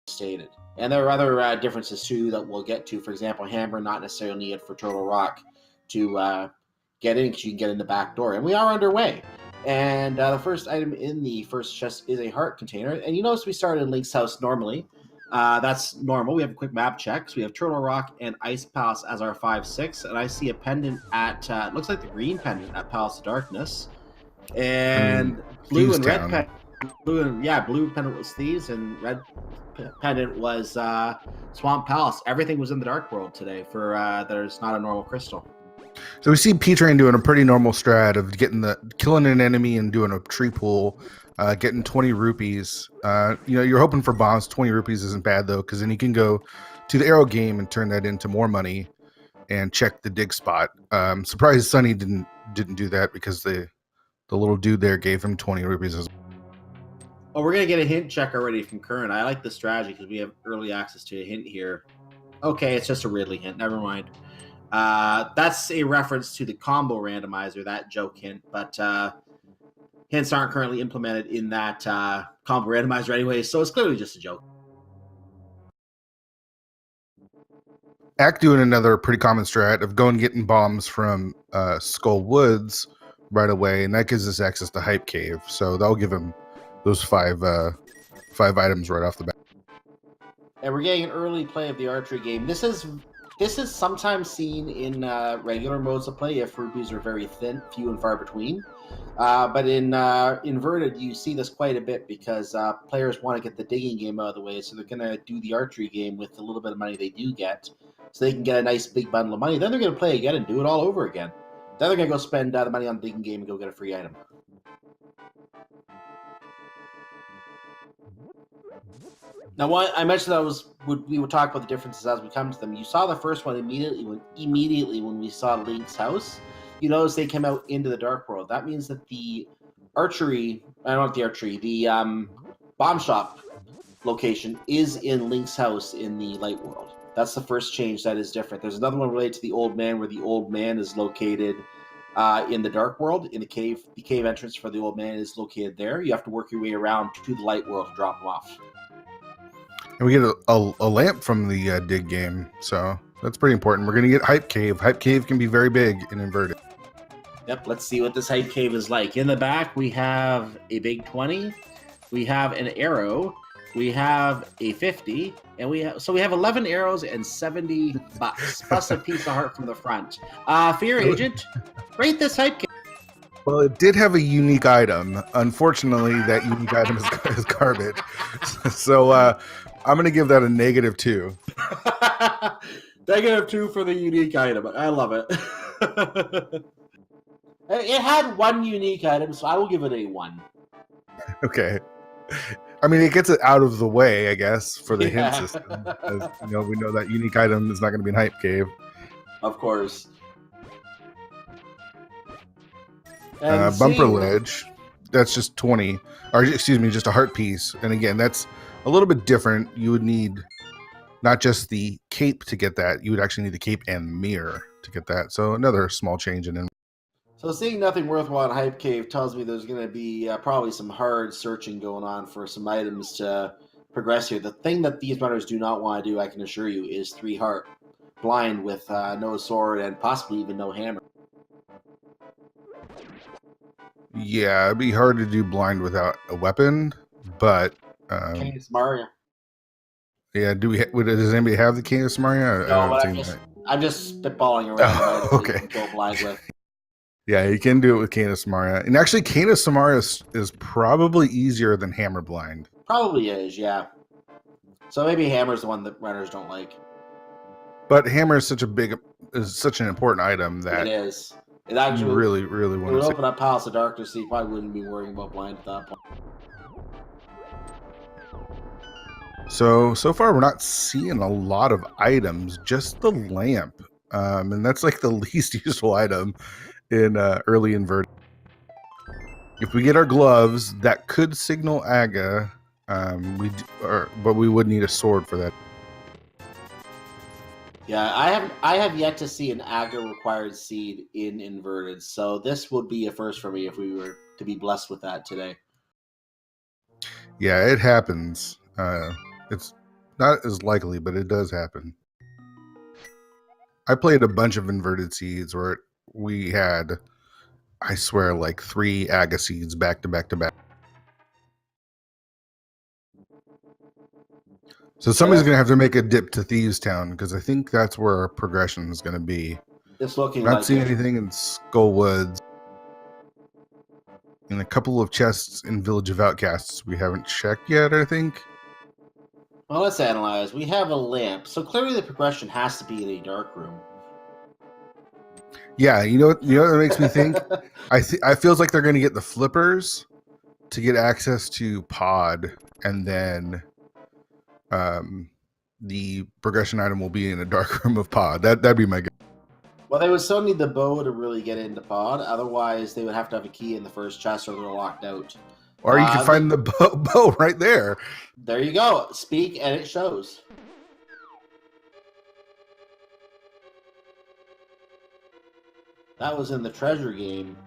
stated. And there are other differences too that we'll get to. For example, hammer not necessarily needed for Turtle Rock to get in, because you can get in the back door. And we are underway. And the first item in the first chest is a heart container. And you notice we started in Link's house normally. That's normal. We have a quick map check. So we have Turtle Rock and Ice Palace as our 5-6. And I see a pendant at, it looks like the green pendant at Palace of Darkness. And blue and red pendant. Blue pendant was Thieves, and red pendant was Swamp Palace. Everything was in the Dark World today for there's not a normal crystal. So we see P-Train doing a pretty normal strat of killing an enemy and doing a tree pull, getting 20 rupees. You're hoping for bombs. 20 rupees isn't bad though, because then you can go to the arrow game and turn that into more money and check the dig spot. Surprised Sunny didn't do that, because the little dude there gave him 20 rupees as well. Oh, we're going to get a hint check already from Current. I like the strategy because we have early access to a hint here. Okay, it's just a Ridley hint. Never mind. That's a reference to the combo randomizer, that joke hint. But hints aren't currently implemented in that combo randomizer anyway, so it's clearly just a joke. Act doing another pretty common strat of going and getting bombs from Skull Woods right away, and that gives us access to Hype Cave. So that'll give him those five items right off the bat. And we're getting an early play of the archery game. This is sometimes seen in regular modes of play if rupees are very thin, few and far between. But in Inverted, you see this quite a bit because players want to get the digging game out of the way, so they're going to do the archery game with the little bit of money they do get, so they can get a nice big bundle of money. Then they're going to play again and do it all over again. Then they're going to go spend the money on the digging game and go get a free item. Now, what I mentioned we would talk about the differences as we come to them. You saw the first one immediately when we saw Link's house. You notice they came out into the Dark World. That means that the bomb shop location is in Link's house in the Light World. That's the first change that is different. There's another one related to the Old Man, where the Old Man is located in the Dark World, in the cave. The cave entrance for the Old Man is located there. You have to work your way around to the Light World to drop them off. And we get a lamp from the dig game, so that's pretty important. We're going to get Hype Cave. Hype Cave can be very big and inverted. Yep, let's see what this Hype Cave is like. In the back, we have a big 20. We have an arrow. We have a 50. And we have 11 arrows and 70 bucks, plus a piece of heart from the front. Fear Agent, rate this Hype Cave. Well, it did have a unique item. Unfortunately, that unique item is garbage. So I'm going to give that a -2. -2 for the unique item. I love it. It had one unique item, so I will give it a 1. Okay. I mean, it gets it out of the way, I guess, for the hint system. As, we know that unique item is not going to be in Hype Cave. Of course. Bumper ledge, that's just 20, or excuse me, just a heart piece. And again, that's a little bit different. You would need not just the cape to get that, you would actually need the cape and mirror to get that. So another small change in. So seeing nothing worthwhile in Hype Cave tells me there's going to be probably some hard searching going on for some items to progress here. The thing that these runners do not want to do, I can assure you, is 3 heart blind with no sword and possibly even no hammer. Yeah, it'd be hard to do blind without a weapon, but King of Samaria. Yeah, does anybody have the King of Samaria? No, but I'm just spitballing around. Oh, okay. Go blind with. Yeah, you can do it with King of Samaria, and actually, King of Samaria is probably easier than hammer blind. Probably is, yeah. So maybe hammer's the one that runners don't like. But hammer is such an important item that it is. It actually really want to open up Palace of Darkness, so you probably wouldn't be worrying about blind at that point. So far we're not seeing a lot of items, just the lamp, and that's like the least useful item in early inverted. If we get our gloves, that could signal Aga, but we would need a sword for that. Yeah, I have yet to see an Aga required seed in inverted, so this would be a first for me if we were to be blessed with that today. Yeah, it happens. not as likely, but it does happen. I played a bunch of inverted seeds where we had, I swear, like 3 Aga seeds back to back to back. So somebody's going to have to make a dip to Thieves Town because I think that's where our progression is going to be. It's looking Not like seeing it. anything in Skull Woods. And a couple of chests in Village of Outcasts we haven't checked yet, I think. Well, let's analyze. We have a lamp, so clearly the progression has to be in a dark room. Yeah, you know what that makes me think? I feels like they're going to get the flippers to get access to Pod, and then the progression item will be in a dark room of Pod. That'd be my guess. Well, they would still need the bow to really get into Pod. Otherwise, they would have to have a key in the first chest or they're locked out. Or you can find the bow right there. There you go. Speak and it shows. That was in the treasure game.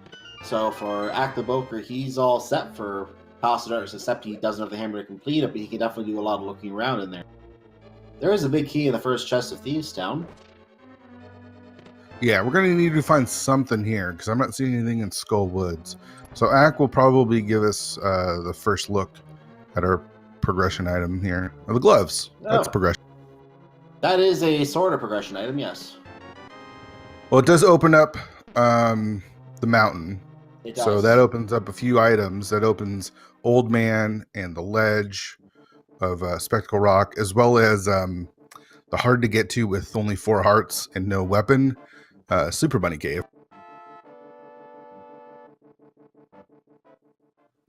So for Aktaboker, he's all set for Palace of Darkness, except he doesn't have the hammer to complete it, but he can definitely do a lot of looking around in there. There is a big key in the first chest of Thieves Town. Yeah, we're going to need to find something here because I'm not seeing anything in Skull Woods. So Ak will probably give us the first look at our progression item here. Oh, the gloves. Oh. That's progression. That is a sort of progression item, yes. Well, it does open up the mountain. It does. So that opens up a few items. That opens Old Man and the Ledge of Spectacle Rock, as well as the hard to get to with only 4 hearts and no weapon, Super Bunny Cave.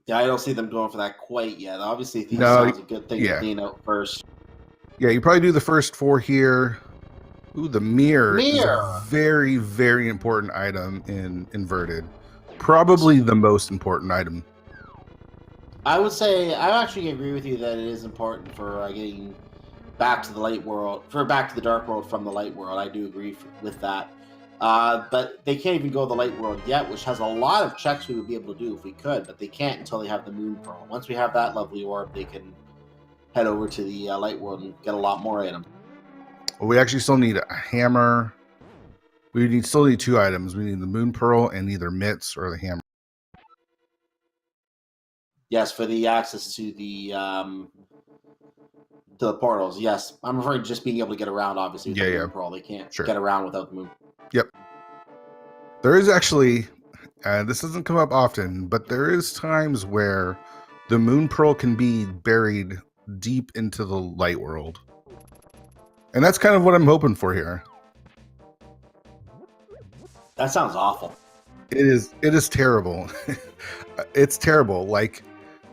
Yeah, I don't see them going for that quite yet. Obviously, Thieves sounds a good thing to clean out first. Yeah, you probably do the first 4 here. Ooh, the mirror is a very, very important item in Inverted. Probably the most important item. I would say I actually agree with you that it is important for getting back to the light world, back to the dark world from the light world. I do agree with that. But they can't even go to the light world yet, which has a lot of checks we would be able to do if we could, but they can't until they have the moon pearl. Once we have that lovely orb, they can head over to the light world and get a lot more items. Well, we actually still need a hammer. We still need 2 items. We need the moon pearl and either mitts or the hammer. Yes, for the access to the portals. Yes, I'm referring to just being able to get around. Obviously, with the moon pearl, they can't get around without the moon. Yep. There is actually, this doesn't come up often, but there is times where the moon pearl can be buried deep into the light world. And that's kind of what I'm hoping for here. That sounds awful. It is terrible. It's terrible. Like,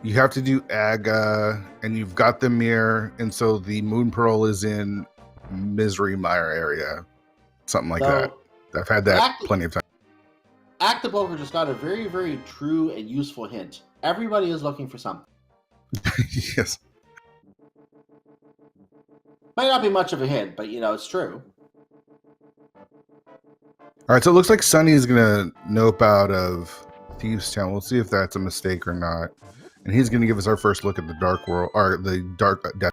you have to do Aga, and you've got the mirror, and so the moon pearl is in Misery Mire area. Something like that. I've had that plenty of times. Aktaboker just got a very, very true and useful hint. Everybody is looking for something. Yes. Might not be much of a hint, but it's true. All right, so it looks like Sunny is gonna nope out of Thieves Town. We'll see if that's a mistake or not. And he's gonna give us our first look at the dark world, or the dark death.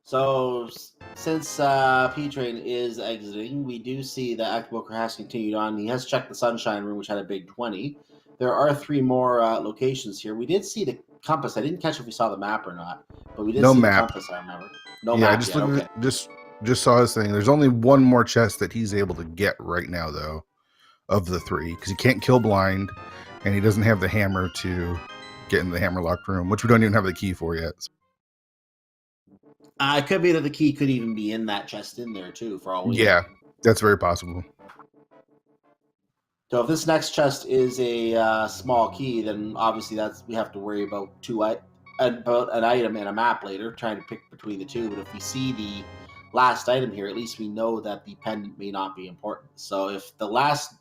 So since P-Train is exiting, we do see that Aktaboker has continued on. He has checked the Sunshine Room, which had a big 20. There are 3 more locations here. We did see the compass. I didn't catch if we saw the map or not, but we did see the compass, I remember. No map just yet, okay. Just saw his thing. There's only 1 more chest that he's able to get right now, though, of the 3, because he can't kill blind, and he doesn't have the hammer to get in the hammer-locked room, which we don't even have the key for yet. It could be that the key could even be in that chest in there, too, for all we know. Yeah, that's very possible. So if this next chest is a small key, then obviously we have to worry about about an item and a map later, trying to pick between the 2. But if we see the last item here, at least we know that the pendant may not be important. So if the last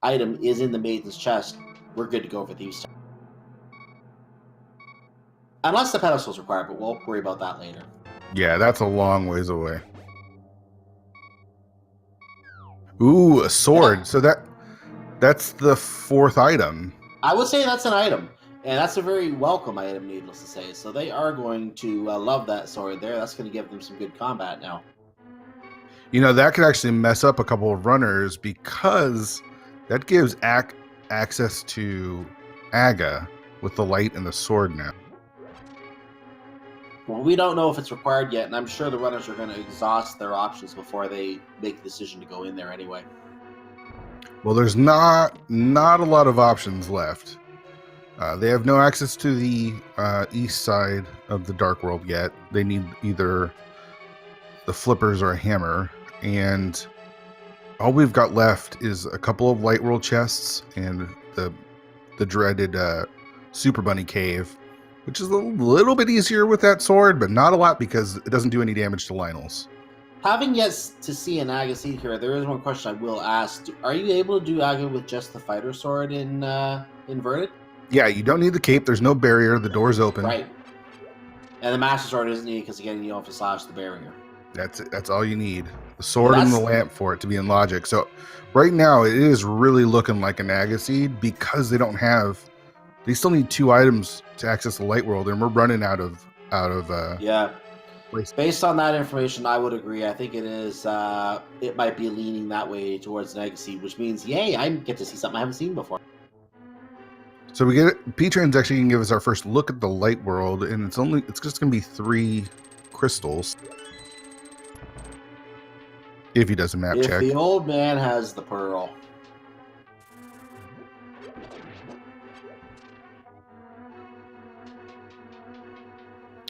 item is in the Maiden's chest, we're good to go for Thieves Town. Unless the pedestal's required, but we'll worry about that later. Yeah, that's a long ways away. Ooh, a sword. Yeah. So that's the 4th item. I would say that's an item. And that's a very welcome item, needless to say. So they are going to love that sword there. That's going to give them some good combat now. You know, that could actually mess up a couple of runners because that gives access to Aga with the light and the sword now. Well, we don't know if it's required yet, and I'm sure the runners are going to exhaust their options before they make the decision to go in there anyway. Well, there's not a lot of options left. They have no access to the east side of the Dark World yet. They need either the flippers or a hammer, and all we've got left is a couple of Light World chests and the dreaded Super Bunny Cave, which is a little bit easier with that sword, but not a lot because it doesn't do any damage to Lynels. Having yet to see an Aga seed here, there is one question I will ask. Are you able to do Aga with just the fighter sword in Inverted? Yeah, you don't need the cape. There's no barrier. The door's open. Right. And the Master Sword isn't needed because, again, you don't have to slash the barrier. That's it. That's all you need. The sword and the lamp for it to be in logic. So right now it is really looking like an Aga seed because they don't have... They still need 2 items to access the Light World, and we're running out of yeah. place. Based on that information, I would agree. I think it is. It might be leaning that way towards an Aga seed, which means, yay, I get to see something I haven't seen before. So we get it. P-Train's actually gonna give us our first look at the Light World, and it's just gonna be 3 crystals. If he does a map check. If the old man has the pearl.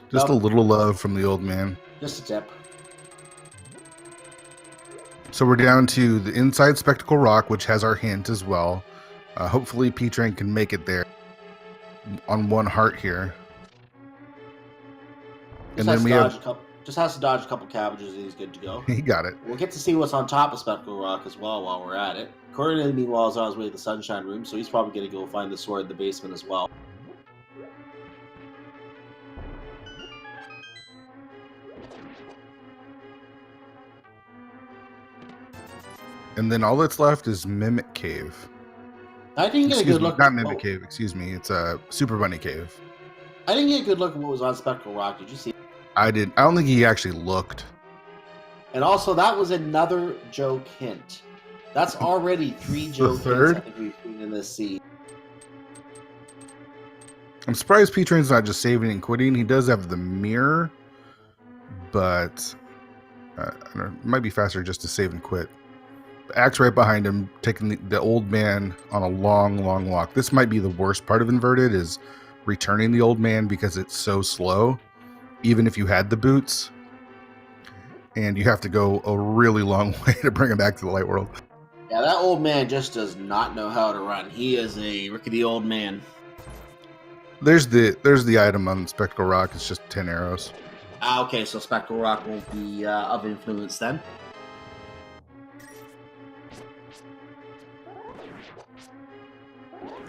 Just a little love from the old man. Just a tip. So we're down to the inside Spectacle Rock, which has our hint as well. Hopefully P-Train can make it there on 1 heart here. Just has to dodge a couple cabbages and he's good to go. He got it. We'll get to see what's on top of Spectacle Rock as well while we're at it. Coordinated, meanwhile, is on his way to the Sunshine Room, so he's probably going to go find the sword in the basement as well. And then all that's left is Mimic Cave. I didn't get a good look. Not Mimic Cave, excuse me. It's a Super Bunny Cave. I didn't get a good look at what was on Spectacle Rock. Did you see? I did. I don't think he actually looked. And also, that was another joke hint. That's already 3 joke hints I think we've seen in this scene. I'm surprised P-Train's not just saving and quitting. He does have the mirror, but I don't know, it might be faster just to save and quit. Axe right behind him, taking the old man on a long walk. This might be the worst part of Inverted, is returning the old man because it's so slow, even if you had the boots. And you have to go a really long way to bring him back to the Light World. Yeah, that old man just does not know how to run. He is a rickety old man. There's the item on Spectacle Rock. It's just 10 arrows. Okay, so Spectacle Rock won't be of influence then.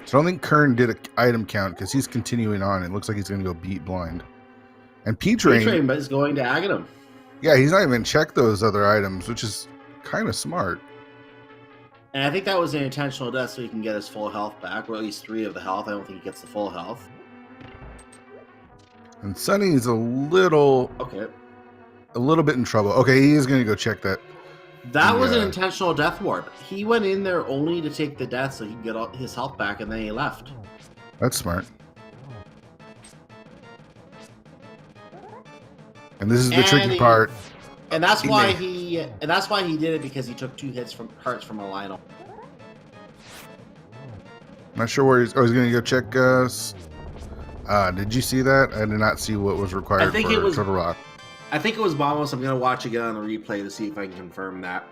So I don't think Kern did an item count because he's continuing on. It looks like he's going to go beat blind. And P-Train is going to Aghanim. Yeah, he's not even checked those other items, which is kind of smart. And I think that was an intentional death so he can get his full health back, or at least 3 of the health. I don't think he gets the full health. And Sunny's a little bit in trouble. Okay, he is going to go check that. That was an intentional death warp. He went in there only to take the death so he could get his health back, and then he left. That's smart. And this is the tricky part. And that's why he did it, because he took 2 hearts from a Lionel. Not sure where he's going to go check. Did you see that? I did not see what was required for Turtle Rock. I think it was Bombos. I'm going to watch again on the replay to see if I can confirm that.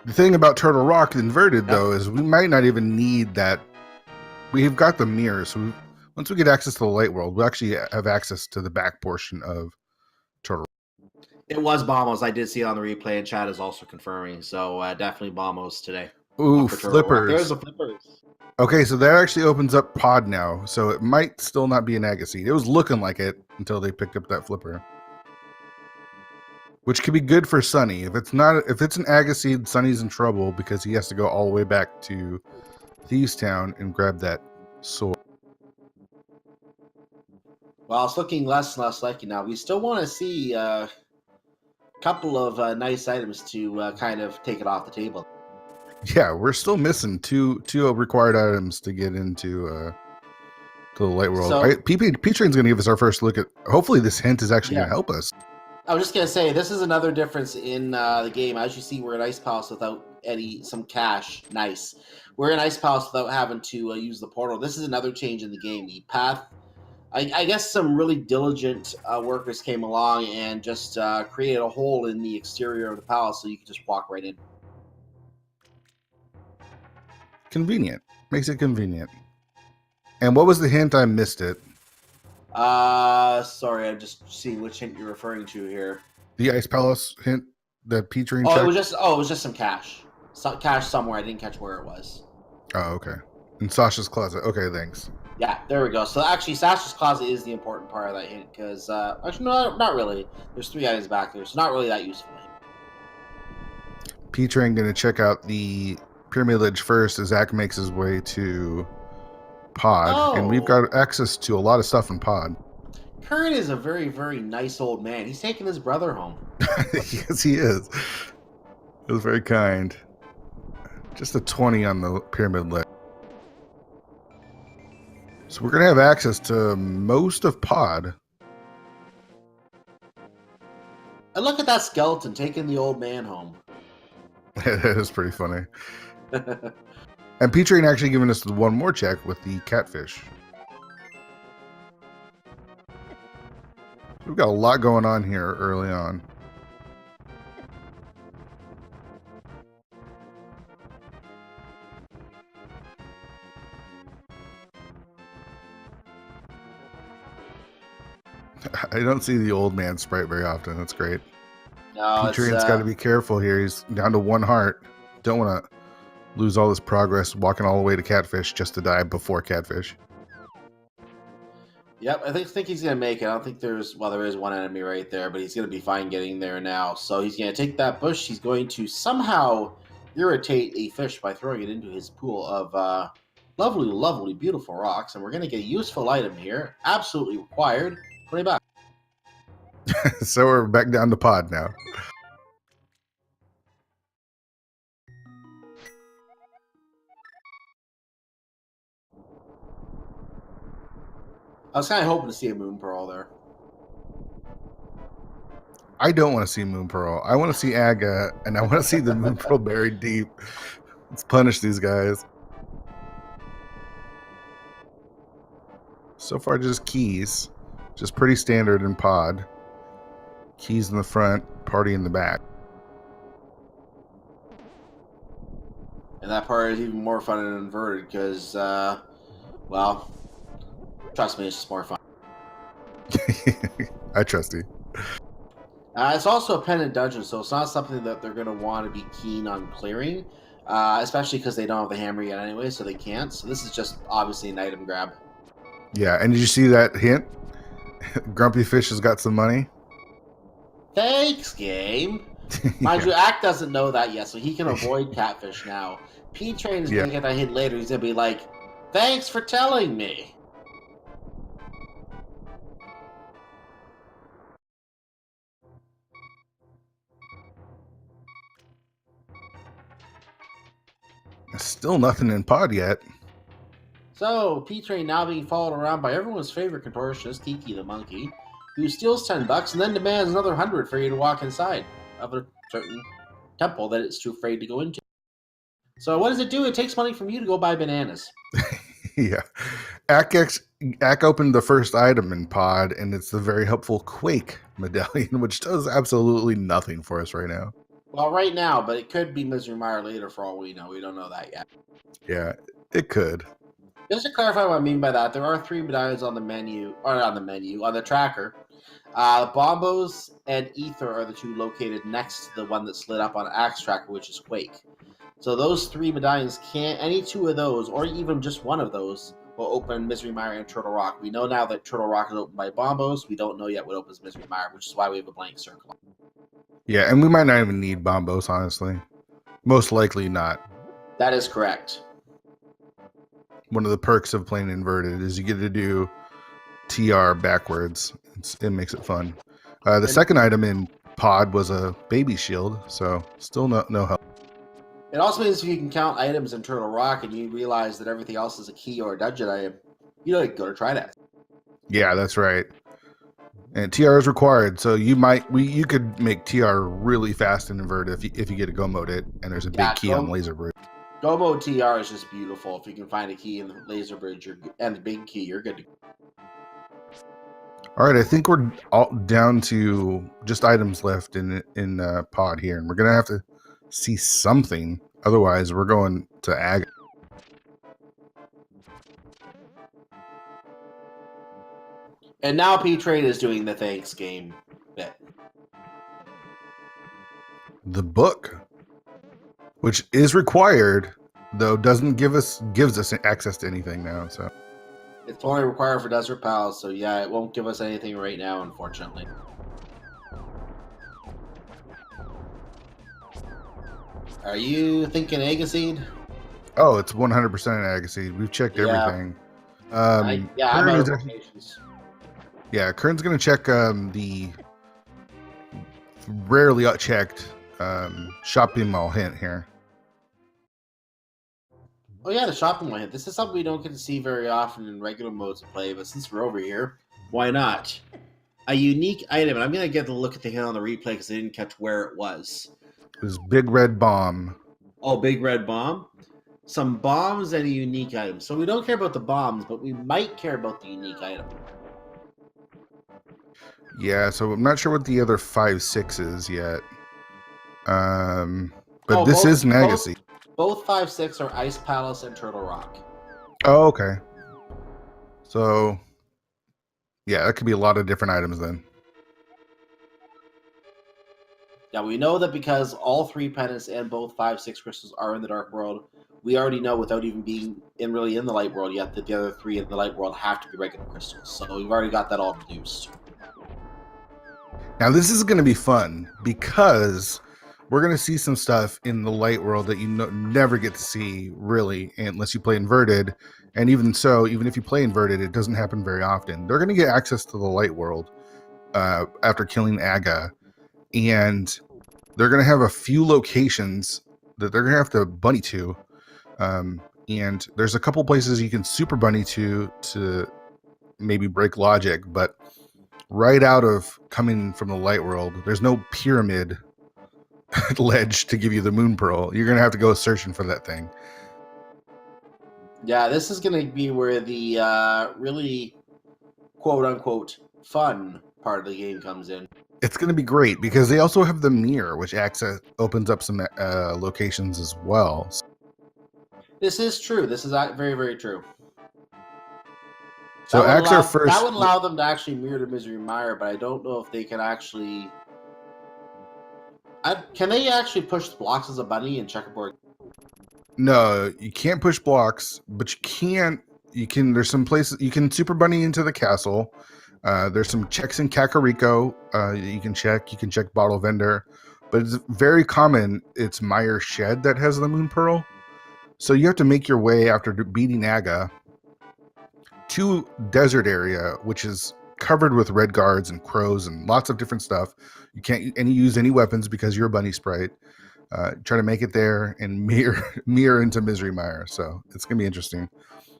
The thing about Turtle Rock Inverted, though, is we might not even need that. We've got the mirror, so once we get access to the Light World, we'll actually have access to the back portion of Turtle Rock. It was Bombos. I did see it on the replay, and Chad is also confirming. So definitely Bombos today. Ooh, flippers. There's the flippers. Okay, so that actually opens up Pod now, so it might still not be an Agaseed. It was looking like it until they picked up that flipper, which could be good for Sunny. If it's an Agaseed, Sunny's in trouble because he has to go all the way back to Thieves Town and grab that sword. Well, it's looking less and less likely now. We still want to see a couple of nice items to kind of take it off the table. Yeah, we're still missing two required items to get into to the light world. So, P-Train's going to give us our first look at. Hopefully, this hint is actually going yeah. to help us. I was just gonna say this is another difference in the game. As you see, we're in Ice Palace without some cash. Nice. We're in Ice Palace without having to use the portal. This is another change in the game. The path. I guess some really diligent workers came along and just created a hole in the exterior of the palace so you can just walk right in. Convenient. Makes it convenient. And what was the hint? I missed it. Sorry, I'm just seeing which hint you're referring to here. The Ice Palace hint that P-Train Oh, checked? it was just some cash. Cash somewhere. I didn't catch where it was. Oh, okay. In Sasha's closet. Okay, thanks. Yeah, there we go. So actually, Sasha's closet is the important part of that hint because actually, no, not really. There's 3 items back there, so not really that useful. P-Train going to check out the Pyramid Ledge first as Zach makes his way to Pod, and we've got access to a lot of stuff in Pod. Kurt is a very, very nice old man. He's taking his brother home. Yes, he is. It was very kind. Just a 20 on the Pyramid Ledge. So we're going to have access to most of Pod. And look at that skeleton taking the old man home. That is pretty funny. And P-Train actually giving us one more check with the catfish. We've got a lot going on here early on. I don't see the old man sprite very often. That's great. No, P-Train's got to be careful here. He's down to 1 heart. Don't want to lose all this progress walking all the way to catfish just to die before catfish. Yep, I think he's going to make it. I don't think there is one enemy right there, but he's going to be fine getting there now. So he's going to take that bush. He's going to somehow irritate a fish by throwing it into his pool of lovely, lovely, beautiful rocks. And we're going to get a useful item here. Absolutely required. 20 bucks. So we're back down to Pod now. I was kind of hoping to see a Moon Pearl there. I don't want to see Moon Pearl. I want to see Aga, and I want to see the Moon Pearl buried deep. Let's punish these guys. So far, just keys. Just pretty standard in Pod. Keys in the front, party in the back. And that part is even more fun and inverted because, well, trust me, it's just more fun. I trust you. It's also a pendant dungeon, so it's not something that they're going to want to be keen on clearing, especially because they don't have the hammer yet anyway, so they can't. So this is just obviously an item grab. Yeah, and did you see that hint? Grumpy Fish has got some money. Thanks, game. Mind you, Ack doesn't know that yet, so he can avoid catfish now. P-Train is going to get that hint later. He's going to be like, thanks for telling me. Still nothing in Pod yet. So, P-Train now being followed around by everyone's favorite contortionist, Kiki the monkey, who steals $10 and then demands another 100 for you to walk inside of a certain temple that it's too afraid to go into. So what does it do? It takes money from you to go buy bananas. Yeah. Ack opened the first item in Pod, and it's the very helpful Quake medallion, which does absolutely nothing for us right now. Well, right now, but it could be Misery Mire later for all we know. We don't know that yet. Yeah, it could. Just to clarify what I mean by that, there are 3 medallions on the menu, or on the tracker. Bombos and Ether are the 2 located next to the one that's lit up on Axe Tracker, which is Quake. So those 3 medallions any 2 of those, or even just one of those, will open Misery Mire and Turtle Rock. We know now that Turtle Rock is opened by Bombos. We don't know yet what opens Misery Mire, which is why we have a blank circle. Yeah, and we might not even need Bombos, honestly. Most likely not. That is correct. One of the perks of playing inverted is you get to do TR backwards. It makes it fun. The second item in pod was a baby shield, so still no help. It also means if you can count items in Turtle Rock and you realize that everything else is a key or a dungeon item, you don't go to try that. Yeah, that's right. And TR is required, so you could make TR really fast and inverted if you get a go mode it, and there's a big key on Laser Bridge. Go mode TR is just beautiful. If you can find a key in the Laser Bridge and the big key, you're good to go. All right, I think we're all down to just items left in pod here, and we're gonna have to see something. Otherwise, we're going to Ag. And now P-Trade is doing the thanks game bit. The book, which is required, though doesn't gives us access to anything now. So it's only required for Desert Pals. So yeah, it won't give us anything right now, unfortunately. Are you thinking Agaseed? Oh, it's 100% an Agaseed. We've checked everything. I'm out of locations. Yeah, Kern's going to check the rarely checked shopping mall hint here. Oh yeah, the shopping mall hint. This is something we don't get to see very often in regular modes of play, but since we're over here, why not? A unique item, and I'm going to get to look at the hint on the replay because I didn't catch where it was. It was Big Red Bomb. Oh, Big Red Bomb? Some bombs and a unique item. So we don't care about the bombs, but we might care about the unique item. Yeah, so I'm not sure what the other 5/6 is yet. But this is Nagacy. Both 5/6 are Ice Palace and Turtle Rock. Oh, okay. So, yeah, that could be a lot of different items then. Yeah, we know that because all 3 pendants and both 5/6 crystals are in the Dark World. We already know without even being in the Light World yet that the other 3 in the Light World have to be regular crystals. So we've already got that all reduced. Now this is going to be fun because we're going to see some stuff in the Light World that you never get to see really unless you play Inverted. And even so, even if you play Inverted, it doesn't happen very often. They're going to get access to the Light World after killing Aga. And they're going to have a few locations that they're going to have to bunny to. And there's a couple places you can super bunny to maybe break logic, but right out of coming from the Light World, there's no pyramid ledge to give you the Moon Pearl. You're going to have to go searching for that thing. Yeah, this is going to be where the really quote-unquote fun part of the game comes in. It's going to be great because they also have the mirror, which opens up some locations as well. This is true. This is very, very true. So that would allow them to actually mirror the Misery Mire, but I don't know if they can actually... Can they actually push blocks as a bunny in checkerboard? No, you can't push blocks, but you can, there's some places, you can super bunny into the castle. There's some checks in Kakariko you can check. You can check Bottle Vendor, but it's very common. It's Mire Shed that has the Moon Pearl. So you have to make your way after beating Aga to desert area, which is covered with red guards and crows and lots of different stuff. You can't use any weapons because you're a bunny sprite. Try to make it there and mirror into Misery Mire. So it's going to be interesting.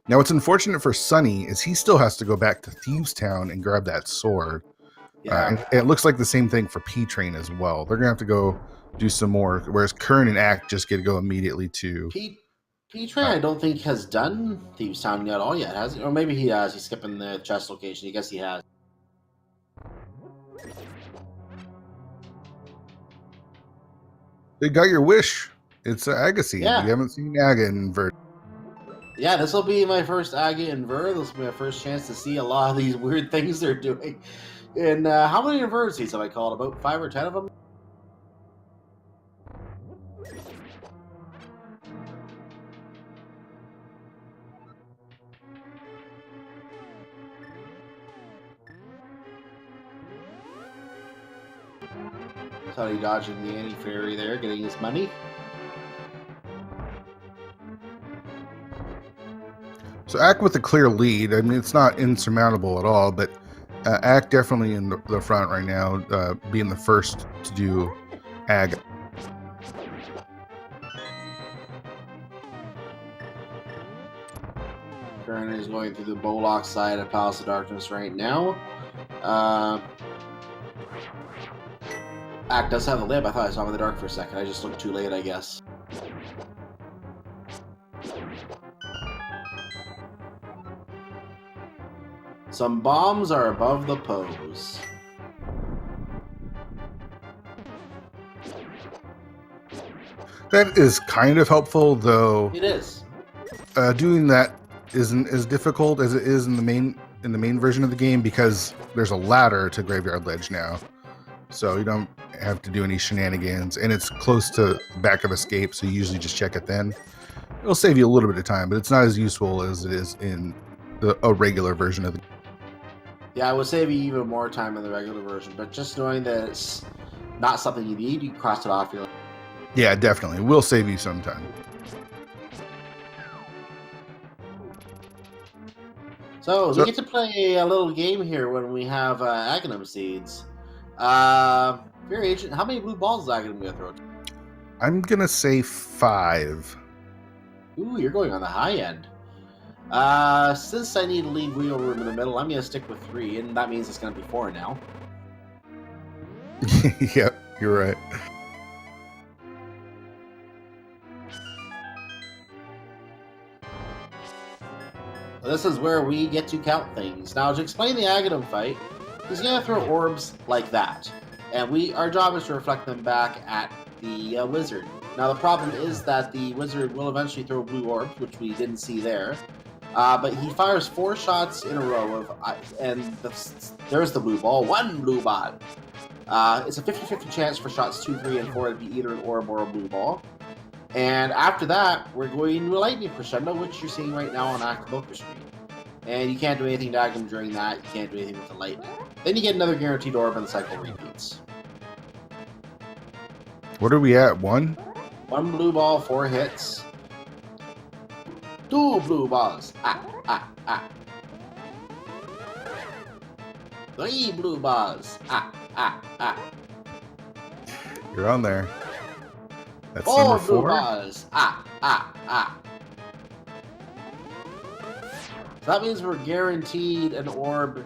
Now, what's unfortunate for Sunny is he still has to go back to Thieves Town and grab that sword. Yeah. And it looks like the same thing for P-Train as well. They're going to have to go do some more, whereas Kern and Act just get to go immediately to... P-Train, I don't think has done Thieves Town at all yet, has he? Or maybe he has. He's skipping the chest location. I guess he has. They got your wish. It's Agaseed. Yeah. You haven't seen Aga in Vert. Yeah, this will be my first Aga in Ver. This will be my first chance to see a lot of these weird things they're doing. And how many Inverted Seeds have I called? About 5 or 10 of them? Thought he dodging the anti-fairy there, getting his money. So Ack with a clear lead. I mean, it's not insurmountable at all, but Ack definitely in the front right now, being the first to do Ag. Karen is going through the Bollock side of Palace of Darkness right now. Ack does have the lib. I thought I saw him in the dark for a second. I just looked too late, I guess. Some bombs are above the pose. That is kind of helpful, though. It is. Doing that isn't as difficult as it is in the main version of the game because there's a ladder to Graveyard Ledge now, so you don't have to do any shenanigans, and it's close to the back of escape, so you usually just check it then. It'll save you a little bit of time, but it's not as useful as it is in a regular version of the game. Yeah, I would save you even more time in the regular version, but just knowing that it's not something you need, you can cross it off your list. Yeah, definitely. We'll save you some time. So we get to play a little game here when we have Aghanim Seeds. Very Agent, how many blue balls is Aghanim going to throw? I'm going to say 5. Ooh, you're going on the high end. Since I need a lead wheel room in the middle, I'm going to stick with 3, and that means it's going to be 4 now. Yep, you're right. This is where we get to count things. Now, to explain the Aghanim fight, he's going to throw orbs like that. And our job is to reflect them back at the wizard. Now, the problem is that the wizard will eventually throw blue orbs, which we didn't see there. But he fires 4 shots in a row, there's the blue ball, 1 blue ball. It's a 50-50 chance for shots 2, 3, and 4 to be either an orb or a blue ball. And after that, we're going to a lightning crescendo, which you're seeing right now on Actiboker screen. And you can't do anything to Aghanim during that. You can't do anything with the lightning. Then you get another guaranteed orb and the cycle repeats. What are we at? 1? 1 blue ball, 4 hits. 2 blue balls. 3 blue balls. You're on there. That's 4 number blue 4. balls. So that means we're guaranteed an orb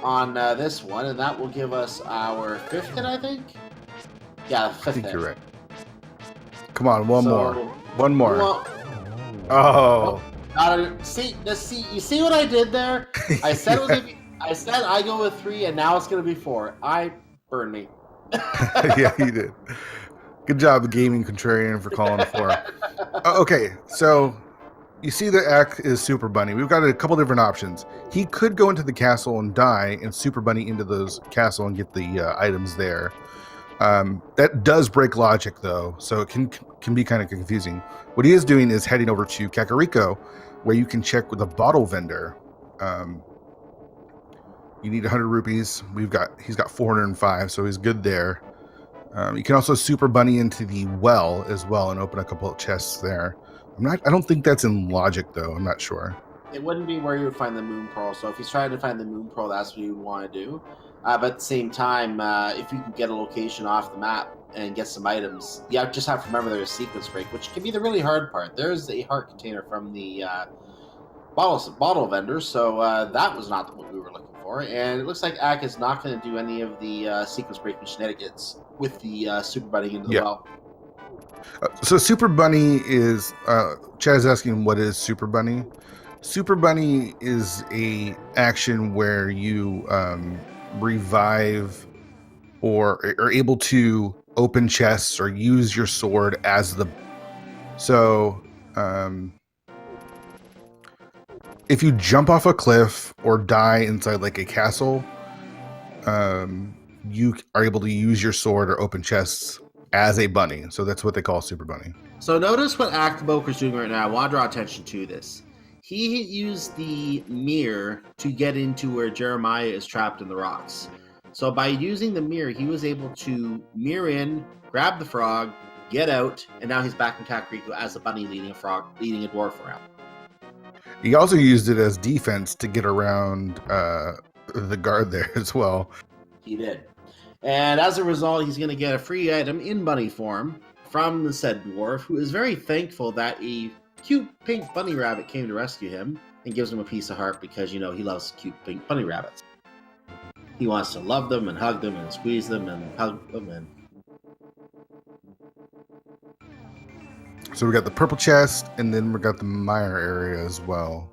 on this one, and that will give us our 5th hit, I think? Yeah, 5th hit. I think you're right. Come on, one more. One more. Oh. See, you see what I did there? I said it was I said I go with 3, and now it's gonna be 4. I burned me. Yeah, you did. Good job, gaming contrarian, for calling 4. Okay, so you see that Ack is Super Bunny. We've got a couple different options. He could go into the castle and die, and Super Bunny into those castle and get the items there. That does break logic, though, so it can be kind of confusing. What he is doing is heading over to Kakariko, where you can check with a bottle vendor. You need 100 rupees. He's got 405, so he's good there. You can also Super Bunny into the well as well and open a couple of chests there. I don't think that's in logic, though. I'm not sure. It wouldn't be where you would find the Moon Pearl. So if he's trying to find the Moon Pearl, that's what you would want to do. But at the same time, if you can get a location off the map and get some items, you just have to remember there's a sequence break, which can be the really hard part. There's a heart container from the bottle vendor, so that was not what we were looking for. And it looks like Ack is not going to do any of the sequence breaking shenanigans with the Super Bunny into the well. So Super Bunny is Chad's asking what is Super Bunny. Super Bunny is a action where you revive or are able to open chests or use your sword as the. So if you jump off a cliff or die inside like a castle, you are able to use your sword or open chests as a bunny. So that's what they call Super Bunny. So notice what Actiboker's doing right now. I want to draw attention to this. He used the mirror to get into where Jeremiah is trapped in the rocks. So by using the mirror, he was able to mirror in, grab the frog, get out, and now he's back in Kakariko as a bunny leading a dwarf around. He also used it as defense to get around the guard there as well. He did. And as a result, he's going to get a free item in bunny form from the said dwarf, who is very thankful that a cute pink bunny rabbit came to rescue him and gives him a piece of heart because, you know, he loves cute pink bunny rabbits. He wants to love them and hug them and squeeze them and hug them. And so we got the purple chest, and then we got the mire area as well.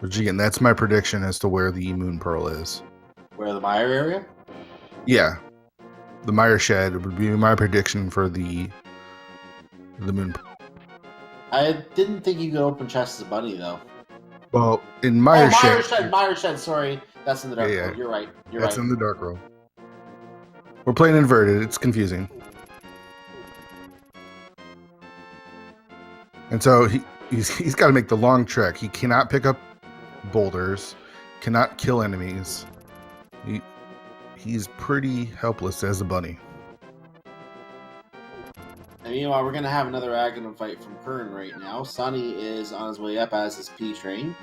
Which again, that's my prediction as to where the moon pearl is. Where the mire area? Yeah, the mire shed would be my prediction for the moon pearl. I didn't think you could open chests as a bunny, though. Well, in mire Mire shed. Sorry, that's in the dark world. You're right. That's in the dark world. We're playing inverted. It's confusing. And so he's got to make the long trek. He cannot pick up boulders, cannot kill enemies. He's pretty helpless as a bunny. And meanwhile, we're going to have another Aghanim fight from Kern right now. Sonny is on his way up as his P-Train.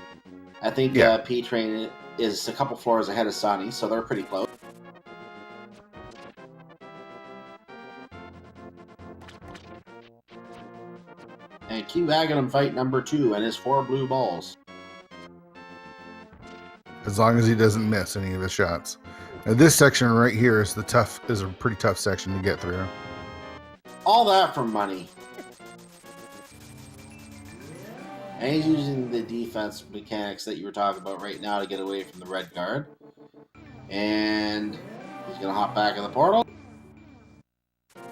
I think P-Train is a couple floors ahead of Sonny, so they're pretty close. And Q Aghanim fight number 2 and his 4 blue balls. As long as he doesn't miss any of his shots. Now this section right here is a pretty tough section to get through. All that for money. And he's using the defense mechanics that you were talking about right now to get away from the red guard. And he's going to hop back in the portal.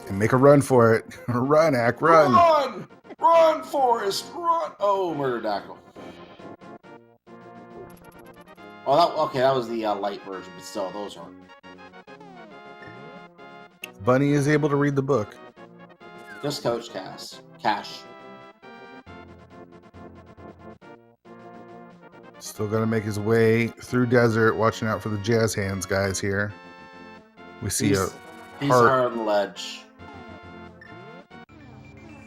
And make a run for it. Run, Ack, run! Run! Run, Forrest, run! Oh, Murderdactyl. Oh, that was the light version, but still, those are. Bunny is able to read the book. Just Coach Cash. Still got to make his way through desert, watching out for the jazz hands guys here. We see he's hard on the ledge.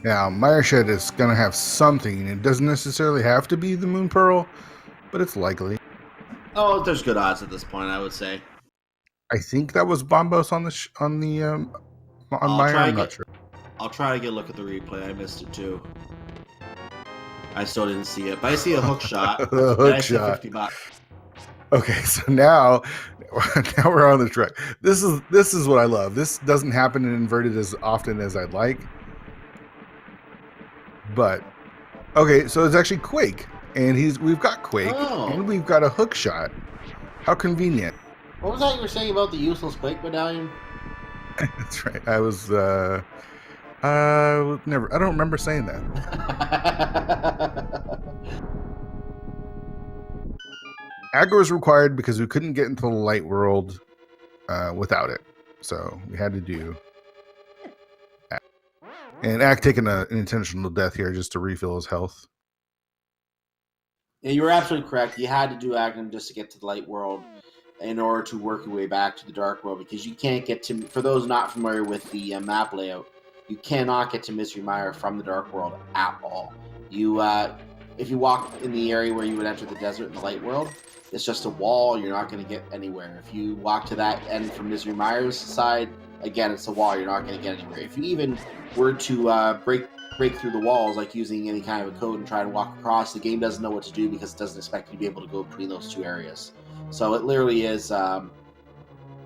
Now, Mire Shed is going to have something. It doesn't necessarily have to be the Moon Pearl, but it's likely. Oh, there's good odds at this point, I would say. I think that was Bombos on Mire. I'm not sure. I'll try to get a look at the replay. I missed it too. I still didn't see it, but I see a hook shot. The hook shot. $50. Okay, so now we're on the track. This is what I love. This doesn't happen in inverted as often as I'd like. But okay, so it's actually Quake, and we've got Quake, and we've got a hook shot. How convenient! What was that you were saying about the useless Quake medallion? That's right. I was I don't remember saying that. Aggro was required because we couldn't get into the light world without it, so we had to do. And Ack taking an intentional death here just to refill his health. Yeah, you were absolutely correct. You had to do Aghanim just to get to the light world in order to work your way back to the dark world, because you can't get to, for those not familiar with the map layout, you cannot get to Mystery Mire from the dark world at all. You, if you walk in the area where you would enter the desert in the light world, it's just a wall. You're not going to get anywhere. If you walk to that end from Mystery Mire's side, again, it's a wall. You're not going to get anywhere. If you even were to break through the walls, like using any kind of a code and try to walk across, the game doesn't know what to do because it doesn't expect you to be able to go between those two areas. So it literally is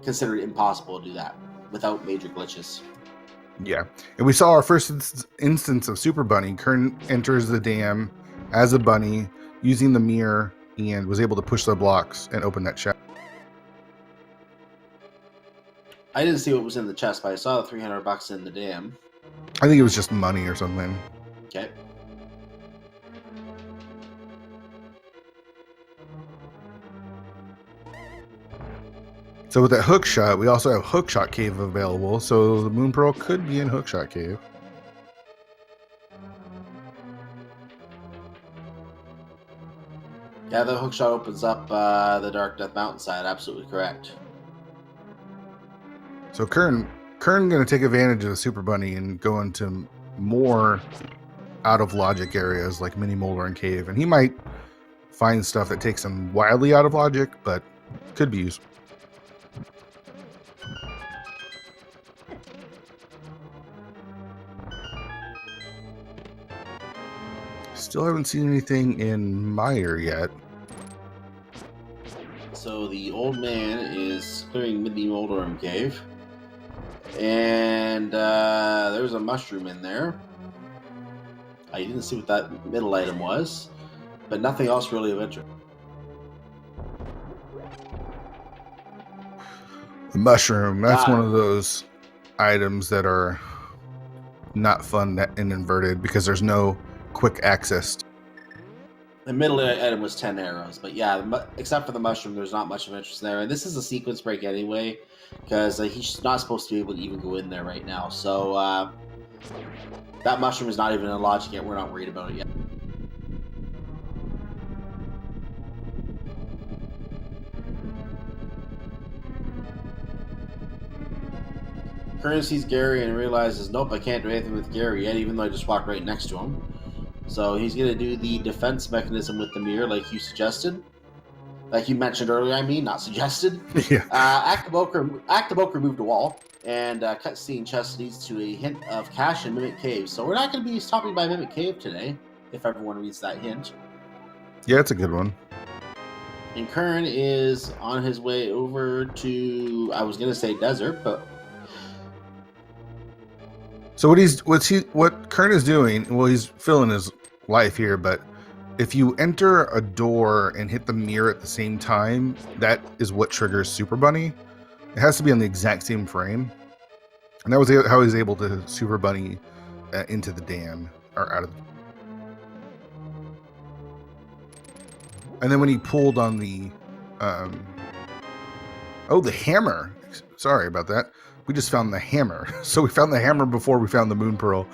considered impossible to do that without major glitches. Yeah, and we saw our first instance of Super Bunny. Kern enters the dam as a bunny using the mirror and was able to push the blocks and open that chest. I didn't see what was in the chest, but I saw the $300 in the dam. I think it was just money or something. Okay. So with that hook shot, we also have Hookshot Cave available, so the Moon Pearl could be in Hookshot Cave. Yeah, the hookshot opens up the Dark Death Mountainside. Absolutely correct. So Kern going to take advantage of the Super Bunny and go into more out of logic areas like Mini Molder and Cave, and he might find stuff that takes him wildly out of logic, but could be useful. Still haven't seen anything in Meyer yet. So the old man is clearing the Moldorm cave. And there's a mushroom in there. I didn't see what that middle item was, but nothing else really of interest. The mushroom, that's one of those items that are not fun in inverted because there's no quick access. The middle item was 10 arrows, but yeah, except for the mushroom, there's not much of interest there. And this is a sequence break anyway, because he's not supposed to be able to even go in there right now. So that mushroom is not even in logic yet. We're not worried about it yet. Current sees Gary and realizes, nope, I can't do anything with Gary yet, even though I just walked right next to him. So he's going to do the defense mechanism with the mirror like you suggested. Like you mentioned earlier, I mean, not suggested. Yeah. Active Oak removed a wall, and cutscene chest leads to a hint of cache in Mimic Cave. So we're not going to be stopping by Mimic Cave today, if everyone reads that hint. Yeah, it's a good one. And Kern is on his way over to, I was going to say desert, but... So what Kern is doing, well, he's filling his life here, but if you enter a door and hit the mirror at the same time, that is what triggers Super Bunny. It has to be on the exact same frame. And that was how he's able to Super Bunny into the dam, or out of the... And then when he pulled on the... the hammer. Sorry about that. We just found the hammer. So we found the hammer before we found the Moon Pearl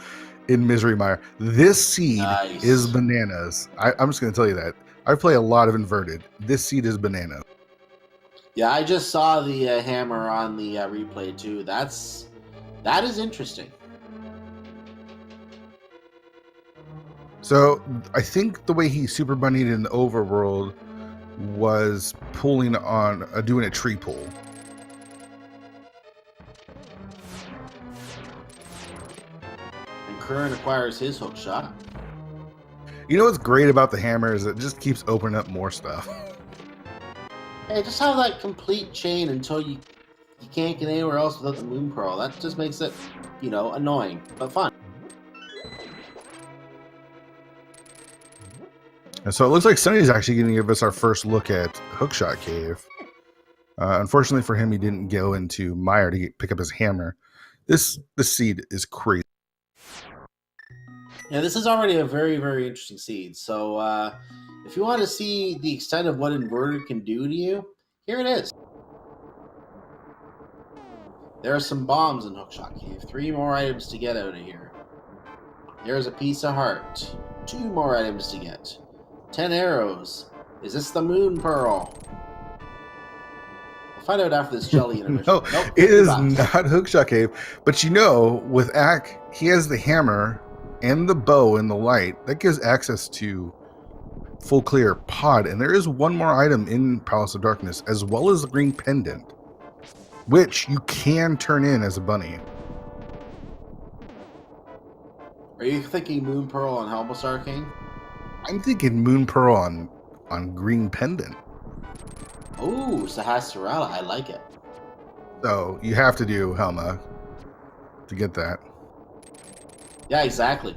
in Misery Mire. This seed is bananas. I'm just going to tell you that. I play a lot of inverted. This seed is banana. Yeah, I just saw the hammer on the replay too. That is interesting. So I think the way he Super Bunnied in the overworld was pulling on, doing a tree pull. Curran acquires his hook shot. You know what's great about the hammer is it just keeps opening up more stuff. Hey, just have that complete chain until you can't get anywhere else without the Moon Pearl. That just makes it, annoying, but fun. And so it looks like Sunny's actually going to give us our first look at Hookshot Cave. Unfortunately for him, he didn't go into Meyer to pick up his hammer. This seed is crazy. Yeah, this is already a very, very interesting seed. So if you want to see the extent of what inverted can do to you, here it is. There are some bombs in Hookshot Cave. 3 more items to get out of here. There's a piece of heart. 2 more items to get. 10 arrows. Is this the Moon Pearl? We'll find out after this jelly intermission. No, nope, it is not Hookshot Cave. But with Ack, he has the hammer and the bow and the light. That gives access to full clear pod. And there is one more item in Palace of Darkness, as well as the green pendant, which you can turn in as a bunny. Are you thinking Moon Pearl on Helmus Arcane? I'm thinking Moon Pearl on green pendant. Oh, Sahasrara, I like it. So you have to do Helma to get that. Yeah, exactly.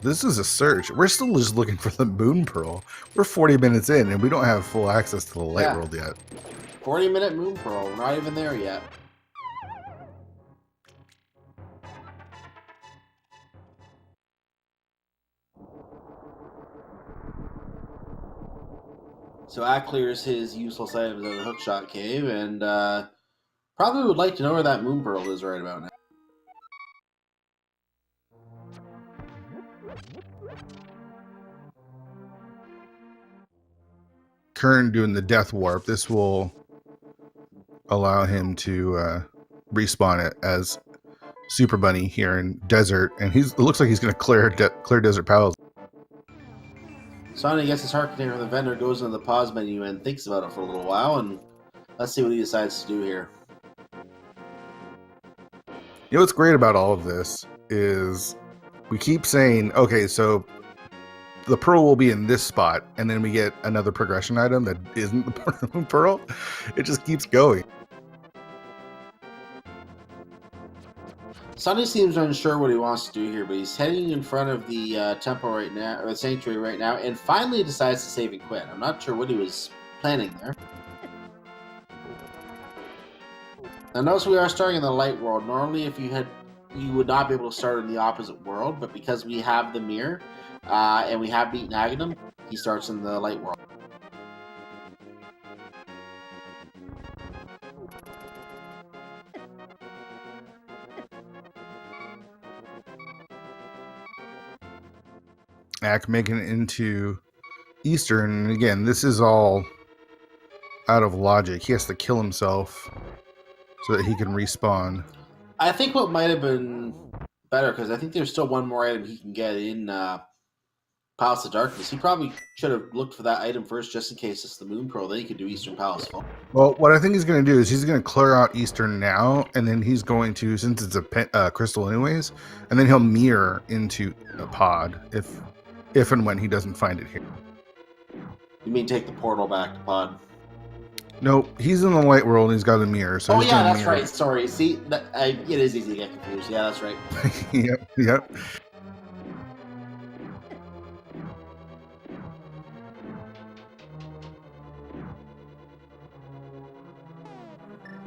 This is a search. We're still just looking for the Moon Pearl. We're 40 minutes in, and we don't have full access to the light world yet. 40-minute Moon Pearl. We're not even there yet. So Ack clears his useless items out of the Hookshot Cave, and probably would like to know where that Moon Pearl is right about now. Kern doing the death warp. This will allow him to respawn it as Super Bunny here in Desert, and it looks like he's going to clear Desert Palace. Sonny gets his heart container from the vendor, goes into the pause menu, and thinks about it for a little while, and let's see what he decides to do here. You know what's great about all of this is we keep saying, okay, so the pearl will be in this spot, and then we get another progression item that isn't the pearl. It just keeps going. Sonny seems unsure what he wants to do here, but he's heading in front of the temple right now, or the sanctuary right now, and finally decides to save and quit. I'm not sure what he was planning there. Now notice we are starting in the light world. Normally you would not be able to start in the opposite world, but because we have the mirror, and we have beaten Aghanim, he starts in the light world. Ack making it into Eastern, and again, this is all out of logic. He has to kill himself so that he can respawn. I think what might have been better, because I think there's still one more item he can get in Palace of Darkness. He probably should have looked for that item first, just in case it's the Moon Pearl. Then he could do Eastern Palace. Well, what I think he's going to do is he's going to clear out Eastern now, and then he's going to, since it's a crystal anyways, and then he'll mirror into a pod if and when he doesn't find it here. You mean take the portal back to pod? No, he's in the light world and he's got a mirror. So yeah, that's right. Sorry. See, it is easy to get confused. Yeah, that's right. Yep.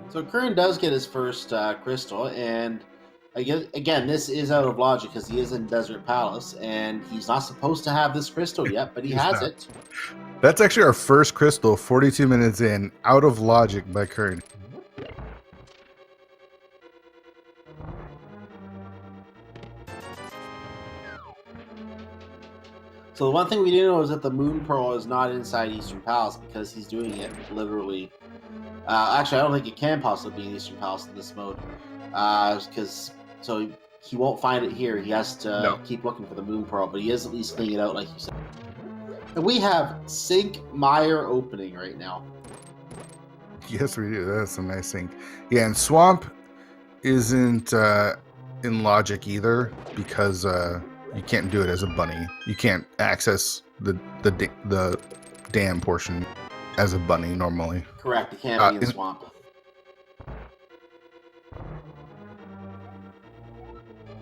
So Curran does get his first crystal, and again, this is out of logic because he is in Desert Palace, and he's not supposed to have this crystal yet, but he has it. That's actually our first crystal, 42 minutes in, out of logic by Curran. So the one thing we do know is that the Moon Pearl is not inside Eastern Palace because he's doing it literally. Actually, I don't think it can possibly be in Eastern Palace in this mode, so he won't find it here. He has to keep looking for the Moon Pearl, but he is at least cleaning it out, like you said. And we have Sink Mire opening right now. Yes, we do. That's a nice thing. Yeah, and Swamp isn't in logic either because you can't do it as a bunny. You can't access the dam portion as a bunny normally. Correct. It can't be in Swamp.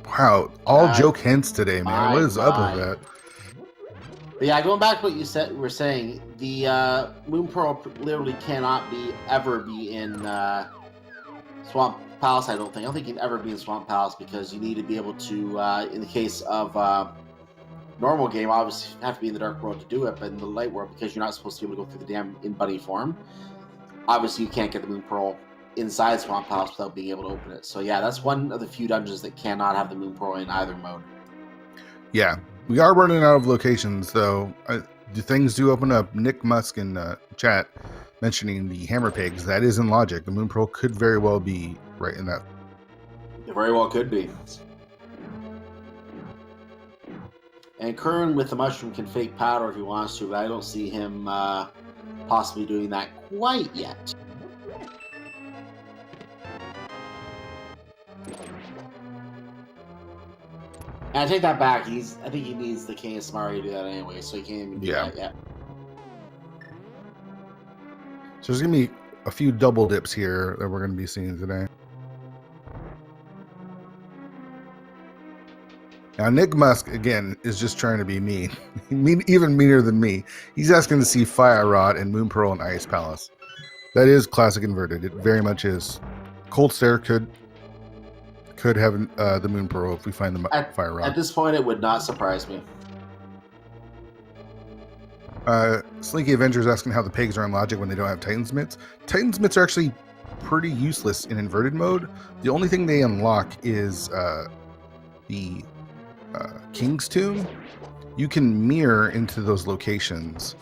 Wow, all joke hints today, man. What is up with that? But yeah, going back to what you were saying, the Moon Pearl literally cannot ever be in Swamp Palace. I don't think it can ever be in Swamp Palace because you need to be able to, in the case of normal game, obviously you have to be in the Dark World to do it, but in the Light World, because you're not supposed to be able to go through the dam in bunny form, obviously you can't get the Moon Pearl inside Swamp Palace without being able to open it. So yeah, that's one of the few dungeons that cannot have the Moon Pearl in either mode. Yeah. We are running out of locations, though. Things do open up. Nick Musk in chat mentioning the Hammer Pigs. That is in logic. The Moon Pearl could very well be right in that. It very well could be. And Curran with the mushroom can fake powder if he wants to, but I don't see him possibly doing that quite yet. And I take that back. I think he needs the King of Samari to do that anyway, so he can't even do that yet. So there's going to be a few double dips here that we're going to be seeing today. Now, Nick Musk, again, is just trying to be mean. Even meaner than me. He's asking to see Fire Rod and Moon Pearl and Ice Palace. That is classic inverted. It very much is. Cold Stare could have the Moon Pearl if we find the Fire Rod. At this point, it would not surprise me. Slinky Avengers asking how the pigs are in logic when they don't have Titan's Mitts. Titan's Mitts are actually pretty useless in inverted mode. The only thing they unlock is the King's Tomb. You can mirror into those locations.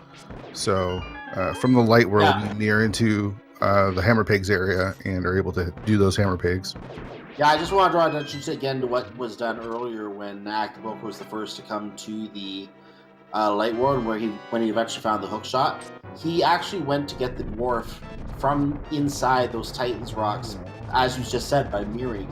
So from the light world, you mirror into the hammer pigs area and are able to do those hammer pigs. Yeah, I just want to draw attention again to what was done earlier when Actiboke was the first to come to the Light World, when he eventually found the hook shot. He actually went to get the dwarf from inside those Titans rocks, as you just said, by mirroring.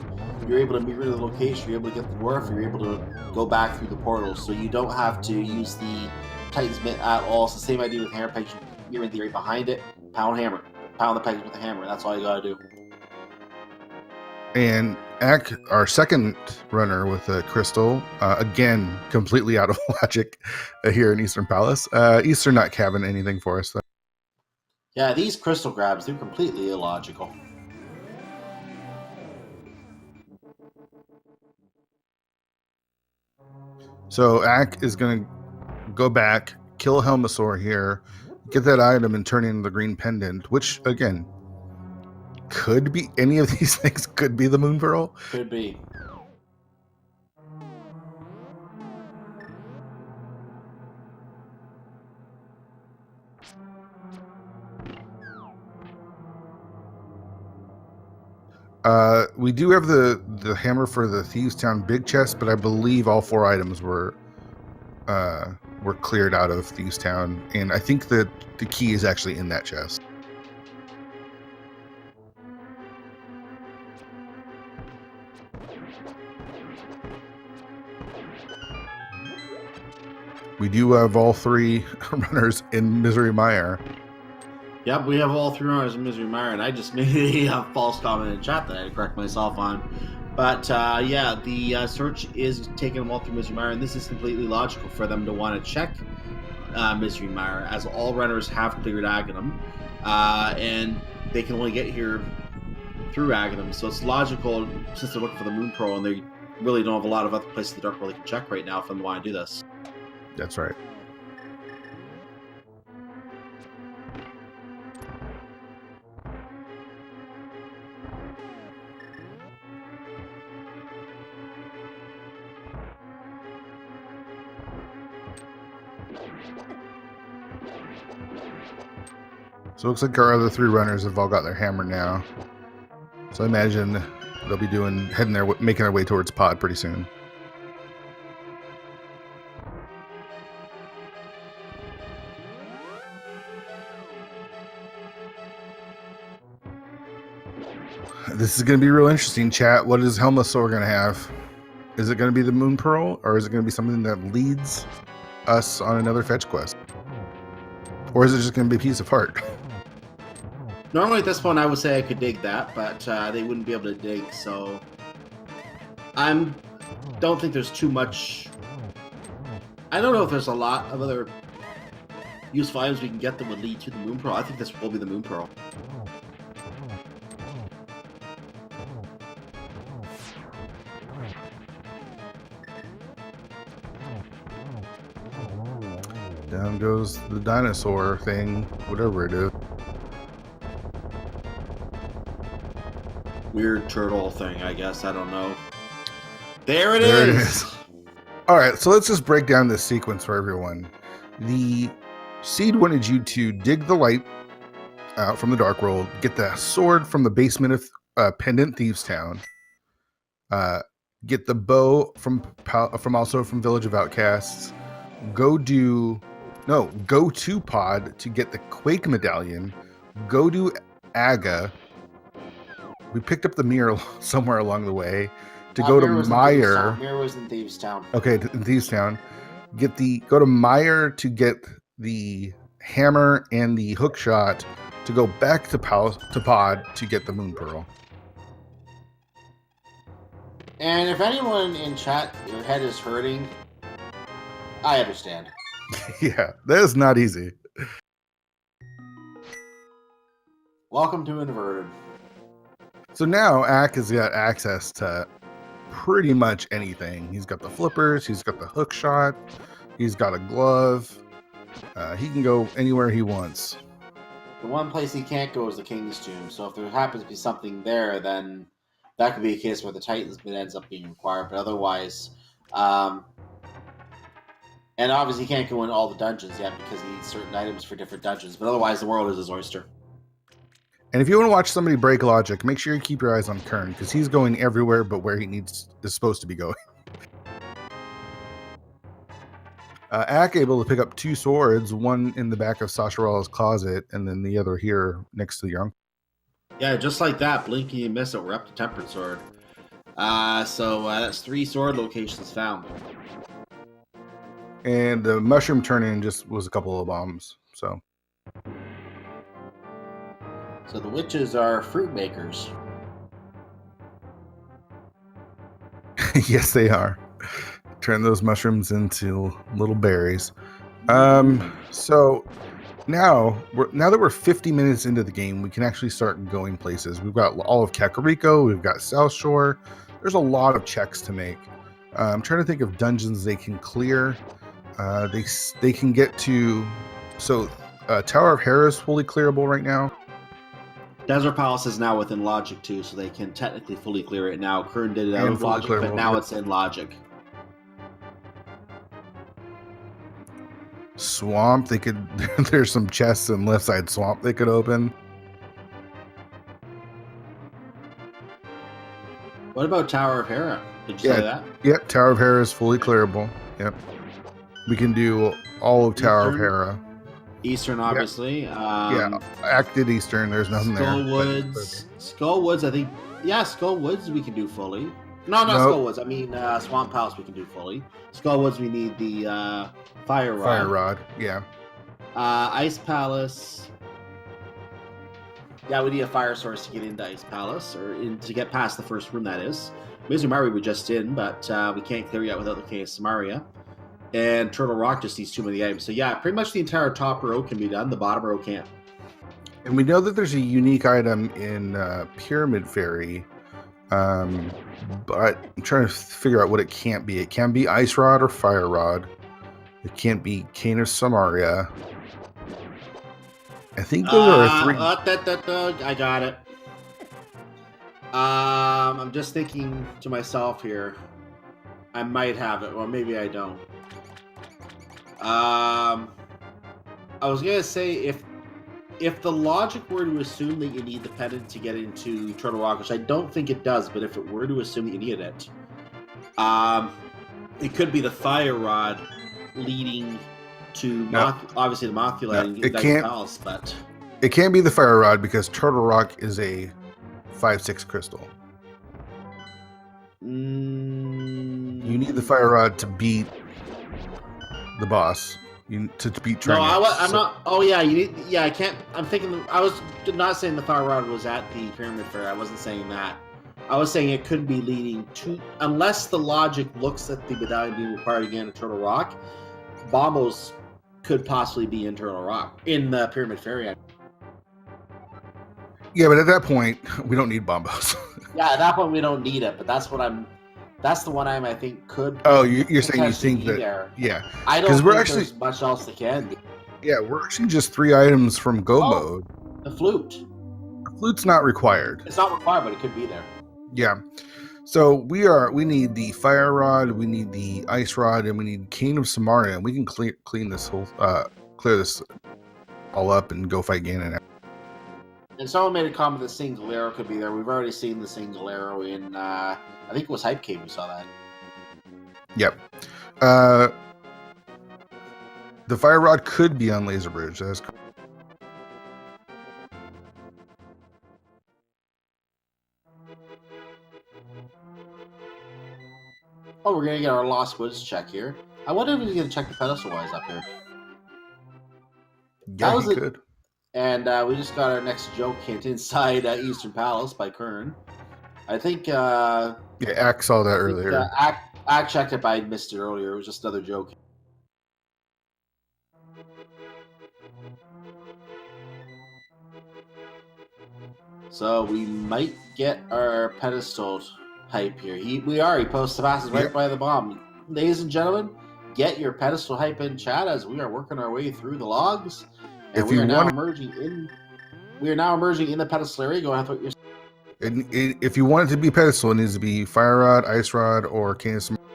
You're able to mirror the location, you're able to get the dwarf, you're able to go back through the portals, so you don't have to use the Titans mitt at all. It's the same idea with hammer pegs. You mirror the area behind it, pound the pegs with the hammer. That's all you gotta do. And Ak, our second runner with a crystal, again, completely out of logic here in Eastern Palace. Eastern not having anything for us, though. Yeah, these crystal grabs, they're completely illogical. So Ak is going to go back, kill Helmasaur here, get that item, and turn in the green pendant, which, again, could be any of these things. Could be the Moon Pearl. Could be. We do have the hammer for the Thieves Town big chest, but I believe all 4 items were cleared out of Thieves Town, and I think that the key is actually in that chest. We do have all 3 runners in Misery Mire. Yep, we have all 3 runners in Misery Mire, and I just made a false comment in chat that I had to correct myself on. But yeah, the search is taking them all through Misery Mire, and this is completely logical for them to want to check Misery Mire, as all runners have cleared Aghanim, and they can only get here through Aghanim. So it's logical, since they're looking for the Moon Pearl, and they really don't have a lot of other places in the Dark World they can check right now if they want to do this. That's right. So it looks like our other 3 runners have all got their hammer now. So I imagine they'll be making their way towards Pod pretty soon. This is going to be real interesting, chat. What is Helmasaur going to have? Is it going to be the Moon Pearl, or is it going to be something that leads us on another fetch quest? Or is it just going to be a piece of heart? Normally at this point I would say I could dig that, but they wouldn't be able to dig, so don't think there's too much. I don't know if there's a lot of other useful items we can get that would lead to the Moon Pearl. I think this will be the Moon Pearl. Down goes the dinosaur thing, whatever it is. Weird turtle thing, I guess. I don't know. There it is! All right, so let's just break down this sequence for everyone. The seed wanted you to dig the light out from the Dark World, get the sword from the basement of Pendant Thieves Town, get the bow from Village of Outcasts, go to Pod to get the Quake Medallion, go to Aga. We picked up the mirror somewhere along the way to go to Mire. Mirror was in Thieves Town. Okay, in Thieves Town. Go to Mire to get the hammer and the hook shot, to go back to Pod to get the Moon Pearl. And if anyone in chat, your head is hurting, I understand. Yeah, that is not easy. Welcome to Inverted. So now Ak has got access to pretty much anything. He's got the flippers, he's got the hook shot, he's got a glove. He can go anywhere he wants. The one place he can't go is the King's Tomb. So if there happens to be something there, then that could be a case where the Titans bit ends up being required. But otherwise, and obviously he can't go in all the dungeons yet because he needs certain items for different dungeons. But otherwise, the world is his oyster. And if you want to watch somebody break logic, make sure you keep your eyes on Kern, because he's going everywhere but where he is supposed to be going. Ak able to pick up 2 swords, one in the back of Sashara's closet, and then the other here next to the young. Yeah, just like that, blink and you miss it. We're up to Tempered Sword. So that's 3 sword locations found. And the mushroom turn-in just was a couple of bombs. So the witches are fruit makers. yes, they are. Turn those mushrooms into little berries. So now that we're 50 minutes into the game, we can actually start going places. We've got all of Kakariko, we've got South Shore. There's a lot of checks to make. I'm trying to think of dungeons they can clear. They can get to. So Tower of Hera is fully clearable right now. Desert Palace is now within Logic too, so they can technically fully clear it now. Kern did it out of Logic, but now it's in Logic. Swamp, they could. There's some chests in left side swamp they could open. What about Tower of Hera? Did you say that? Yep, Tower of Hera is fully clearable. Yep. We can do all of Tower of Hera. Eastern, obviously. Yeah, acted Eastern. There's nothing there. Skullwoods, I think. Yeah, Skullwoods we can do fully. No, not Skullwoods. I mean, Swamp Palace we can do fully. Skullwoods we need the Fire Rod. Fire Rod, yeah. Ice Palace. Yeah, we need a fire source to get into Ice Palace, or to get past the first room, that is. Mizumari we're just in, but we can't clear yet without the Cave of Samaria. And Turtle Rock just needs too many items. So yeah, pretty much the entire top row can be done. The bottom row can't. And we know that there's a unique item in Pyramid Fairy, but I'm trying to figure out what it can't be. It can be Ice Rod or Fire Rod. It can't be Cane of Samaria. I think those are 3. I got it. I'm just thinking to myself here. I might have it, or maybe I don't. I was gonna say if the logic were to assume that you need the pendant to get into Turtle Rock, which I don't think it does, but if it were to assume that you needed it, it could be the Fire Rod leading to obviously the Mothula and Dice Palace, but it can't be the Fire Rod because Turtle Rock is a 5/6 crystal. You need the Fire Rod to beat the boss. To beat Trinet. No, I'm not. Oh yeah, you need. Yeah, I can't. I'm thinking. I was not saying the Fire Rod was at the Pyramid Fair. I wasn't saying that. I was saying it could be leading to, unless the logic looks at the medallion being required again in Turtle Rock. Bombos could possibly be in Turtle Rock in the Pyramid Fairy. Yeah, but at that point, we don't need Bombos. Yeah, at that point we don't need it. But that's what I'm. That's the one I think could. Oh, you're saying you think that? There. Yeah, I don't think there's much else that can be. Yeah, we're actually just 3 items from Go mode. The flute. The flute's not required. It's not required, but it could be there. Yeah. So we need the Fire Rod, we need the Ice Rod, and we need Cane of Samaria, and we can clean this whole clear this all up and go fight Ganon. And someone made a comment that single arrow could be there. We've already seen the single arrow in I think it was Hype Cave we saw that. Yep. The Fire Rod could be on Laser Bridge. That's correct. Oh, we're going to get our Lost Woods check here. I wonder if we're going to check the pedestal-wise up here. Yeah, he could. And we just got our next joke hint inside Eastern Palace by Kern. I think... yeah, Ak saw that earlier. Ak checked it, but I missed it earlier. It was just another joke. So we might get our pedestal hype here. He posts the passes right by the bomb. Ladies and gentlemen, get your pedestal hype in chat as we are working our way through the logs. And we are now emerging in the pedestal area. Go ahead with your. If you want it to be pedestal, it needs to be Fire Rod, Ice Rod, or Cane of Samaria.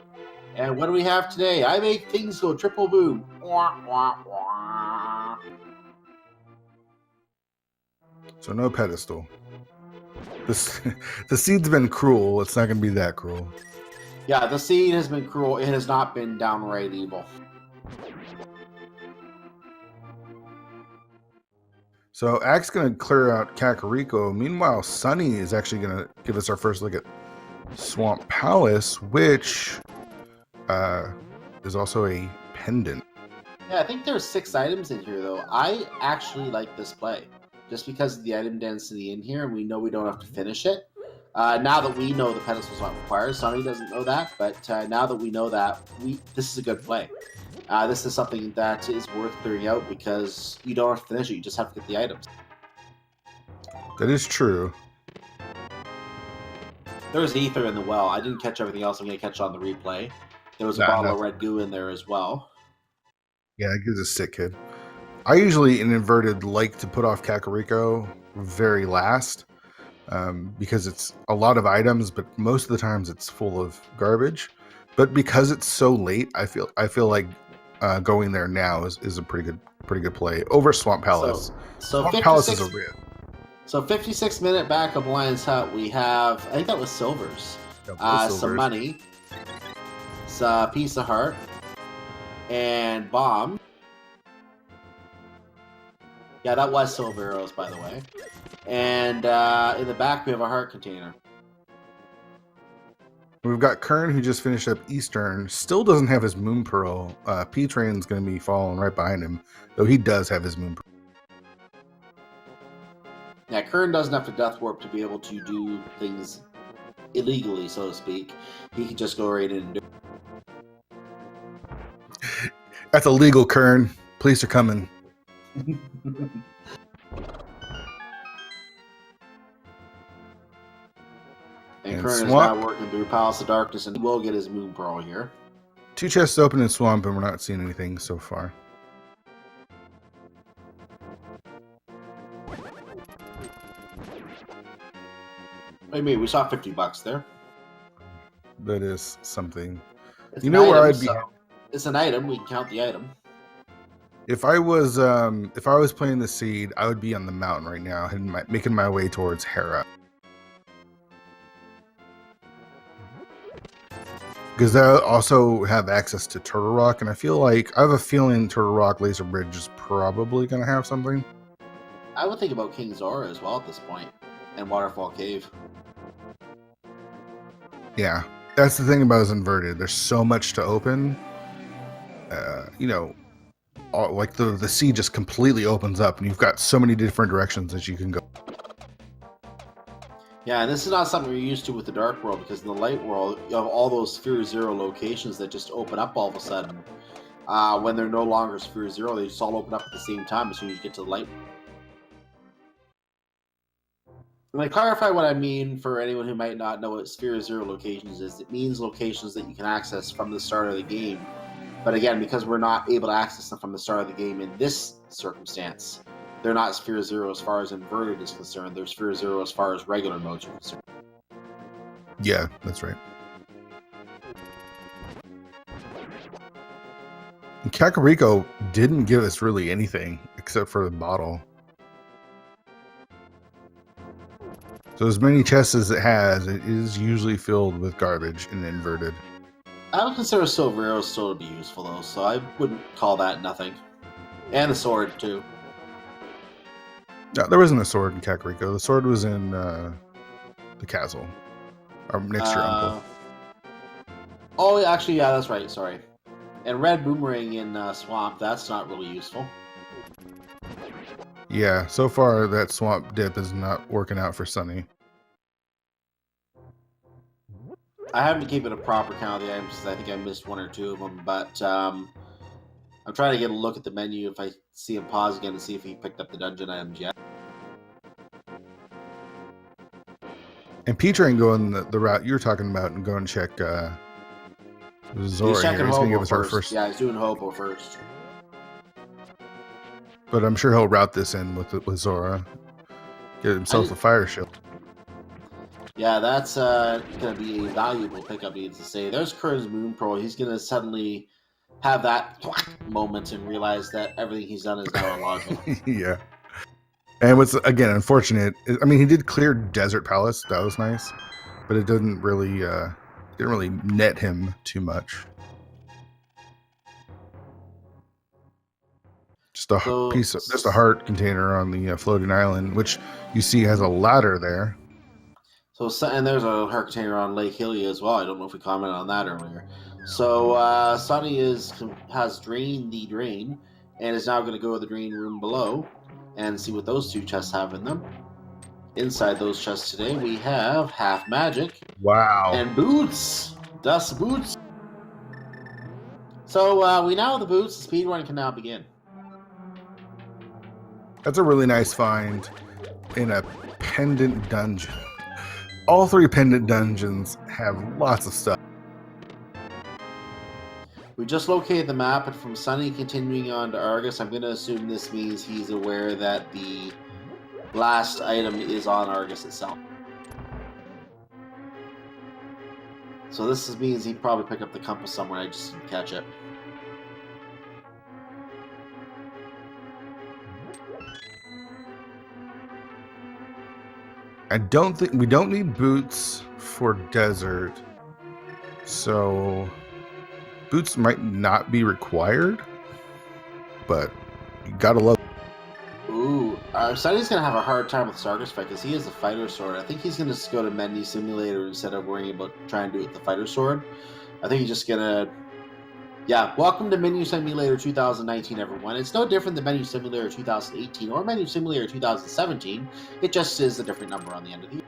And what do we have today? I make things go triple boom. Wah, wah, wah. So no pedestal. This the seed's been cruel. It's not going to be that cruel. Yeah, the seed has been cruel. It has not been downright evil. So Axe going to clear out Kakariko. Meanwhile, Sunny is actually going to give us our first look at Swamp Palace, which is also a pendant. Yeah, I think there's 6 items in here, though. I actually like this play, just because of the item density in here, and we know we don't have to finish it. Now that we know the pedestal's not required, Sonny doesn't know that, but now that we know that, this is a good play. This is something that is worth clearing out because you don't have to finish it, you just have to get the items. That is true. There was ether in the well. I didn't catch everything else. I'm going to catch on the replay. There was a bottle of red goo in there as well. Yeah, it gives a sick kid. I usually, in inverted, like to put off Kakariko very last because it's a lot of items, but most of the times it's full of garbage. But because it's so late, I feel like going there now is a pretty good play over Swamp Palace. So Swamp Palace is a rip. So 56-minute backup Lion's Hut. We have, I think that was silvers. Some money, a piece of heart, and bomb. Yeah, that was silver arrows, by the way. And in the back, we have a heart container. We've got Kern, who just finished up Eastern. Still doesn't have his Moon Pearl. P-Train's going to be following right behind him, though he does have his Moon Pearl. Yeah, Kern doesn't have to Death Warp to be able to do things illegally, so to speak. He can just go right in and do it. That's illegal, Kern. Police are coming. And Kern is now working through Palace of Darkness, and he will get his Moon Pearl here. 2 chests open in Swamp, and we're not seeing anything so far. What do you mean? We saw $50 there. That is something. It's you know item, where I'd be? So it's an item. We can count the item. If I was playing the seed, I would be on the mountain right now, and making my way towards Hera. Because they also have access to Turtle Rock, and I have a feeling Turtle Rock Laser Bridge is probably going to have something. I would think about King Zora as well at this point, and Waterfall Cave. Yeah, that's the thing about his inverted. There's so much to open. Like the sea just completely opens up, and you've got so many different directions that you can go. Yeah, and this is not something we're used to with the Dark World, because in the Light World, you have all those Sphere Zero locations that just open up all of a sudden. When they're no longer Sphere Zero, they just all open up at the same time as soon as you get to the Light. When I clarify what I mean for anyone who might not know what Sphere Zero locations is, it means locations that you can access from the start of the game. But again, because we're not able to access them from the start of the game in this circumstance, they're not Sphere Zero as far as inverted is concerned. They're Sphere Zero as far as regular modes are concerned. Yeah, that's right. And Kakariko didn't give us really anything except for the bottle. So as many chests as it has, it is usually filled with garbage and inverted. I would consider silver arrows still to be useful, though, so I wouldn't call that nothing. And the sword, too. No, there wasn't a sword in Kakariko. The sword was in the castle. Or next to your uncle. Oh, actually, yeah, that's right, sorry. And red boomerang in Swamp, that's not really useful. Yeah, so far that Swamp dip is not working out for Sunny. I haven't keeping a proper count of the items because I think I missed 1 or 2 of them, but I'm trying to get a look at the menu if I see him pause again to see if he picked up the dungeon items yet. And Peter ain't going the route you're talking about and go and check Zora. He's checking He's Hobo gonna give us our first. Yeah, he's doing Hobo first. But I'm sure he'll route this in with Zora. Get himself a fire shield. Yeah, that's going to be a valuable pickup, needs to say. There's Kern's Moon Pearl. He's going to suddenly have that moment and realize that everything he's done is now illogical. Yeah. And what's again unfortunate, I mean, he did clear Desert Palace. That was nice, but it didn't really net him too much. Just a So, just a heart container on the floating island, which you see has a ladder there. and there's a heart container on Lake Hilly as well. I don't know if we commented on that earlier. So Sonny has drained the drain and is now going to go to the drain room below and see what those two chests have in them. Inside those chests today, we have half magic. Wow. And boots. Dust boots. So we now have the boots. The speedrun can now begin. That's a really nice find in a pendant dungeon. All 3 pendant dungeons have lots of stuff. We just located the map, and from Sunny continuing on to Argus, I'm going to assume this means he's aware that the last item is on Argus itself. So this means he probably picked up the compass somewhere. I just didn't catch it. I don't think we don't need boots for desert, so boots might not be required, but you gotta love. Ooh, Sunny's gonna have a hard time with this Argus fight because he has a fighter sword. I think he's gonna just go to Menu Simulator instead of worrying about trying to do it with the fighter sword. I think he's just gonna. Yeah, welcome to Menu Simulator 2019, everyone. It's no different than Menu Simulator 2018 or Menu Simulator 2017. It just is a different number on the end of the year.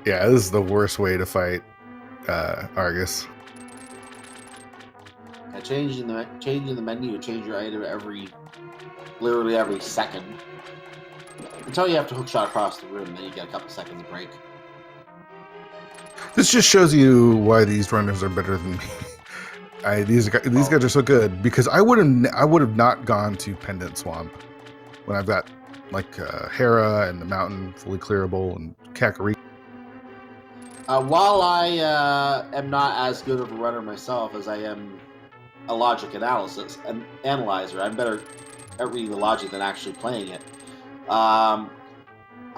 Yeah, this is the worst way to fight Argus. Yeah, changing the menu to change your item literally every second. Until you have to hookshot across the room, then you get a couple seconds of break. This just shows you why these runners are better than me. These guys are so good because I would have not gone to Pendant Swamp when I've got like Hera and the mountain fully clearable and Kakariko. While I am not as good of a runner myself as I am a logic analyzer, I'm better at reading the logic than actually playing it.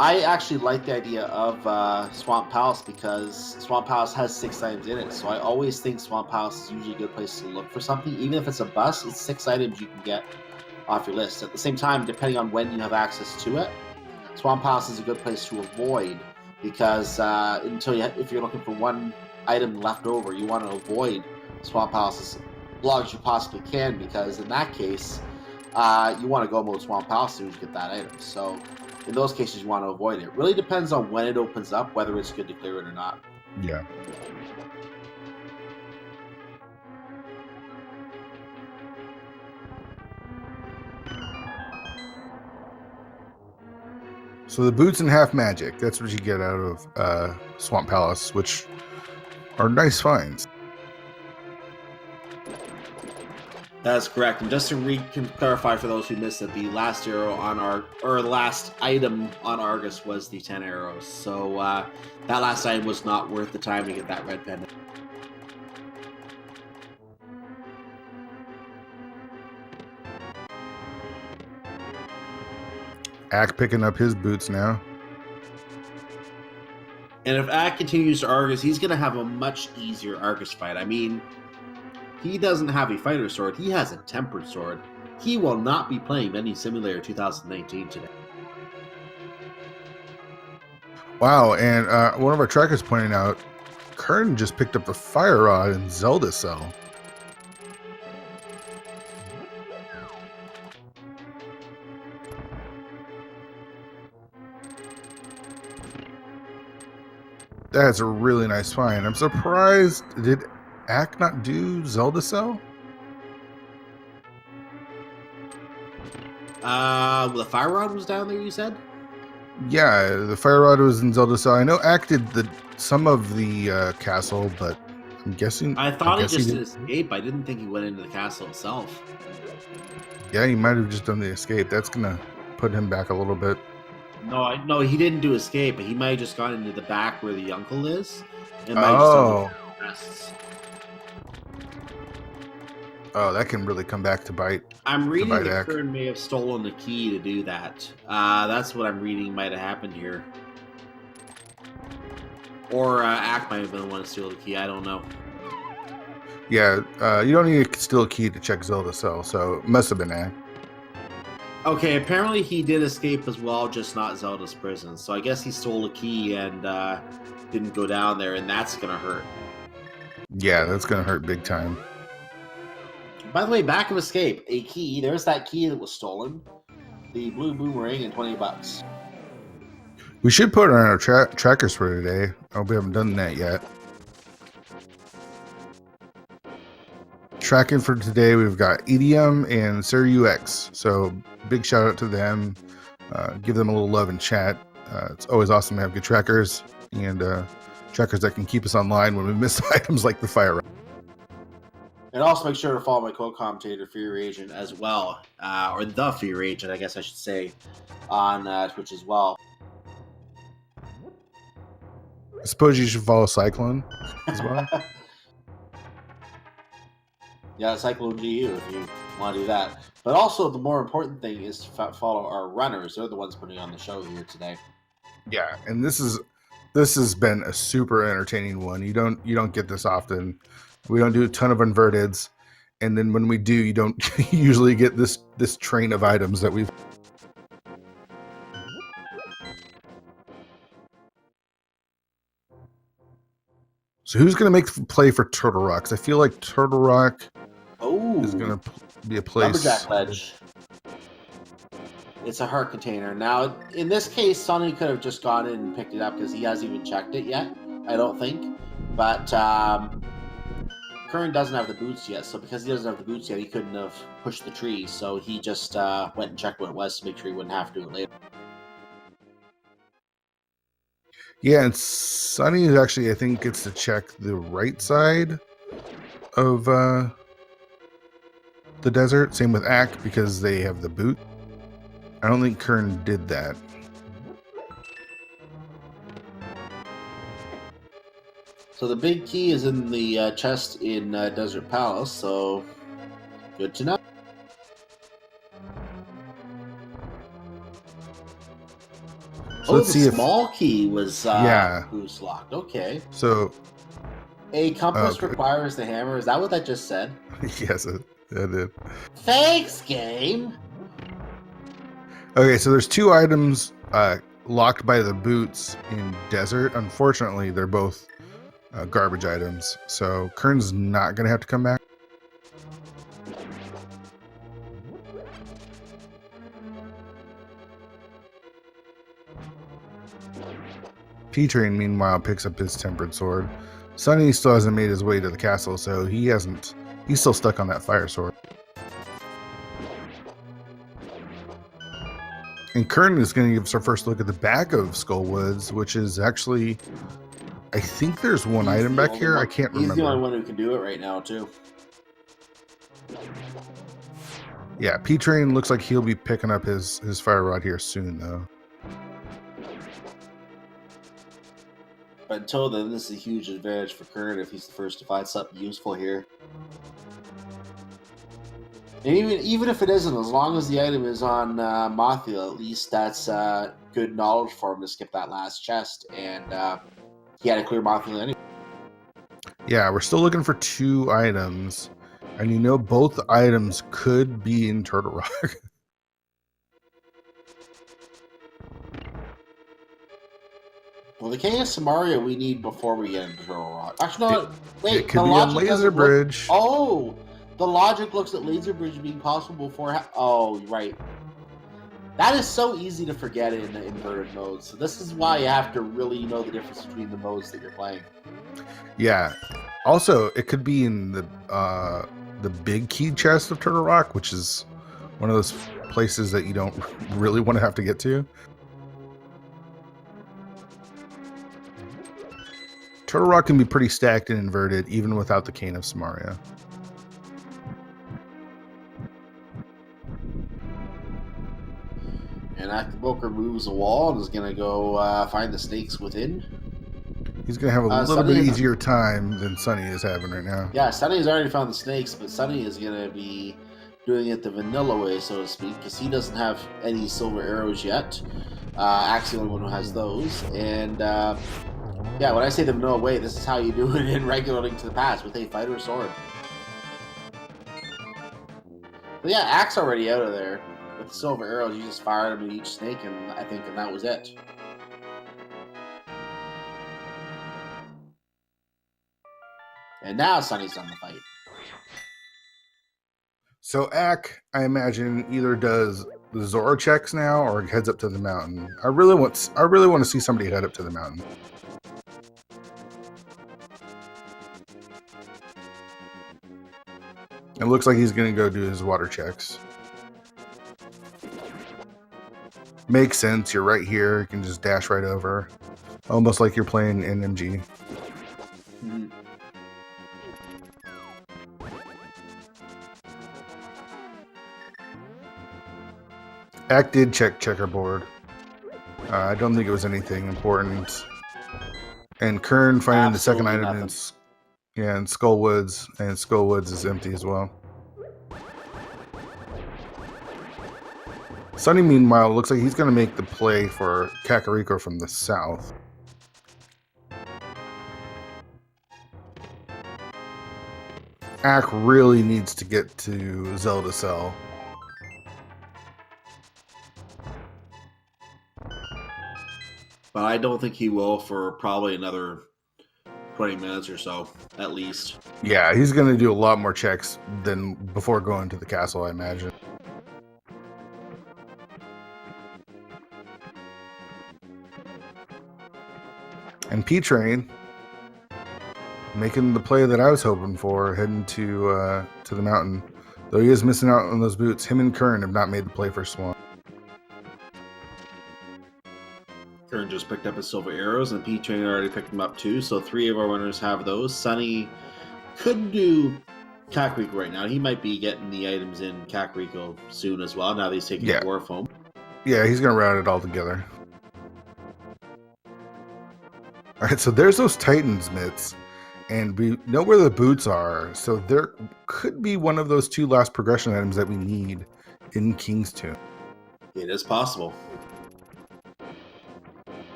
I actually like the idea of Swamp Palace because Swamp Palace has 6 items in it, so I always think Swamp Palace is usually a good place to look for something. Even if it's a bus, it's 6 items you can get off your list. At the same time, depending on when you have access to it, Swamp Palace is a good place to avoid because if you're looking for one item left over, you want to avoid Swamp Palace as long as you possibly can because in that case, you want to go mode Swamp Palace as soon as you get that item. So in those cases, you want to avoid it. It really depends on when it opens up, whether it's good to clear it or not. Yeah. So the boots and half magic, that's what you get out of Swamp Palace, which are nice finds. That's correct. And just to clarify for those who missed it, the last last item on Argus was the 10 arrows. So that last item was not worth the time to get that red pendant. Ack picking up his boots now. And if Ack continues to Argus, he's going to have a much easier Argus fight. I mean, he doesn't have a fighter sword. He has a tempered sword. He will not be playing Menu Simulator 2019 today. Wow, and one of our trackers pointed out, Kern just picked up the fire rod in Zelda Cell. That's a really nice find. I'm surprised. Did Ack not do Zelda Cell? The fire rod was down there, you said? Yeah, the fire rod was in Zelda Cell. I know Ack did some of the castle, but I'm guessing. I thought he just did escape. I didn't think he went into the castle itself. Yeah, he might have just done the escape. That's gonna put him back a little bit. No, he didn't do escape, but he might have just gone into the back where the uncle is. And Oh. Oh, that can really come back to bite. I'm reading bite that Ack. Kern may have stolen the key to do that. That's what I'm reading might have happened here. Or Ack might have been the one to steal the key. I don't know. Yeah, you don't need to steal a key to check Zelda's cell, so it must have been Ack. Okay, apparently he did escape as well, just not Zelda's prison. So I guess he stole a key and didn't go down there, and that's going to hurt. Yeah, that's going to hurt big time. By the way, back of escape, a key. There's that key that was stolen. The blue boomerang and $20. We should put on our trackers for today. Oh, we haven't done that yet. Tracking for today, we've got EDM and SirUX. So big shout out to them. Give them a little love in chat. It's always awesome to have good trackers and trackers that can keep us online when we miss items like the fire. And also make sure to follow my co-commentator, Fear Agent, as well. Or the Fear Agent, I guess I should say, on Twitch as well. I suppose you should follow Cyclone as well. Yeah, Cyclone GU if you want to do that. But also, the more important thing is to follow our runners. They're the ones putting on the show here today. Yeah, and this has been a super entertaining one. You don't get this often. We don't do a ton of inverteds, and then when we do, you don't usually get this train of items that we've. So who's going to make the play for Turtle Rock? 'Cause I feel like Turtle Rock is going to be a place. Lumberjack Ledge. It's a heart container. Now, in this case, Sonny could have just gone in and picked it up because he hasn't even checked it yet, I don't think. But Curran doesn't have the boots yet, so because he doesn't have the boots yet, he couldn't have pushed the tree. So he just went and checked what it was to make sure he wouldn't have to do it later. Yeah, and Sonny is actually, I think, gets to check the right side of the desert. Same with Ack because they have the boot. I don't think Kern did that. So the big key is in the chest in Desert Palace, so good to know. So let's see the if small key was boost locked. Okay. So a compass requires the hammer. Is that what that just said? Yes, it did. Thanks, game. Okay, so there's two items locked by the boots in desert. Unfortunately, they're both garbage items. So Kern's not going to have to come back. P-Train, meanwhile, picks up his tempered sword. Sonny still hasn't made his way to the castle, so he's still stuck on that fire sword. And Kern is going to give us our first look at the back of Skullwoods, which is actually, I think there's one item back here. I can't remember. He's the only one who can do it right now, too. Yeah, P-Train looks like he'll be picking up his fire rod here soon, though. But until then, this is a huge advantage for Kern if he's the first to find something useful here. And even if it isn't, as long as the item is on Mothia, at least that's good knowledge for him to skip that last chest. And he had a clear Mothia anyway. Yeah, we're still looking for two items. And you know both items could be in Turtle Rock. Well, the King of Samaria we need before we get into Turtle Rock. Actually, no, wait. It could be on Laser Bridge. Oh, the logic looks at Laser Bridge being possible before. Oh, right. That is so easy to forget in the inverted modes. So this is why you have to really know the difference between the modes that you're playing. Yeah. Also, it could be in the big key chest of Turtle Rock, which is one of those places that you don't really want to have to get to. Turtle Rock can be pretty stacked and inverted, even without the Cane of Samaria. And Actiboker moves a wall and is going to go find the snakes within. He's going to have a little Sunny bit is- easier time than Sunny is having right now. Yeah, Sunny's already found the snakes, but Sunny is going to be doing it the vanilla way, so to speak, because he doesn't have any silver arrows yet. Axe the only one who has those. And yeah, when I say the vanilla way, this is how you do it in regular Link to the Past with a fighter sword. But yeah, Axe already out of there. With the silver arrows, you just fired them at each snake, and I think that was it. And now Sunny's done the fight. So Ack, I imagine, either does the Zora checks now or heads up to the mountain. I really want to see somebody head up to the mountain. It looks like he's going to go do his water checks. Makes sense. You're right here. You can just dash right over. Almost like you're playing NMG. Mm-hmm. Ack did check checkerboard. I don't think it was anything important. And Kern finding the second item in Skullwoods, and Skullwoods is empty as well. Sunny, meanwhile, looks like he's going to make the play for Kakariko from the south. Ack really needs to get to Zelda Cell. But I don't think he will for probably another 20 minutes or so, at least. Yeah, he's going to do a lot more checks than before going to the castle, I imagine. And P-Train making the play that I was hoping for, heading to the mountain. Though he is missing out on those boots, him and Kern have not made the play for Swan. Kern just picked up his silver arrows, and P-Train already picked them up too, so 3 of our winners have those. Sunny could do Kakariko right now. He might be getting the items in Kakariko soon as well, now that he's taking the dwarf home. Yeah, he's going to route it all together. Alright, so there's those Titans mitts, and we know where the boots are, so there could be one of those 2 last progression items that we need in King's Tomb. It is possible.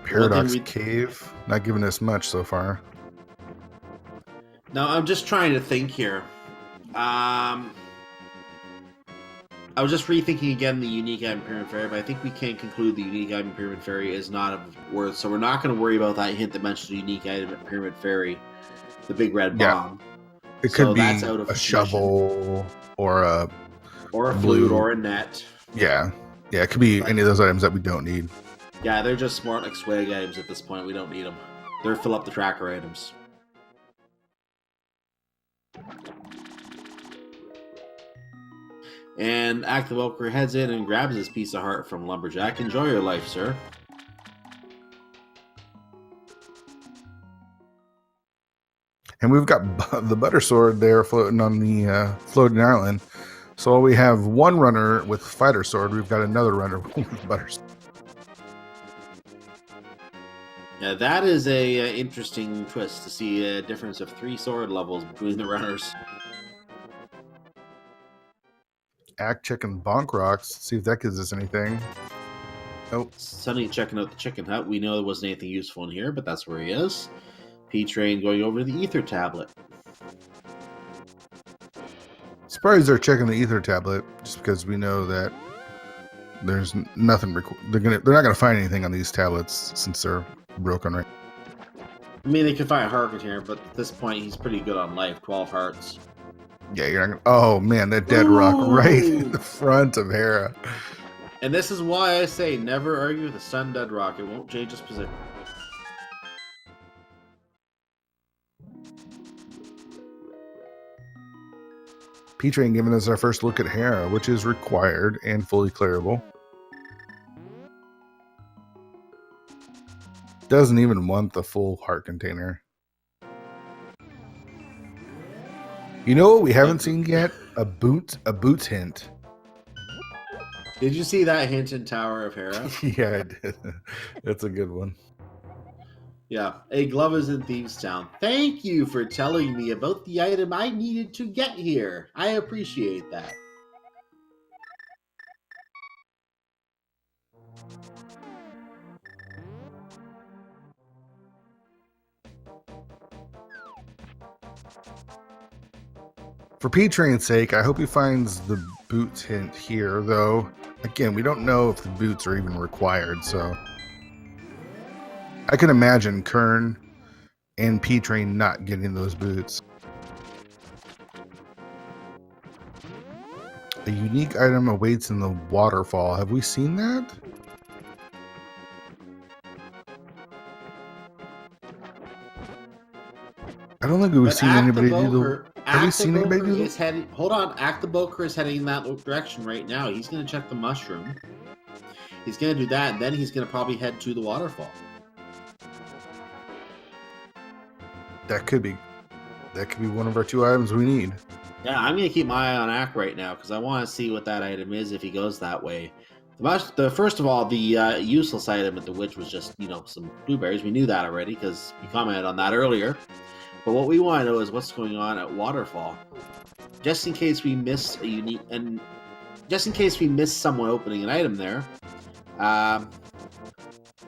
Paradox Cave, not giving us much so far. Now, I'm just trying to think here. I was just rethinking again the unique item Pyramid Fairy, but I think we can conclude the unique item Pyramid Fairy is not of worth, so we're not going to worry about that hint that mentions the unique item at Pyramid Fairy, the big red bomb. It could be a shovel or a flute or a net. Yeah, it could be any of those items that we don't need. Yeah, they're just smart like swag items at this point. We don't need them. They're fill up the tracker items. And Act the Welker heads in and grabs his piece of heart from Lumberjack. Enjoy your life, sir. And we've got the Butter Sword there floating on the floating island. So while we have one runner with Fighter Sword, we've got another runner with Butter Sword. Yeah, that is a interesting twist to see a difference of 3 sword levels between the runners. Act checking Bonk Rocks, see if that gives us anything. Nope. Sunny checking out the chicken hut. We know there wasn't anything useful in here, but that's where he is. P-Train going over to the Ether Tablet. Surprised they're checking the Ether Tablet, just because we know that there's nothing. They're not gonna find anything on these tablets since they're broken, right? I mean, they could find a heart in here, but at this point, he's pretty good on life. 12 hearts. Yeah, you're not gonna. Oh man, that dead rock right in the front of Hera. And this is why I say never argue with a sun dead rock. It won't change its position. P-Train giving us our first look at Hera, which is required and fully clearable. Doesn't even want the full heart container. You know what we haven't seen yet? A boots hint. Did you see that hint in Tower of Hera? Yeah, I did. That's a good one. Yeah, a glove is in Thieves Town. Thank you for telling me about the item I needed to get here. I appreciate that. For P-Train's sake, I hope he finds the boots hint here, though. Again, we don't know if the boots are even required, so I can imagine Kern and P-Train not getting those boots. A unique item awaits in the waterfall. Have we seen that? I don't think we've seen anybody do the... Have we seen anybody do the... Hold on, Actaboker is heading in that direction right now. He's going to check the mushroom. He's going to do that, and then he's going to probably head to the waterfall. That could be one of our 2 items we need. Yeah, I'm going to keep my eye on Ack right now because I want to see what that item is if he goes that way. First of all, the useless item at the witch was just, some blueberries. We knew that already because we commented on that earlier. But what we want to know is what's going on at Waterfall. Just in case we miss someone opening an item there,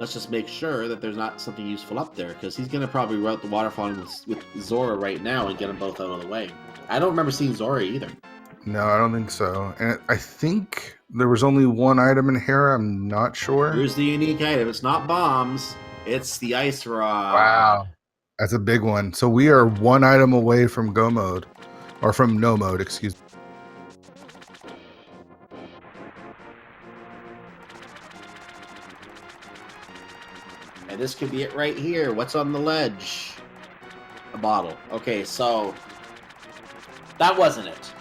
let's just make sure that there's not something useful up there because he's going to probably route the Waterfall with Zora right now and get them both out of the way. I don't remember seeing Zora either. No, I don't think so. And I think there was only one item in Hera. I'm not sure. Here's the unique item. It's not bombs. It's the ice rod. Wow. That's a big one. So we are 1 item away from go mode. Or from no mode, excuse me. And this could be it right here. What's on the ledge? A bottle. Okay, so... that wasn't it.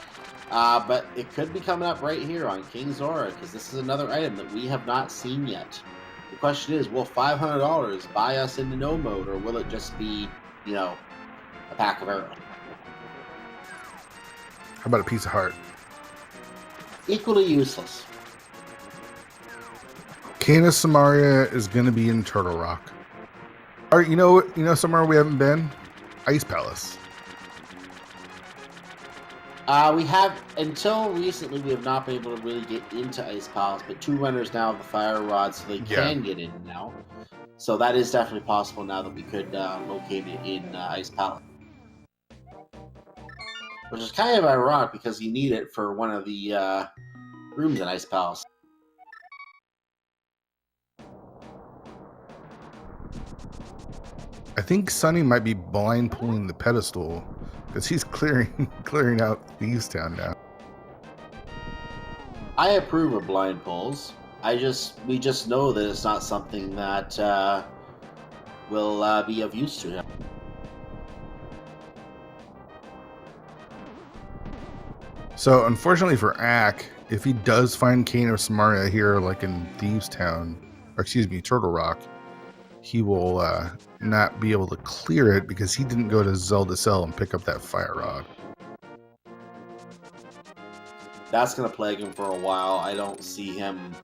But it could be coming up right here on King Zora, because this is another item that we have not seen yet. The question is, will $500 buy us into no mode, or will it just be, a pack of arrows? How about a piece of heart? Equally useless. Canis Samaria is going to be in Turtle Rock. All right, you know somewhere we haven't been? Ice Palace. We have, until recently, we have not been able to really get into Ice Palace, but 2 runners now have the fire rod, so they can get in now. So that is definitely possible now that we could locate it in Ice Palace. Which is kind of ironic because you need it for one of the rooms in Ice Palace. I think Sunny might be blind pulling the pedestal because he's clearing out Thieves Town now. I approve of blind pulls. We just know that it's not something that will be of use to him. So unfortunately for Ack, if he does find Cane of Samaria here, like in Thieves Town, or excuse me, Turtle Rock, he will not be able to clear it because he didn't go to Zelda Cell and pick up that fire rod. That's going to plague him for a while. I don't see him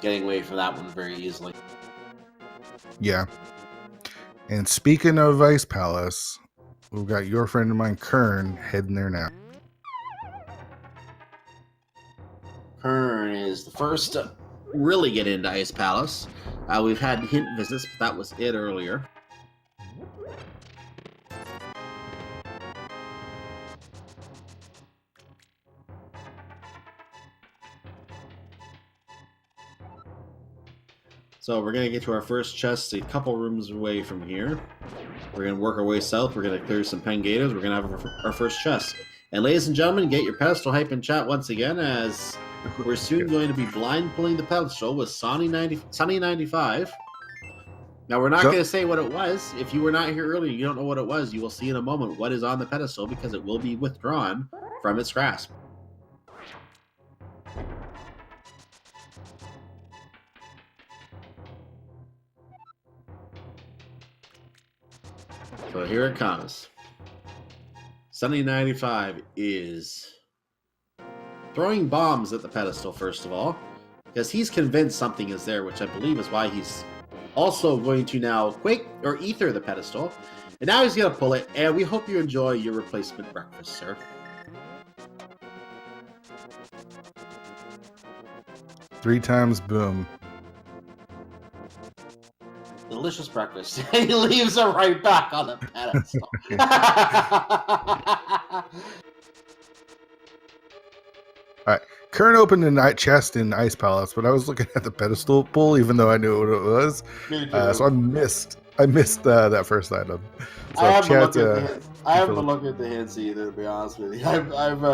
getting away from that one very easily. Yeah. And speaking of Ice Palace, we've got your friend of mine, Kern, heading there now. Kern is the first to really get into Ice Palace. We've had hint visits, but that was it earlier. So we're going to get to our first chest a couple rooms away from here. We're going to work our way south. We're going to clear some Pengatos. We're going to have our first chest. And ladies and gentlemen, get your pedestal hype in chat once again, as we're soon going to be blind pulling the pedestal with Sunny 95. Now, we're not going to say what it was. If you were not here earlier, you don't know what it was. You will see in a moment what is on the pedestal because it will be withdrawn from its grasp. So here it comes. Sunny95 is throwing bombs at the pedestal, first of all, because he's convinced something is there, which I believe is why he's also going to now quake or ether the pedestal. And now he's going to pull it, and we hope you enjoy your replacement breakfast, sir. 3 times boom. Delicious breakfast. He leaves it right back on the pedestal. All right. Kern opened a night chest in Ice Palace, but I was looking at the pedestal pull, even though I knew what it was. So I missed that first item. So I haven't looked at the hints either, to be honest with you. I've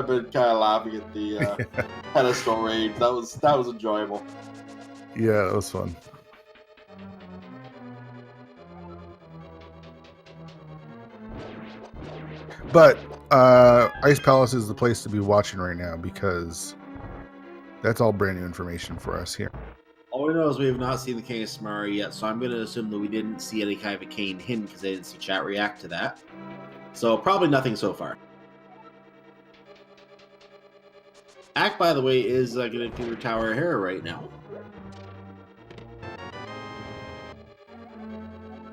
been kind of laughing at the pedestal raid. That was enjoyable. Yeah, that was fun. But Ice Palace is the place to be watching right now because that's all brand new information for us here. All we know is we have not seen the Cane of Samara yet, so I'm going to assume that we didn't see any kind of a Cane hint because I didn't see chat react to that. So probably nothing so far. Ack, by the way, is going to do Tower of Hera right now.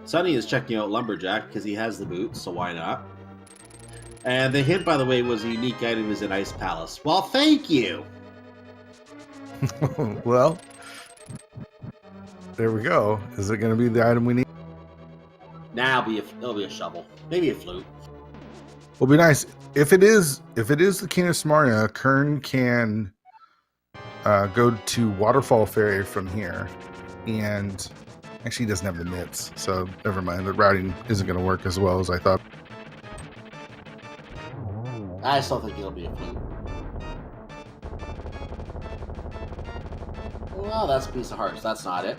Sunny is checking out Lumberjack because he has the boots, so why not? And the hint, by the way, was a unique item is in Ice Palace. Well, thank you! Well, there we go. Is it going to be the item we need? Nah, it'll be a shovel. Maybe a flute. Will be nice. If it is the King of Smarna, Kern can go to Waterfall Ferry from here. And actually he doesn't have the knits, so never mind. The routing isn't going to work as well as I thought. I still think it'll be a flute. Well, that's a piece of hearts. That's not it.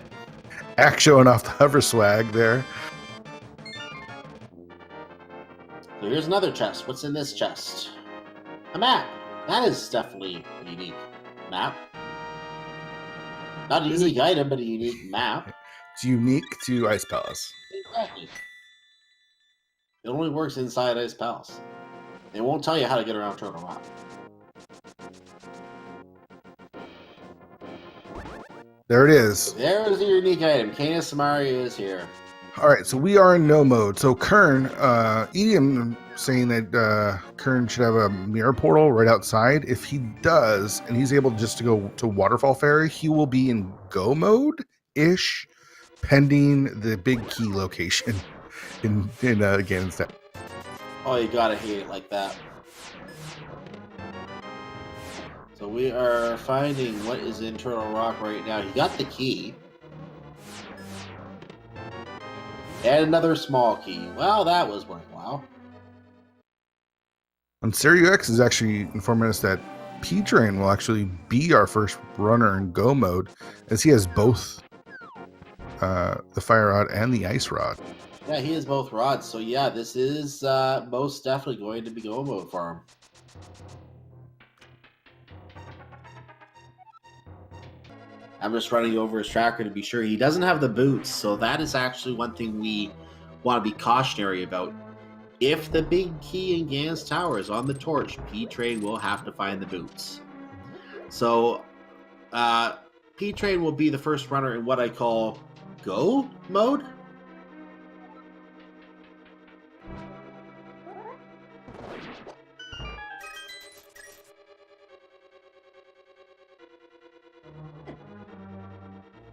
Ack showing off the hover swag there. So here's another chest. What's in this chest? A map. That is definitely a unique map. Not a unique item, but a unique map. It's unique to Ice Palace. Exactly. It only works inside Ice Palace. They won't tell you how to get around Turtle Rock. There it is. There is a unique item. Cane of Samari is here. All right, so we are in no mode. So Kern, Ian saying that Kern should have a mirror portal right outside. If he does, and he's able just to go to Waterfall Ferry, he will be in go mode-ish, pending the big key location in Gansden. Oh, you gotta hate it like that. So we are finding what is in Turtle Rock right now. He got the key. And another small key. Well, that was worthwhile. And SerioX is actually informing us that P-Train will actually be our first runner in go mode, as he has both the Fire Rod and the Ice Rod. Yeah, he has both rods. So yeah, this is most definitely going to be go mode for him. I'm just running over his tracker to be sure he doesn't have the boots. So that is actually one thing we want to be cautionary about. If the big key in Gans Tower is on the torch, P-Train will have to find the boots. So P-Train will be the first runner in what I call go mode.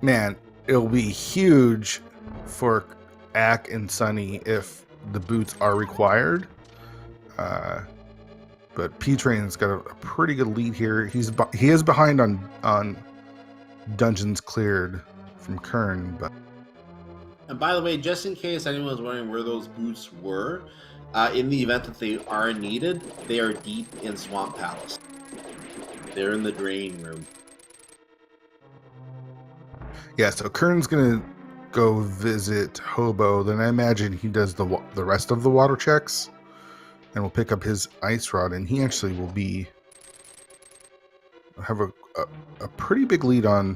Man, it'll be huge for Ack and Sunny if the boots are required. But P-Train's got a pretty good lead here. He is behind on dungeons cleared from Kern, but. And by the way, just in case anyone was wondering where those boots were, in the event that they are needed, they are deep in Swamp Palace. They're in the drain room. Yeah, so Kern's gonna go visit Hobo. Then I imagine he does the rest of the water checks, and will pick up his Ice Rod. And he actually will have a pretty big lead on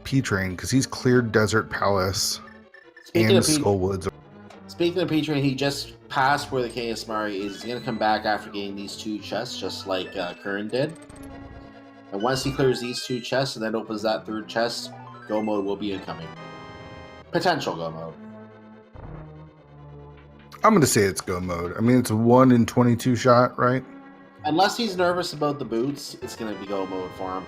P-Train because he's cleared Desert Palace and Skullwoods. Speaking of P-Train, he just past where the King of Samari is, he's going to come back after getting these 2 chests, just like Curran did. And once he clears these 2 chests and then opens that 3rd chest, go mode will be incoming. Potential go mode. I'm going to say it's go mode. I mean, it's a 1 in 22 shot, right? Unless he's nervous about the boots, it's going to be go mode for him.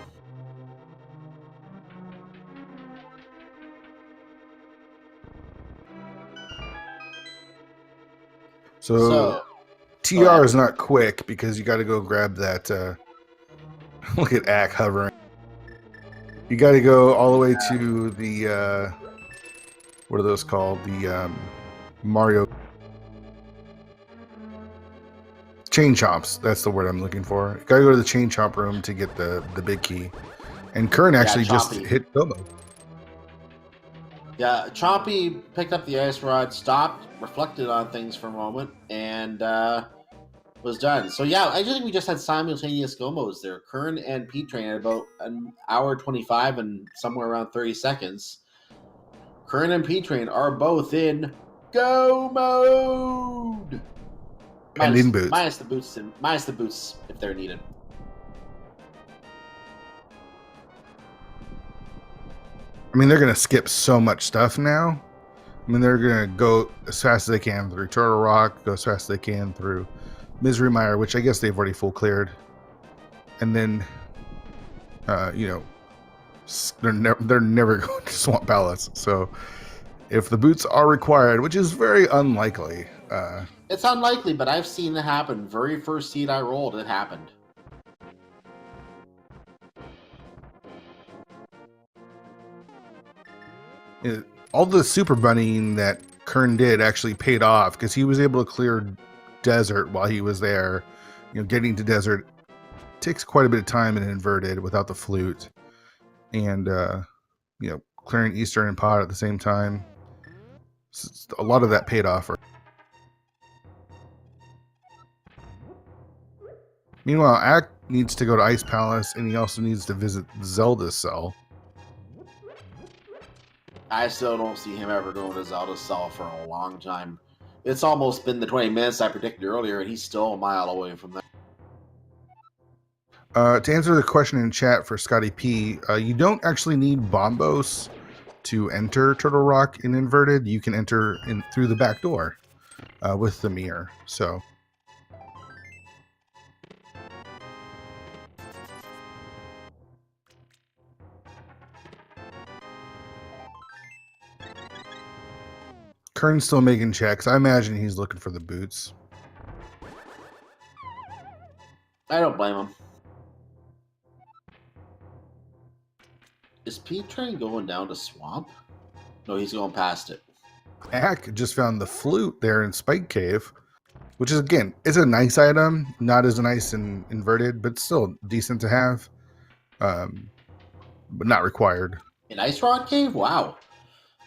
So TR is not quick because you got to go grab that. Look at Ack hovering. You got to go all the way to the what are those called? The Mario chain chomps. That's the word I'm looking for. You got to go to the chain chomp room to get the big key. And Curran actually just hit Gobo. Yeah, Chompy picked up the ice rod, stopped, reflected on things for a moment, and was done. So yeah, I think we just had simultaneous go modes there. Curran and P-Train at about an hour 25 and somewhere around 30 seconds. Curran and P-Train are both in go mode. Pending boots. Minus the boots if they're needed. I mean, they're going to skip so much stuff now. I mean, they're going to go as fast as they can through Turtle Rock, go as fast as they can through Misery Mire, which I guess they've already full cleared. And then, you know, they're never going to Swamp Palace. So if the boots are required, which is very unlikely. It's unlikely, but I've seen it happen. Very first seed I rolled, it happened. All the super bunnying that Kern did actually paid off because he was able to clear desert while he was there. You know, getting to desert takes quite a bit of time in inverted without the flute, and you know, clearing Eastern and Pod at the same time. A lot of that paid off. Meanwhile, Ack needs to go to Ice Palace, and he also needs to visit Zelda's cell. I still don't see him ever going to Zelda's cell for a long time. It's almost been the 20 minutes I predicted earlier, and he's still a mile away from that. To answer the question in chat for Scotty P, you don't actually need Bombos to enter Turtle Rock in inverted. You can enter in through the back door with the mirror. So. Kern's still making checks. I imagine he's looking for the boots. I don't blame him. Is P-Train going down to Swamp? No, he's going past it. Ack just found the flute there in Spike Cave, which is, again, it's a nice item. Not as nice in inverted, but still decent to have. But not required. An Ice Rod Cave? Wow.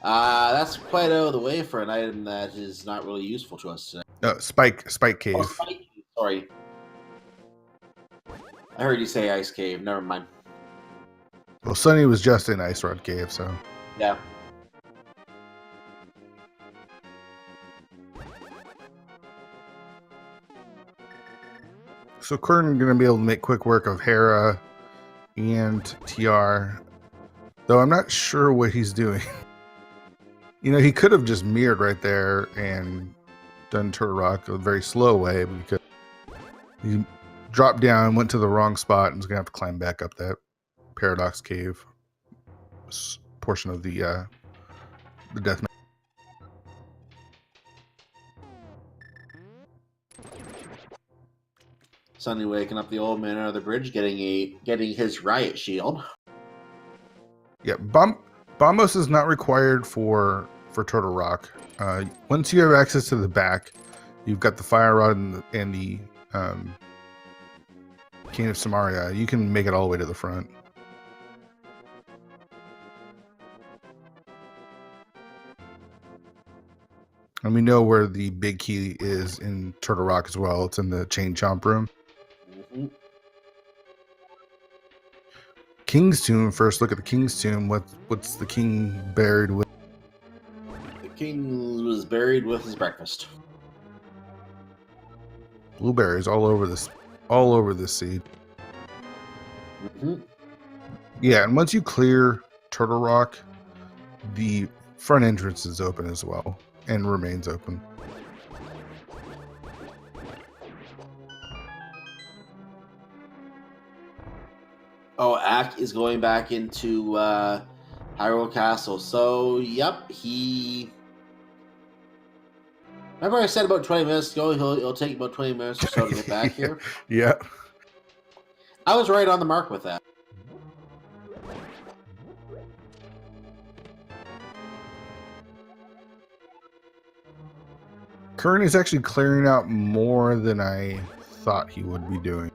That's quite out of the way for an item that is not really useful to us today. Spike Cave. Oh, Spike Cave. Sorry. I heard you say Ice Cave. Never mind. Well, Sunny was just in Ice Rod Cave, so. Yeah. So Kern going to be able to make quick work of Hera and TR, though I'm not sure what he's doing. You know, he could have just mirrored right there and done Turtle Rock a very slow way, because he dropped down, went to the wrong spot, and was going to have to climb back up that Paradox Cave portion of the death. Sunny waking up the old man under the bridge, getting his riot shield. Yeah, Bombos is not required for Turtle Rock. Once you have access to the back, you've got the Fire Rod and the King of Samaria. You can make it all the way to the front. And we know where the big key is in Turtle Rock as well. It's in the Chain Chomp room. Mm-hmm. King's Tomb. First, look at the King's Tomb. What's the king buried with? The king was buried with his breakfast. Blueberries all over this seed. Mm-hmm. Yeah, and once you clear Turtle Rock, the front entrance is open as well and remains open. Oh, Ack is going back into Hyrule Castle. So, yep, he. Remember I said about 20 minutes ago, he'll take about 20 minutes or so to get back here? Yeah. I was right on the mark with that. Kern is actually clearing out more than I thought he would be doing.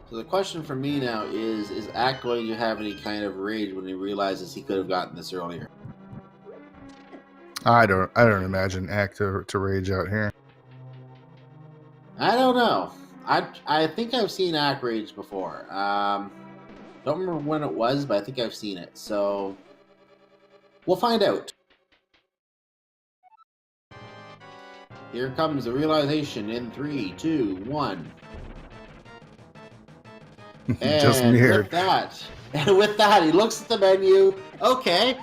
So the question for me now is Ack going to have any kind of rage when he realizes he could have gotten this earlier? I don't imagine Act to rage out here. I don't know. I think I've seen Ack rage before. Don't remember when it was, but I think I've seen it. So we'll find out. Here comes the realization in 3, 2, 1. Just And mirrored. with that, he looks at the menu. Okay.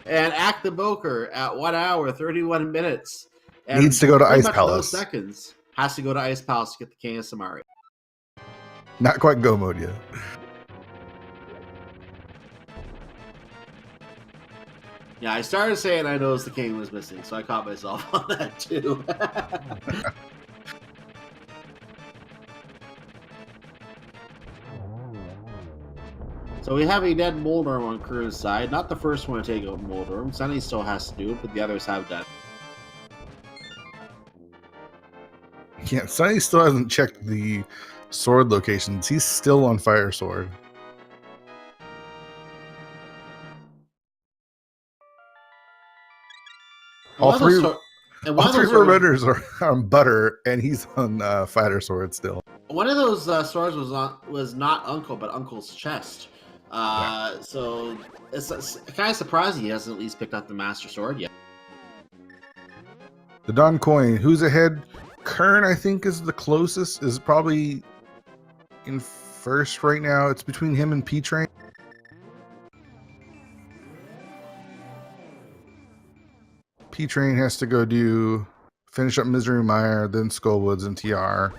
And Act the Boker at 1 hour, 31 minutes. And Needs to go to pretty Ice much Palace. Those seconds has to go to Ice Palace to get the King of Samari. Not quite go mode yet. Yeah, I started saying I noticed the king was missing, so I caught myself on that too. So we have a dead Moldorm on Kern's side. Not the first one to take out Moldorm. Sunny still has to do it, but the others have done. Yeah, Sunny still hasn't checked the sword locations. He's still on Fire Sword. All three runners are on Butter, and he's on Fighter Sword still. One of those swords was not Uncle, but Uncle's chest. Yeah. So it's kind of surprising he hasn't at least picked up the Master Sword yet. The Don Coin, who's ahead? Kern, I think, is the closest. Is probably in first right now. It's between him and P-Train. P-Train has to go finish up Misery Mire, then Skullwoods and TR.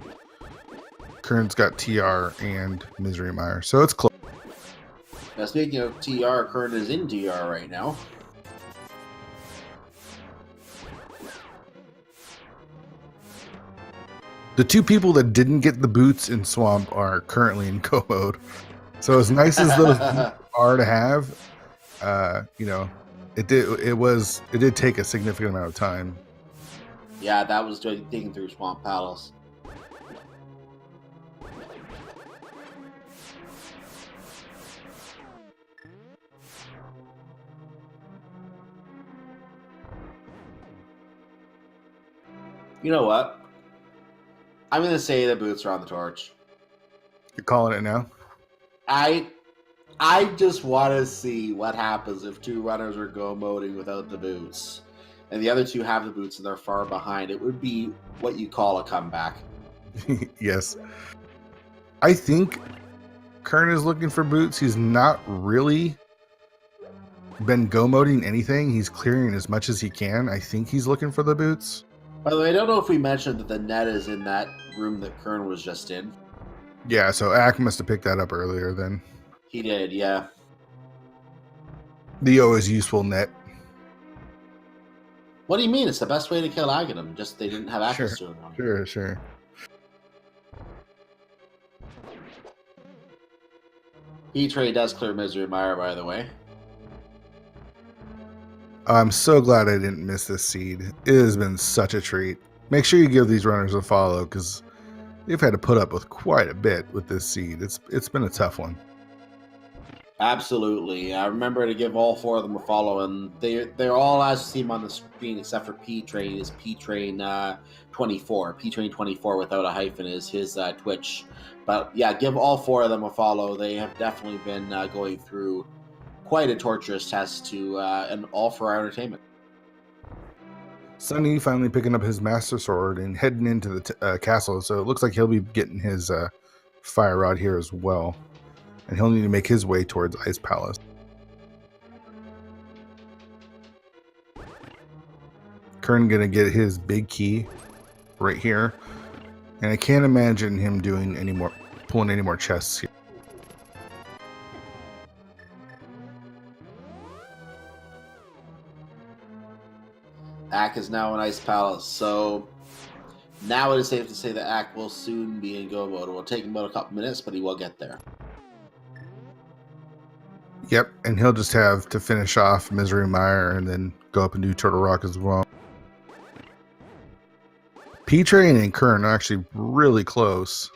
Kern's got TR and Misery Mire, so it's close. Now, speaking of TR, Kern is in TR right now. The two people that didn't get the boots in Swamp are currently in go mode. So as nice as those are to have, it did take a significant amount of time. Yeah, that was digging through Swamp Palace. You know what? I'm going to say the boots are on the torch. You're calling it now? I just want to see what happens if two runners are go moding without the boots. And the other two have the boots and they're far behind. It would be what you call a comeback. Yes. I think Kern is looking for boots. He's not really been go moding anything. He's clearing as much as he can. I think he's looking for the boots. By the way, I don't know if we mentioned that the net is in that room that Kern was just in. Yeah, so Ack must have picked that up earlier then. He did, yeah. The always useful net. What do you mean? It's the best way to kill Aghanim. Just they didn't have access to him. Sure. E-Tray does clear Misery Mire, by the way. I'm so glad I didn't miss this seed. It has been such a treat. Make sure you give these runners a follow because they've had to put up with quite a bit with this seed. It's been a tough one. Absolutely. I remember to give all four of them a follow, and they're all as you see them on the screen except for P-Train is P-Train 24. P-Train 24 without a hyphen is his Twitch. But yeah, give all four of them a follow. They have definitely been going through quite a torturous test to, and all for our entertainment. Sunny finally picking up his Master Sword and heading into the castle, so it looks like he'll be getting his fire rod here as well. And he'll need to make his way towards Ice Palace. Kern gonna get his big key right here. And I can't imagine him doing pulling any more chests here. Ack is now in Ice Palace, so now it is safe to say that Ack will soon be in go mode. It will take him about a couple minutes, but he will get there. Yep, and he'll just have to finish off Misery Mire and then go up and do Turtle Rock as well. P-Train and Kern are actually really close.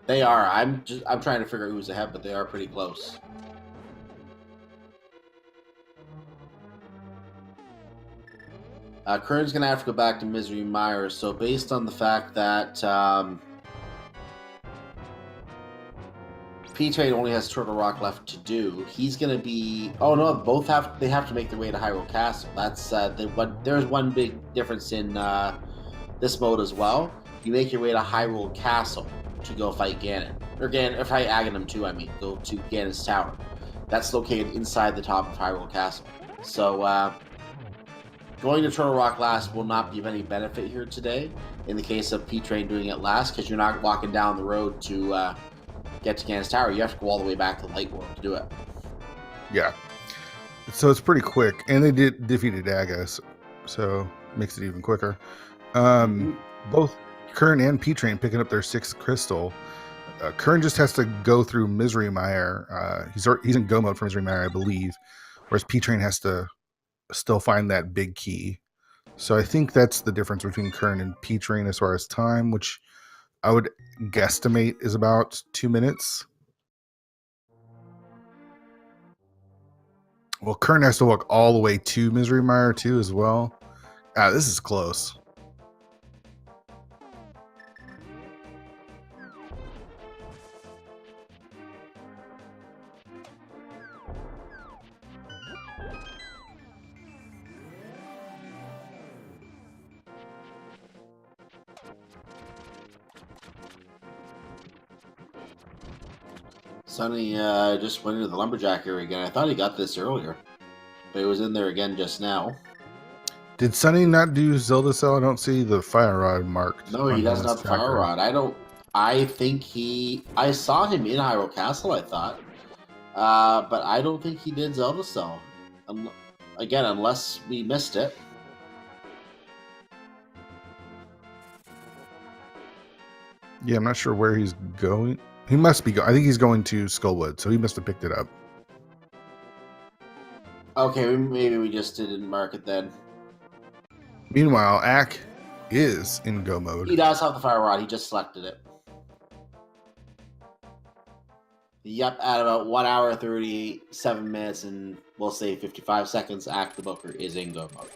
They are. I'm trying to figure out who's ahead, but they are pretty close. Kern's going to have to go back to Misery Mire, so based on the fact that P-Train only has Turtle Rock left to do, he's going to be... Oh no, they have to make their way to Hyrule Castle. That's there's one big difference in this mode as well. You make your way to Hyrule Castle to go fight Ganon. Or fight Aghanim too, I mean. Go to Ganon's Tower. That's located inside the top of Hyrule Castle. So, going to Turtle Rock last will not be of any benefit here today, in the case of P-Train doing it last, because you're not walking down the road to get to Ganon's Tower. You have to go all the way back to Light World to do it. Yeah. So it's pretty quick. And they defeated Agas, so makes it even quicker. Both Kern and P-Train picking up their 6th crystal. Kern just has to go through Misery Mire. He's in go mode for Misery Mire, I believe, whereas P-Train has to still find that big key. So I think that's the difference between Kern and P-Train as far as time, which I would guesstimate is about 2 minutes. Well, Kern has to walk all the way to Misery Mire too as well. This is close. Sonny just went into the Lumberjack area again. I thought he got this earlier, but he was in there again just now. Did Sonny not do Zelda Cell? I don't see the fire rod marked. No, he doesn't have the fire rod. I saw him in Hyrule Castle, I thought. But I don't think he did Zelda Cell. Again, unless we missed it. Yeah, I'm not sure where he's going. He must be I think he's going to Skullwood, so he must have picked it up. Okay, maybe we just didn't mark it then. Meanwhile, Ack is in go mode. He does have the fire rod. He just selected it. Yep, at about 1 hour, 37 minutes, and we'll say 55 seconds, Ack the Booker is in go mode.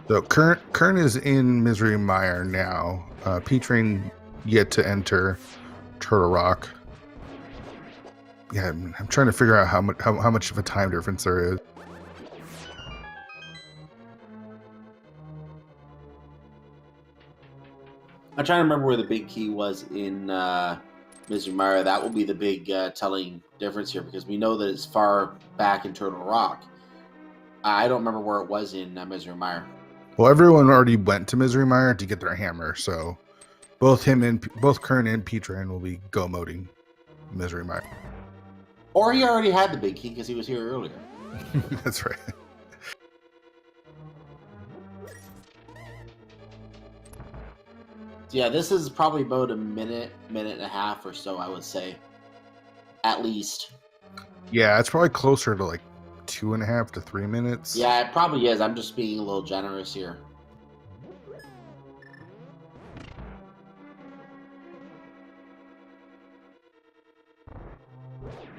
So Kern is in Misery Mire now. P-Train yet to enter Turtle Rock. Yeah, I'm trying to figure out how much of a time difference there is. I'm trying to remember where the big key was in Misery Mire. That will be the big telling difference here, because we know that it's far back in Turtle Rock. I don't remember where it was in Misery Mire. Well, everyone already went to Misery Mire to get their hammer, so both Kern and P-Train will be go moding Misery Mire. Or he already had the big key because he was here earlier. That's right. Yeah, this is probably about a minute and a half or so, I would say. At least. Yeah, it's probably closer to like 2.5 to 3 minutes. Yeah, it probably is. I'm just being a little generous here.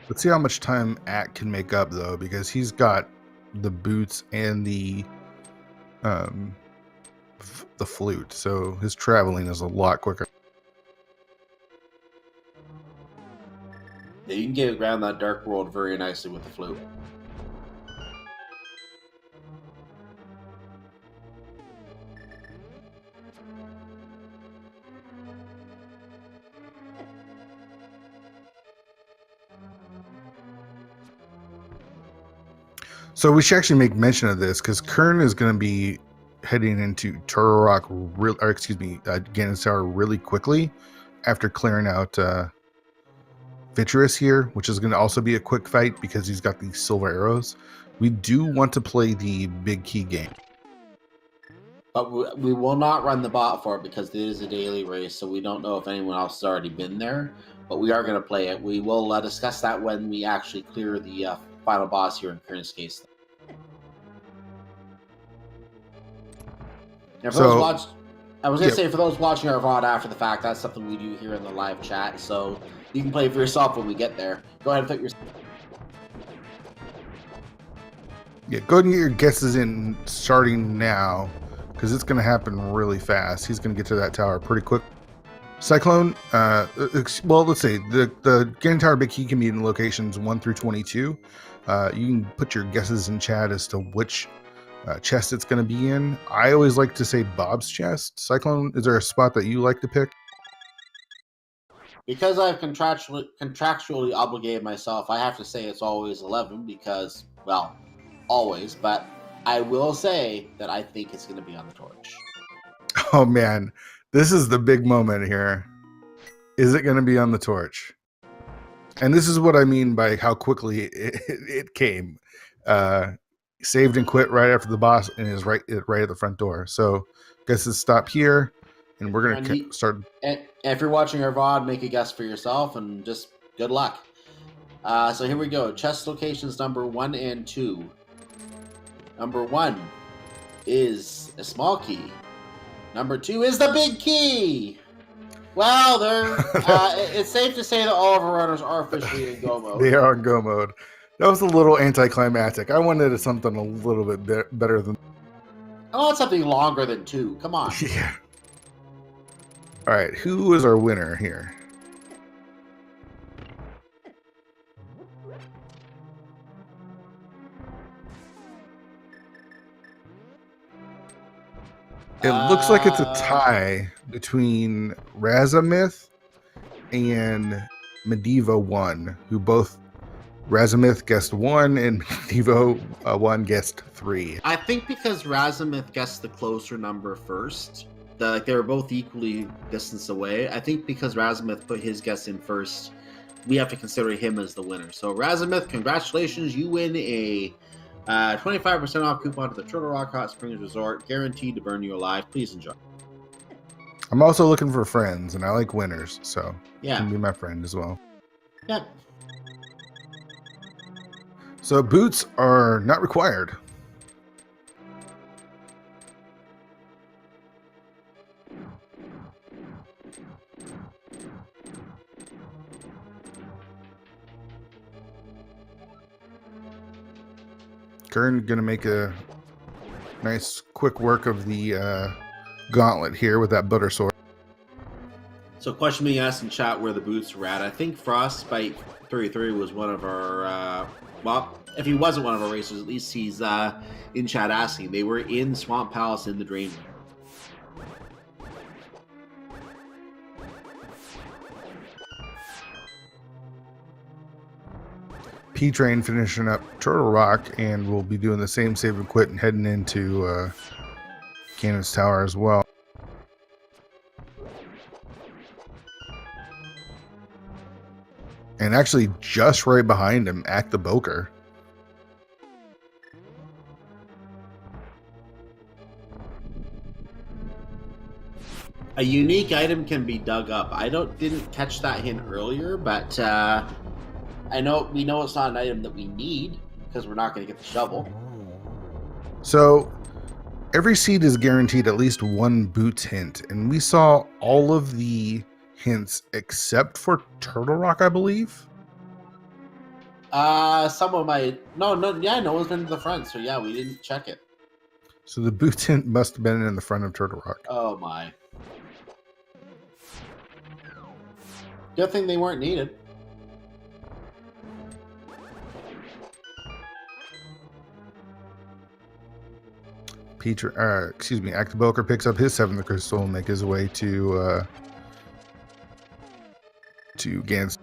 Let's see how much time Ack can make up, though, because he's got the boots and the the flute, so his traveling is a lot quicker. Yeah, you can get around that dark world very nicely with the flute. So we should actually make mention of this because Kern is going to be heading into Turtle Rock, Ganon's Tower really quickly after clearing out Vitreous here, which is going to also be a quick fight because he's got these silver arrows. We do want to play the big key game. But we will not run the bot for it because it is a daily race, so we don't know if anyone else has already been there. But we are going to play it. We will discuss that when we actually clear the final boss here in Kern's case. Now, I was going to say, for those watching our VOD after the fact, that's something we do here in the live chat, so you can play for yourself when we get there. Go ahead and put your... Yeah, go ahead and get your guesses in starting now, because it's going to happen really fast. He's going to get to that tower pretty quick. Cyclone, well, let's say the Ganon Tower Big Key can be in locations 1 through 22. You can put your guesses in chat as to which chest it's going to be in. I always like to say Bob's chest. Cyclone, is there a spot that you like to pick? Because I've contractually obligated myself, I have to say it's always 11 because, well, always, but I will say that I think it's going to be on the torch. Oh man, this is the big moment here. Is it going to be on the torch? And this is what I mean by how quickly it came. Saved and quit right after the boss and is right at the front door. So guess let's stop here and we're going to start. And if you're watching our VOD, make a guess for yourself and just good luck. So here we go. Chest locations number 1 and 2. Number 1 is a small key. Number 2 is the big key. Well, it's safe to say that all of our runners are officially in go mode. They are in go mode. That was a little anticlimactic. I wanted something a little bit better than... I want something longer than 2. Come on. Yeah. All right, who is our winner here? It looks like it's a tie between Razamith and Medivh 1, who both Razamith guessed 1 and Medivh 1 guessed 3. I think because Razamith guessed the closer number first, they were both equally distance away. I think because Razamith put his guess in first, we have to consider him as the winner. So Razamith, congratulations, you win a 25% off coupon to the Turtle Rock Hot Springs Resort, guaranteed to burn you alive. Please enjoy. I'm also looking for friends, and I like winners, so yeah, you can be my friend as well. Yeah. So boots are not required. Kern gonna make a nice quick work of the gauntlet here with that butter sword. So question being asked in chat where the boots were at. I think Frostbite 33 was one of our, well, if he wasn't one of our racers, at least he's in chat asking. They were in Swamp Palace in the Drain Room. P-Train finishing up Turtle Rock, and we'll be doing the same save and quit and heading into Ganon's Tower as well. And actually, just right behind him, Act the Boker. A unique item can be dug up. I didn't catch that hint earlier, but we know it's not an item that we need because we're not going to get the shovel. So every seed is guaranteed at least one boots hint, and we saw all of the hints except for Turtle Rock, I believe. Some of my no one's been to the front, so yeah, we didn't check it. So the boot tent must have been in the front of Turtle Rock. Oh my. Good thing they weren't needed. Actiboker picks up his 7th crystal and make his way to Gans.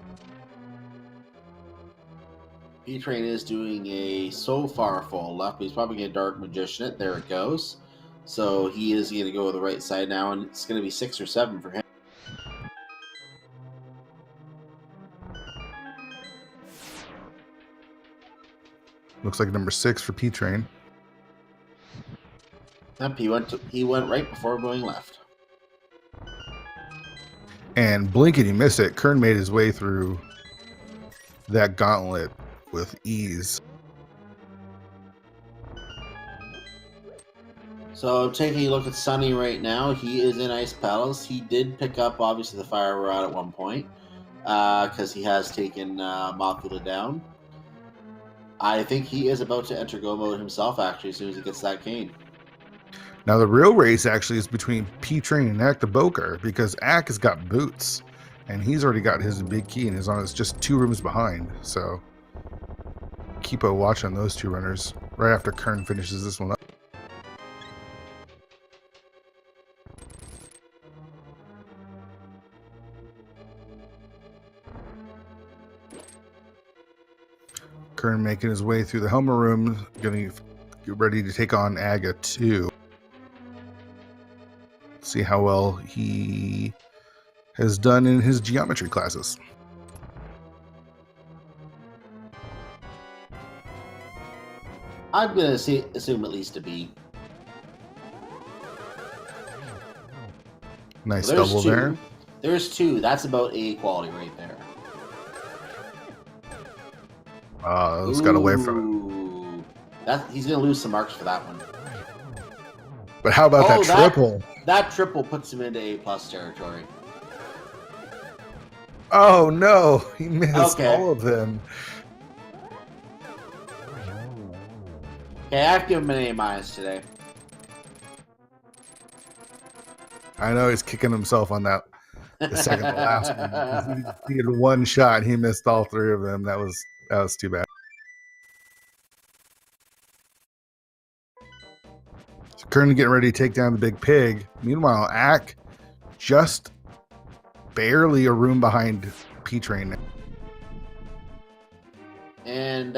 P-Train is doing a so far full left, but he's probably going to Dark Magician it. There it goes. So he is going to go to the right side now, and it's going to be 6 or 7 for him. Looks like number 6 for P-Train. Yep, he went right before going left. And blinkety miss it, Kern made his way through that gauntlet with ease. So taking a look at Sunny right now, he is in Ice Palace. He did pick up, obviously, the Fire Rod at one point, because he has taken Mothula down. I think he is about to enter Go Mode himself, actually, as soon as he gets that cane. Now the real race actually is between P-Train and Actiboker, because Ak has got boots, and he's already got his big key and is on. It's just 2 rooms behind. So keep a watch on those 2 runners right after Kern finishes this one up. Kern making his way through the Helmer room, getting ready to take on Aga 2. See how well he has done in his geometry classes. I'm going to assume at least a B. Nice So double 2. there. There's 2. That's about A quality right there. It's got away from it. He's going to lose some marks for that one. But how about that triple? That triple puts him into A+ territory. Oh no, he missed all of them. Okay, I have to give him an A- today. I know he's kicking himself on that the second to last one. He had 1 shot, he missed all 3 of them. That was too bad. So Kern getting ready to take down the big pig. Meanwhile, Ak just barely a room behind P-Train. And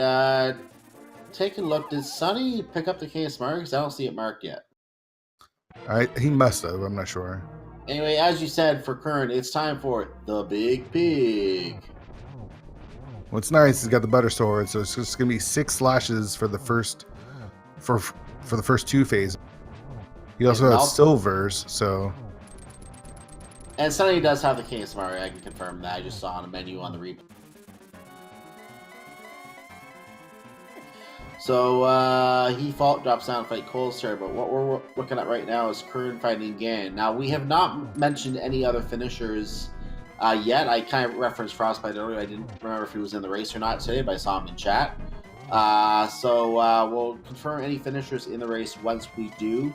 taking a look, did Sunny pick up the case mark? Because I don't see it marked yet. He must have, I'm not sure. Anyway, as you said, for Kern, it's time for the big pig. What's nice, he's got the butter sword, so it's just gonna be 6 slashes for the first for the first 2 phases. He also has silvers, so. And Sunny does have the King of Samaria, I can confirm that. I just saw on a menu on the replay. So he drops down to fight Coldster, but what we're looking at right now is Kern fighting Gan. Now we have not mentioned any other finishers yet. I kind of referenced Frostbite earlier. I didn't remember if he was in the race or not today, but I saw him in chat. So we'll confirm any finishers in the race once we do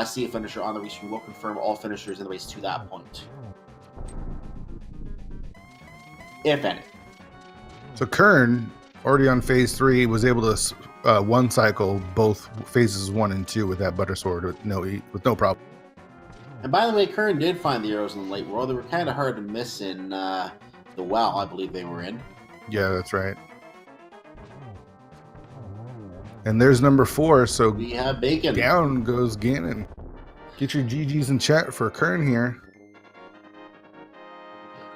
see a finisher on the race. We'll confirm all finishers in the race to that point, if any. So Kern, already on phase 3, was able to one cycle both phases 1 and 2 with that butter sword with no problem. And by the way, Kern did find the arrows in the late world. They were kind of hard to miss in the well, I believe they were in. Yeah, that's right. And there's number 4, so we have Bacon. Down goes Ganon. Get your GGs in chat for Kern here.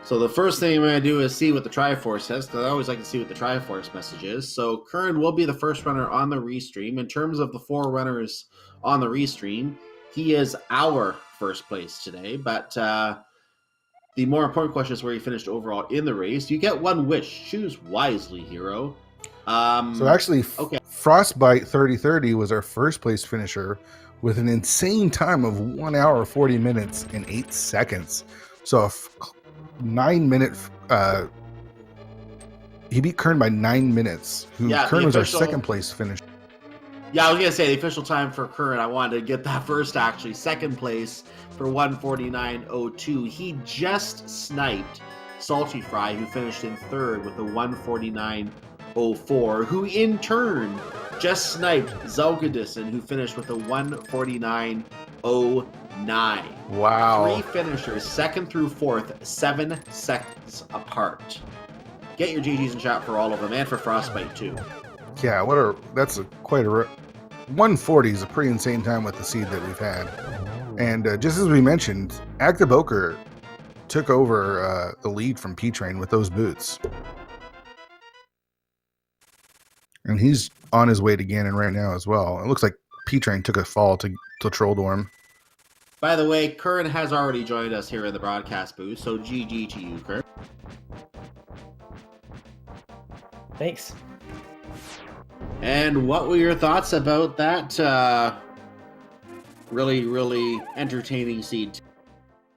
So the first thing I'm going to do is see what the Triforce says, because I always like to see what the Triforce message is. So Kern will be the first runner on the restream. In terms of the 4 runners on the restream, he is our first place today. But the more important question is where he finished overall in the race. You get 1 wish. Choose wisely, hero. So actually, okay. Frostbite 3030 was our first place finisher with an insane time of 1 hour, 40 minutes, and 8 seconds. So 9-minute, he beat Kern by 9 minutes. Kern was our second place finisher. Yeah, I was gonna say the official time for Curran. I wanted to get that first. Actually, second place for 149.02. He just sniped Salty Fry, who finished in third with a 149.04. Who in turn just sniped Zelgadison, who finished with a 149.09. Wow. 3 finishers, second through fourth, 7 seconds apart. Get your GGs in chat for all of them, and for Frostbite too. Yeah, quite a 140 is a pretty insane time with the seed that we've had. And just as we mentioned, ALTTP took over the lead from P-Train with those boots. And he's on his way to Ganon right now as well. It looks like P-Train took a fall to Trolldorm. By the way, Curran has already joined us here in the broadcast booth, so GG to you, Curran. Thanks. And what were your thoughts about that really, really entertaining seed?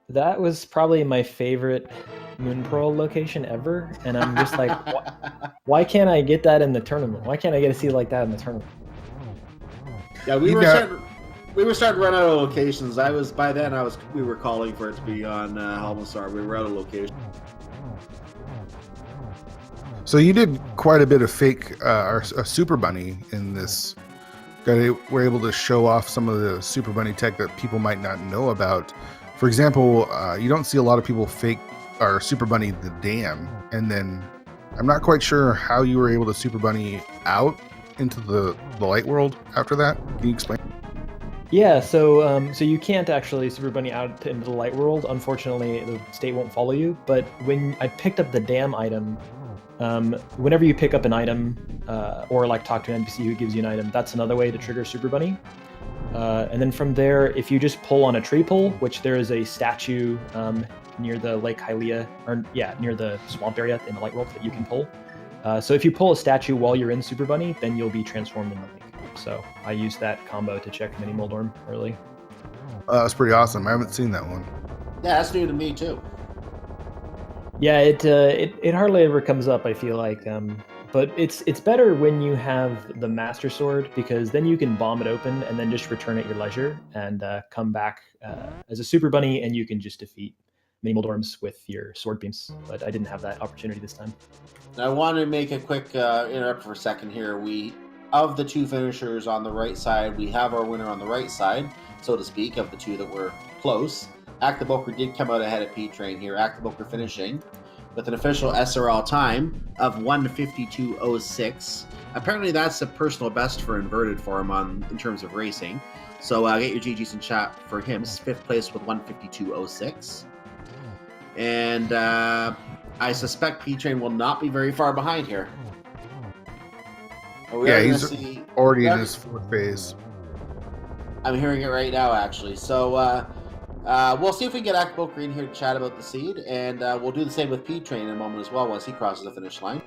That was probably my favorite Moon Pearl location ever, and I'm just like, why can't I get that in the tournament? Why can't I get a seed like that in the tournament? Yeah, we were starting to run out of locations. We were calling for it to be on Helmastar. We were out of location. So you did quite a bit of fake a Super Bunny in this. We're able to show off some of the Super Bunny tech that people might not know about. For example, you don't see a lot of people fake or Super Bunny the dam, and then I'm not quite sure how you were able to Super Bunny out into the light world after that. Can you explain? Yeah, so you can't actually Super Bunny out into the light world. Unfortunately, the state won't follow you. But when I picked up the dam item, whenever you pick up an item or like talk to an NPC who gives you an item, that's another way to trigger Super Bunny. And then from there, if you just pull on a tree pole, which there is a statue near the Lake Hylia, near the swamp area in the light world that you can pull. So if you pull a statue while you're in Super Bunny, then you'll be transformed in the lake. So I used that combo to check Mini Moldorm early. That's pretty awesome. I haven't seen that one. Yeah, that's new to me too. Yeah, it hardly ever comes up, I feel like. But it's better when you have the Master Sword, because then you can bomb it open and then just return at your leisure and come back as a Super Bunny, and you can just defeat Mini Moldorms with your sword beams. But I didn't have that opportunity this time. Now, I want to make a quick interrupt for a second here. Of the 2 finishers on the right side, we have our winner on the right side, so to speak, of the 2 that were close. ALTTP did come out ahead of P-Train here. ALTTP finishing with an official SRL time of 1:52.06. Apparently, that's a personal best for Inverted for him in terms of racing. So get your GGs in chat for him. 5th place with 1:52.06. And I suspect P-Train will not be very far behind here. Yeah, he's already in his 4th phase. I'm hearing it right now, actually. So we'll see if we can get ALTTP in here to chat about the seed, and we'll do the same with P-Train in a moment as well once he crosses the finish line.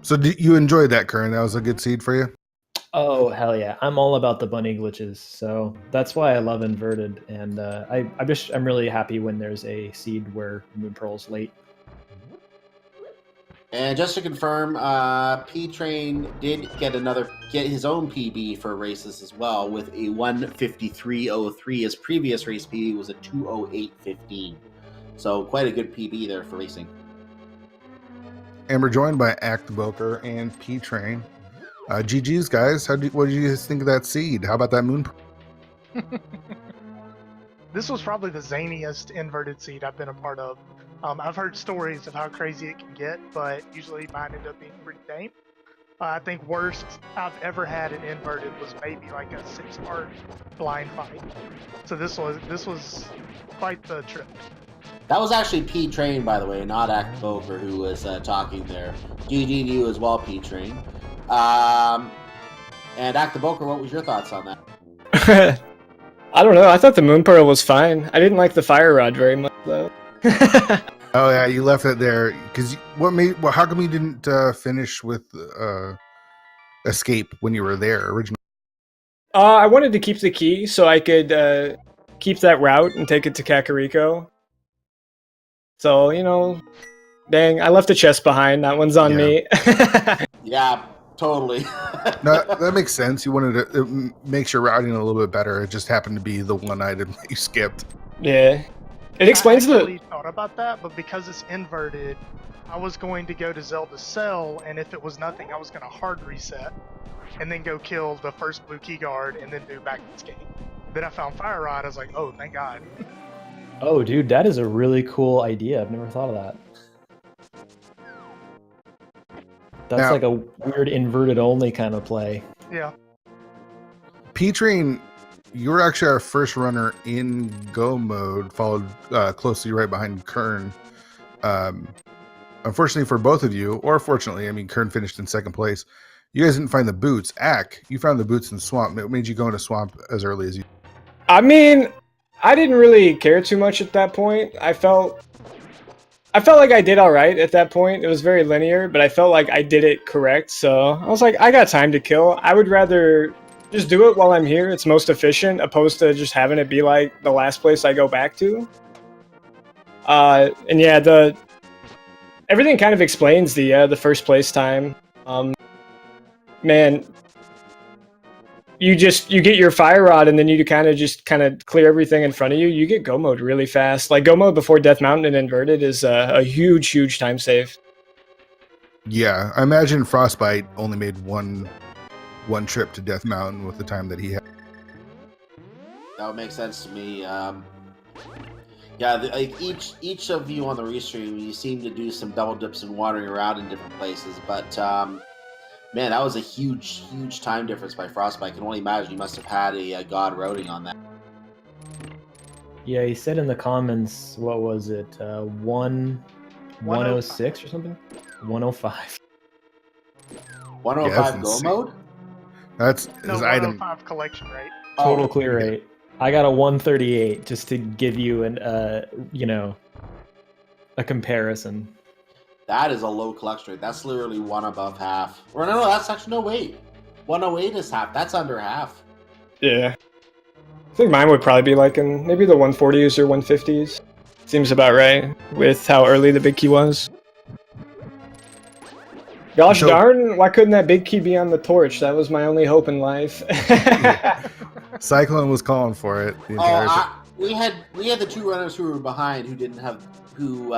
So you enjoyed that, Curran? That was a good seed for you? Oh, hell yeah. I'm all about the bunny glitches, so that's why I love Inverted, and I'm really happy when there's a seed where Moon Pearl's late. And just to confirm, P-Train did get his own PB for races as well with a 1:53.03. His previous race PB was a 2:08.15. So quite a good PB there for racing. And we're joined by ALTTP and P-Train. GG's, guys. What did you guys think of that seed? How about that Moon Pearl? This was probably the zaniest inverted seed I've been a part of. I've heard stories of how crazy it can get, but usually mine ended up being pretty tame. I think worst I've ever had in inverted was maybe like a 6-part blind fight. So this was quite the trip. That was actually P-Train, by the way, not ALTTP who was talking there. GG to you as well, P-Train. And ALTTP, what was your thoughts on that? I don't know. I thought the Moon Pearl was fine. I didn't like the Fire Rod very much, though. Oh yeah, you left it there because how come you didn't finish with Escape when you were there originally? I wanted to keep the key so I could keep that route and take it to Kakariko. So, dang, I left the chest behind. That one's on me. Yeah, Totally. No, that makes sense. You wanted to, it makes your routing a little bit better. It just happened to be the one item that you skipped. Yeah. It explains I the. actually thought about that, but because it's inverted, I was going to go to Zelda's Cell, and if it was nothing, I was going to hard reset, and then go kill the first blue key guard, and then do backwards game. Then I found Fire Rod. I was like, oh, thank God. Oh, dude, that is a really cool idea. I've never thought of that. That's Now- like a weird inverted only kind of play. Yeah. P-Train, you were actually our first runner in Go mode, followed closely right behind Kern. Unfortunately for both of you, or fortunately, I mean, Kern finished in second place. You guys didn't find the boots. Ack, you found the boots in Swamp. It made you go into Swamp as early as you. I mean, I didn't really care too much at that point. I felt like I did all right at that point. It was very linear, but I felt like I did it correct. So I was like, I got time to kill. I would rather just do it while I'm here. It's most efficient, opposed to just having it be like the last place I go back to. And yeah, everything kind of explains the first place time. Man, you get your Fire Rod, and then you kind of clear everything in front of you. You get Go mode really fast. Like Go mode before Death Mountain and Inverted is a huge time save. Yeah, I imagine Frostbite only made one trip to Death Mountain with the time that he had. That would make sense to me. Yeah, like each of you on the restream, you seem to do some double dips and wandering around in different places, but man, that was a huge time difference by Frostbite. I can only imagine you must have had a god routing on that. Yeah, he said in the comments, what was it, 106 or something? 105. 105 Yeah, Go mode? That's No, his item. 105 collection rate. Total Oh, clear rate. I got a 138 just to give you an a comparison. that is a low collection rate. That's literally one above half. Or no, that's actually no wait. 108 is half. That's under half. Yeah. I think mine would probably be like in maybe the 140s or 150s. Seems about right with how early the big key was. Gosh So- darn, why couldn't that big key be on the torch? That was my only hope in life. Cyclone was calling for it the entire time. We had the two runners who were behind who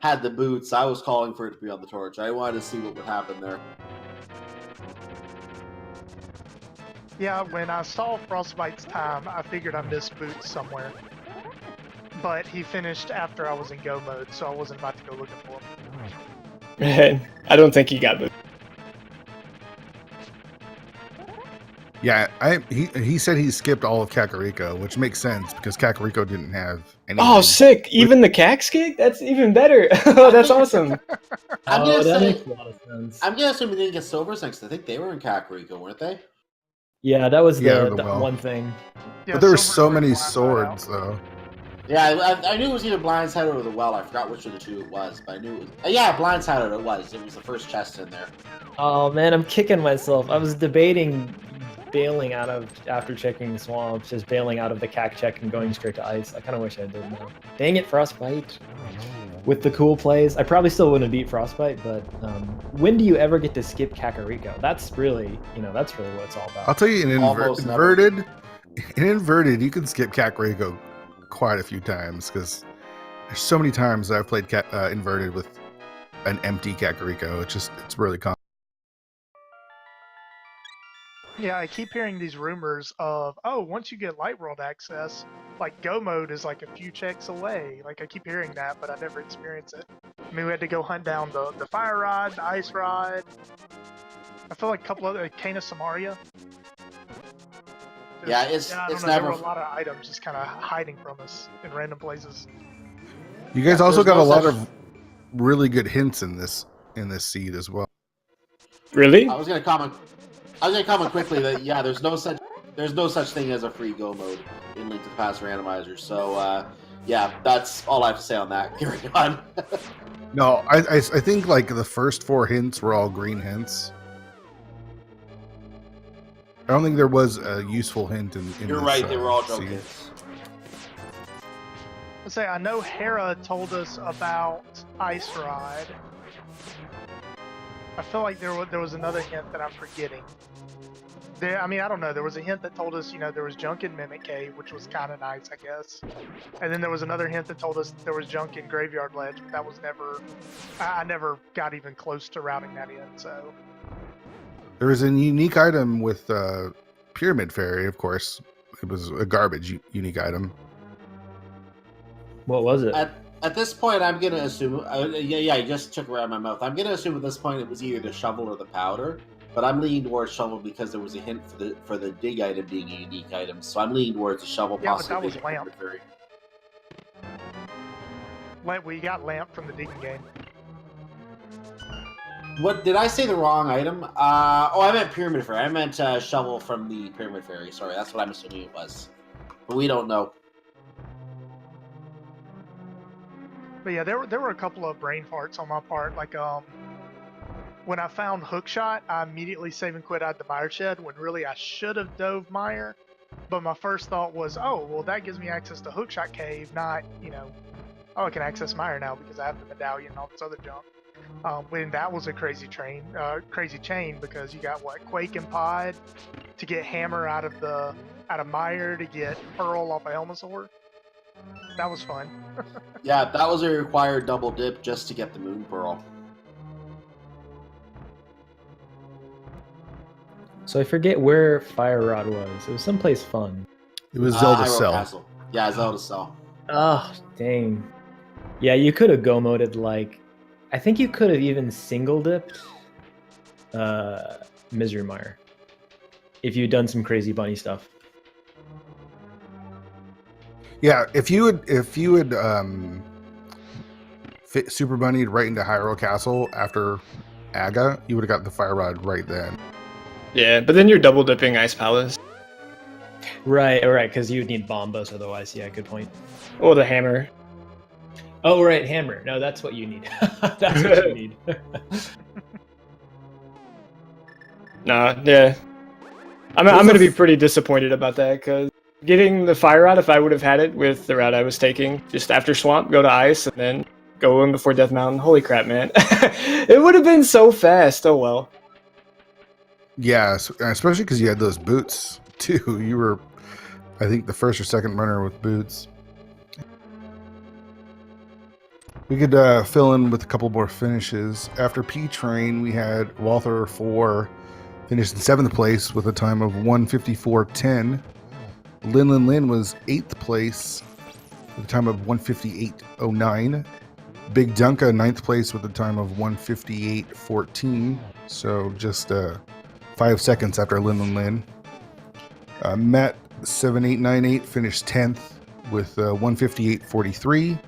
had the boots. I was calling for it to be on the torch. I wanted to see what would happen there. Yeah, when I saw Frostbite's time, I figured I missed Boots somewhere. But he finished after I was in Go mode, so I wasn't about to go looking for him. I don't think he got the. Yeah, he said he skipped all of Kakariko, which makes sense because Kakariko didn't have any. Oh, sick! Even the Cax gig? That's even better. Oh, that's awesome. I'm Oh, gonna that say, makes a lot of sense. I'm gonna assume we didn't get silvers next. I think they were in Kakariko, weren't they? Yeah, that was Yeah, the the well. one thing. Yeah, But there were Silver so Sword many Blast Side Out. swords, though. Yeah, I knew it was either Blindside or the Well. I forgot which of the two it was, but I knew it was. Yeah, Blindside it was. It was the first chest in there. Oh man, I'm kicking myself. I was debating bailing out of after checking the swamps, just bailing out of the CAC check and going straight to ice. I kind of wish I did now. Dang it, Frostbite. With the cool plays, I probably still wouldn't have beat Frostbite, but when do you ever get to skip Kakariko? That's really what it's all about. I'll tell you, Almost never. inverted, you can skip Kakariko quite a few times because there's so many times that I've played inverted with an empty Kakariko. It's really common. Yeah, I keep hearing these rumors of, oh, once you get Light World access, like Go mode is like a few checks away. Like I keep hearing that, but I never experience it. I mean, we had to go hunt down the Fire Rod, the Ice Rod. I feel like a couple other Kana Samaria. Yeah, it's I don't know, never. There were a lot of items just kind of hiding from us in random places. You guys Yeah, also there's got no a lot such- of really good hints in this seed as well. Really? I was gonna comment quickly that yeah, there's no such thing as a free Go mode in Link to the Past Randomizer. So yeah, that's all I have to say on that. Carry on. No, I think like the first 4 hints were all green hints. I don't think there was a useful hint in You're this, right. They were all seed. jokes. Let's say I know Hera told us about Ice Rod. I feel like there was another hint that I'm forgetting. I mean, I don't know. There was a hint that told us, there was junk in Mimic Cave, which was kind of nice, I guess. And then there was another hint that told us there was junk in Graveyard Ledge, but that was never. I never got even close to routing that in. So There was a unique item with Pyramid Fairy, of course. It was a garbage unique item. What was it? At this point, I'm gonna assume. Yeah, I just took it right out of my mouth. I'm gonna assume at this point it was either the shovel or the powder. But I'm leaning towards shovel because there was a hint for the dig item being a unique item. So I'm leaning towards the shovel. Yeah, but that possibly was being lamp. Fairy. We got lamp from the digging game. What did I say the wrong item? I meant Pyramid Fairy. I meant shovel from the Pyramid Fairy. Sorry, that's what I'm assuming it was. But we don't know. But yeah, there were a couple of brain farts on my part. Like when I found Hookshot, I immediately save and quit out the Mire Shed when really I should have dove Mire. But my first thought was, oh, well, that gives me access to Hookshot Cave, not, oh, I can access Mire now because I have the medallion and all this other junk. When that was a crazy chain because you got Quake and Pod to get Hammer out of Mire to get Pearl off of Helmasaur. That was fun. Yeah, that was a required double dip just to get the Moon Pearl. So I forget where Fire Rod was. It was someplace fun. It was Zelda Hyrule Cell. Castle. Yeah, Zelda Cell. Oh, dang. Yeah, you could have go-moded, I think you could have even single-dipped Misery Mire if you'd done some crazy bunny stuff. Yeah, if you had fit Super Bunny right into Hyrule Castle after Aga, you would have got the Fire Rod right then. Yeah, but then you're double dipping Ice Palace. Right, because you'd need Bombos otherwise. Yeah, good point. Or the hammer. Oh, right, Hammer. No, that's what you need. That's what you need. Nah, yeah. I'm going to be pretty disappointed about that, because getting the Fire Rod, if I would have had it with the route I was taking, just after Swamp, go to Ice, and then go in before Death Mountain. Holy crap, man. It would have been so fast. Oh, well. Yeah, especially because you had those boots, too. You were, I think, the first or second runner with boots. We could fill in with a couple more finishes. After P-Train, we had Walther 4 finished in 7th place with a time of 1:54.10. Lin Lin was 8th place with a time of 1:58.09. Big Dunka 9th place with a time of 1:58.14. So just 5 seconds after Lin Lin. Matt 7898 finished 10th with 1:58.43.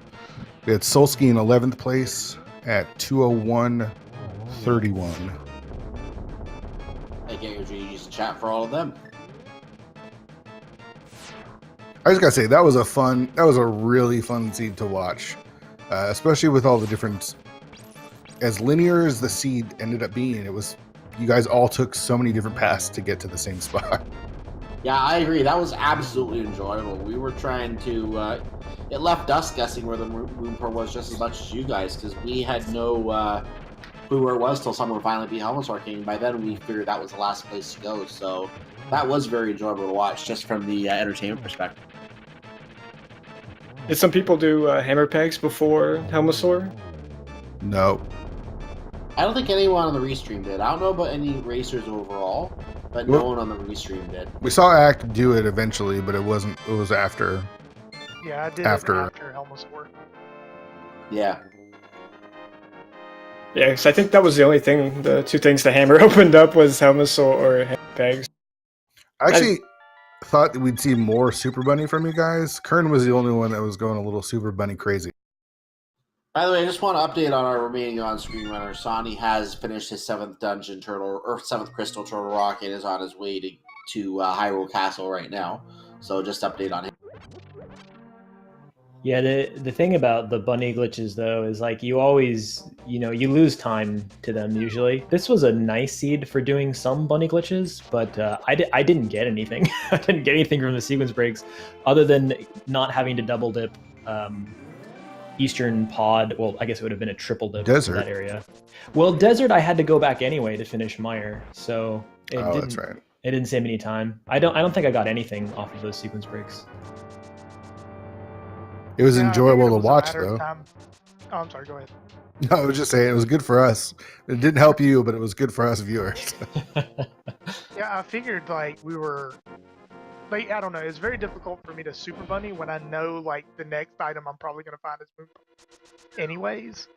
We had Solsky in 11th place at 2:01.31. I get you use the chat for all of them. I just gotta say that was a really fun seed to watch, especially with all the different. As linear as the seed ended up being, you guys all took so many different paths to get to the same spot. Yeah, I agree. That was absolutely enjoyable. We were trying to. It left us guessing where the Moon Pearl was just as much as you guys, because we had no clue where it was till someone finally beat Helmasaur King. By then, we figured that was the last place to go. So that was very enjoyable to watch, just from the entertainment perspective. Did some people do hammer pegs before Helmasaur? No. I don't think anyone on the restream did. I don't know about any racers overall, but no one on the restream did. We saw Act do it eventually, but it was after. Yeah, I did After Helmasaur. Yeah. Yeah, because I think that was the only thing, the two things the hammer opened up was Helmasaur or hammer pegs. I actually thought that we'd see more Super Bunny from you guys. Kern was the only one that was going a little Super Bunny crazy. By the way, I just want to update on our remaining on-screen runner. Sonny has finished his 7th dungeon turtle, or 7th crystal turtle rock, and is on his way to Hyrule Castle right now. So just update on him. Yeah, the thing about the bunny glitches though is you always, you lose time to them usually. This was a nice seed for doing some bunny glitches, but I didn't get anything. I didn't get anything from the sequence breaks other than not having to double dip eastern pod. Well, I guess it would have been a triple to Desert. that area. Well, desert, I had to go back anyway to finish Meyer, so That's right. It didn't save me any time. I don't think I got anything off of those sequence breaks. It was Yeah, I figured enjoyable it to was a watch, matter of though. time. Oh, I'm sorry. Go ahead. No, I was just saying it was good for us. It didn't help you, but it was good for us viewers. Yeah, I figured like we were. Like, I don't know. It's very difficult for me to super bunny when I know like the next item I'm probably gonna find is moon anyways.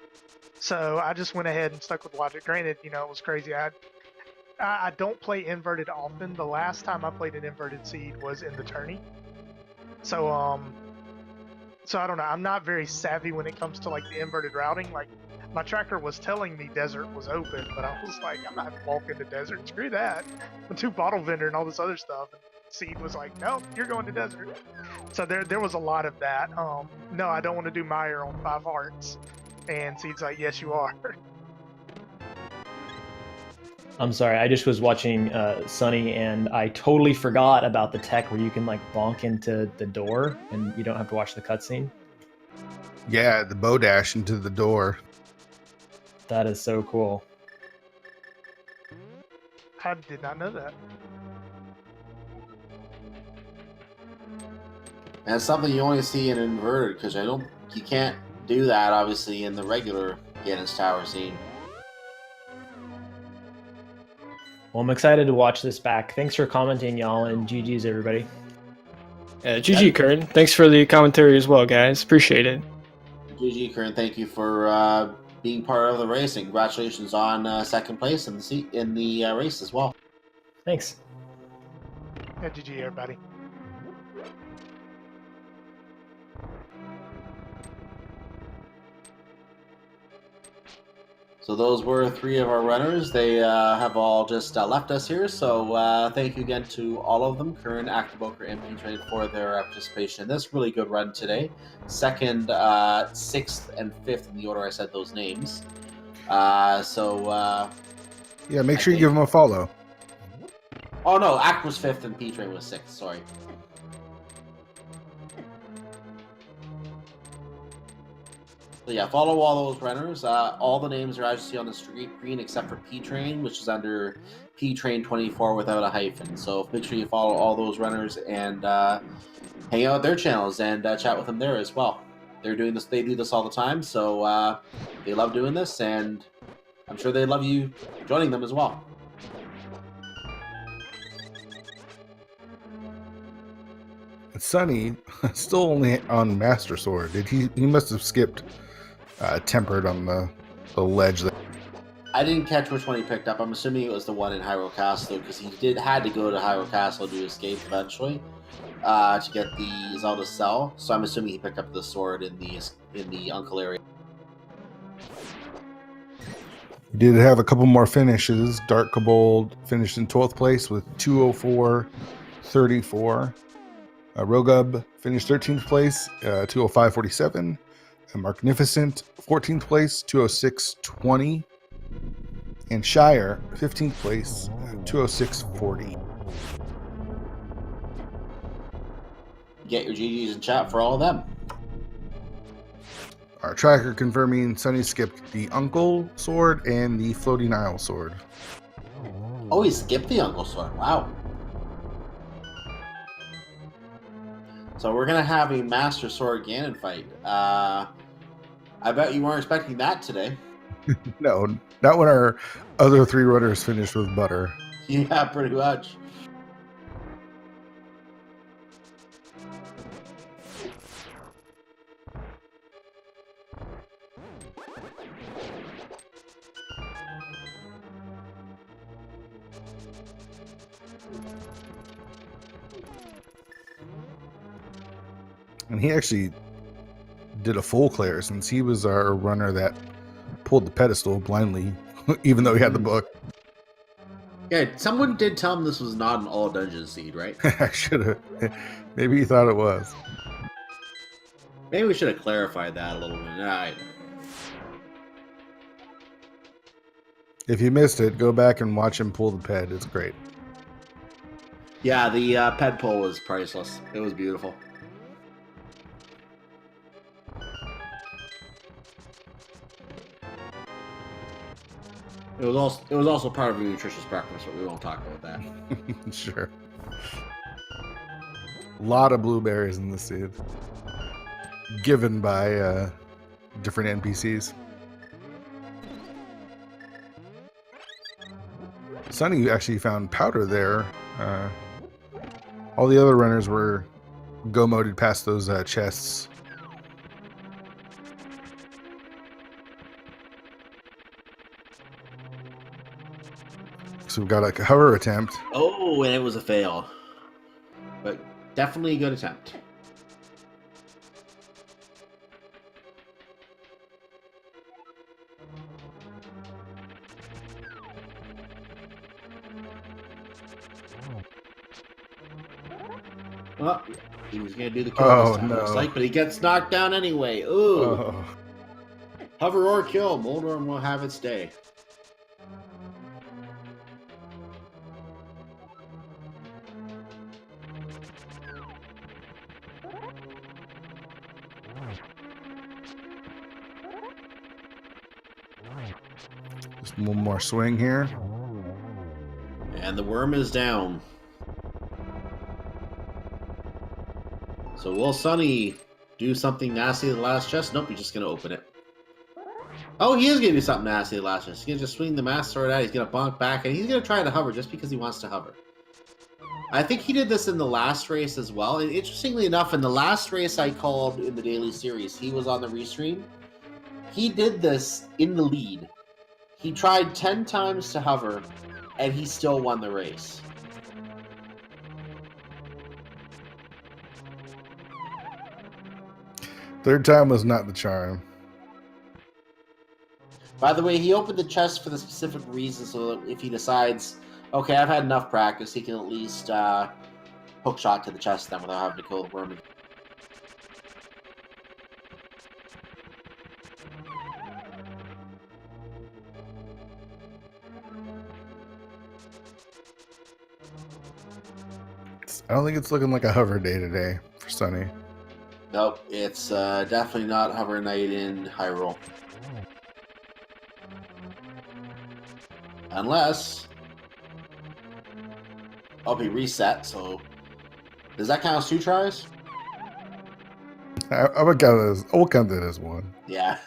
So I just went ahead and stuck with logic. Granted, you know, it was crazy. I don't play inverted often. The last time I played an inverted seed was in the tourney. So so I don't know. I'm not very savvy when it comes to like the inverted routing. Like my tracker was telling me desert was open, but I was like, I'm not walking to desert. Screw that. I'm too bottle vendor and all this other stuff. And seed was like, no, you're going to desert. So there was a lot of that. No, I don't want to do Meyer on 5 hearts. And seed's like, yes, you are. I'm sorry, I just was watching Sunny, and I totally forgot about the tech where you can like bonk into the door, and you don't have to watch the cutscene. Yeah, the bow dash into the door. That is so cool. I did not know that. And it's something you only see in inverted, because you can't do that obviously in the regular Gannis Tower scene. Well, I'm excited to watch this back. Thanks for commenting, y'all, and GG's everybody. GG, Kern. Thanks for the commentary as well, guys. Appreciate it. GG, Kern, thank you for being part of the race, and congratulations on second place in the race as well. Thanks. Yeah, GG, everybody. So those were 3 of our runners. They have all just left us here. So thank you again to all of them, Kern, Actiboker, and P-Train, for their participation in this really good run today. 2nd, 6th, and 5th in the order I said those names. Yeah, make sure you give them a follow. Oh no, Act was 5th and P-Train was 6th. Sorry. So yeah, follow all those runners. All the names are as you see on the screen except for P-Train, which is under P-Train24 without a hyphen. So make sure you follow all those runners and hang out at their channels and chat with them there as well. They're doing this. They do this all the time, so they love doing this, and I'm sure they love you joining them as well. Sunny still only on Master Sword. He must have skipped tempered on the ledge there. I didn't catch which one he picked up. I'm assuming it was the one in Hyrule Castle, because he had to go to Hyrule Castle to escape eventually to get the Zelda cell. So I'm assuming he picked up the sword in the Uncle area. He did have a couple more finishes. Dark Kobold finished in 12th place with 204.34. Rogub finished 13th place, 205.47. Magnificent 14th place, 206.20. And Shire 15th place, 206.40. Get your GGs in chat for all of them. Our tracker confirming Sunny skipped the Uncle Sword and the Floating Isle Sword. Oh, he skipped the Uncle Sword. Wow. So we're going to have a Master Sword Ganon fight. I bet you weren't expecting that today. No, not when our other 3 runners finished with butter. Yeah, pretty much. And he actually did a full clear since he was our runner that pulled the pedestal blindly, even though he had the book. Yeah, someone did tell him this was not an all dungeon seed, right? I should have. Maybe he thought it was. Maybe we should have clarified that a little bit. Alright. If you missed it, go back and watch him pull the ped. It's great. Yeah, the ped pull was priceless. It was beautiful. It was also part of a nutritious breakfast, but we won't talk about that. Sure. A lot of blueberries in the seed. Given by different NPCs. Sunny actually found powder there. All the other runners were go-moded past those chests. So we've got like a hover attempt. Oh, and it was a fail. But definitely a good attempt. Well, he was going to do the kill this time, looks like, but he gets knocked down anyway. Ooh. Oh. Hover or kill. Moldorm will have its day. Just one more swing here. And the worm is down. So will Sunny do something nasty to the last chest? Nope, he's just going to open it. Oh, he is going to do something nasty to the last chest. He's going to just swing the Master Sword out. He's going to bonk back, and he's going to try to hover just because he wants to hover. I think he did this in the last race as well. And interestingly enough, in the last race I called in the daily series, he was on the restream. He did this in the lead. He tried 10 times to hover, and he still won the race. Third time was not the charm. By the way, he opened the chest for the specific reason so that if he decides, okay, I've had enough practice, he can at least hook shot to the chest then without having to kill the worm. I don't think it's looking like a hover day today for Sunny. Nope, it's definitely not Hover Night in Hyrule. Unless... I'll be reset, so... Does that count as 2 tries? I would count it as, I will count that as one. Yeah.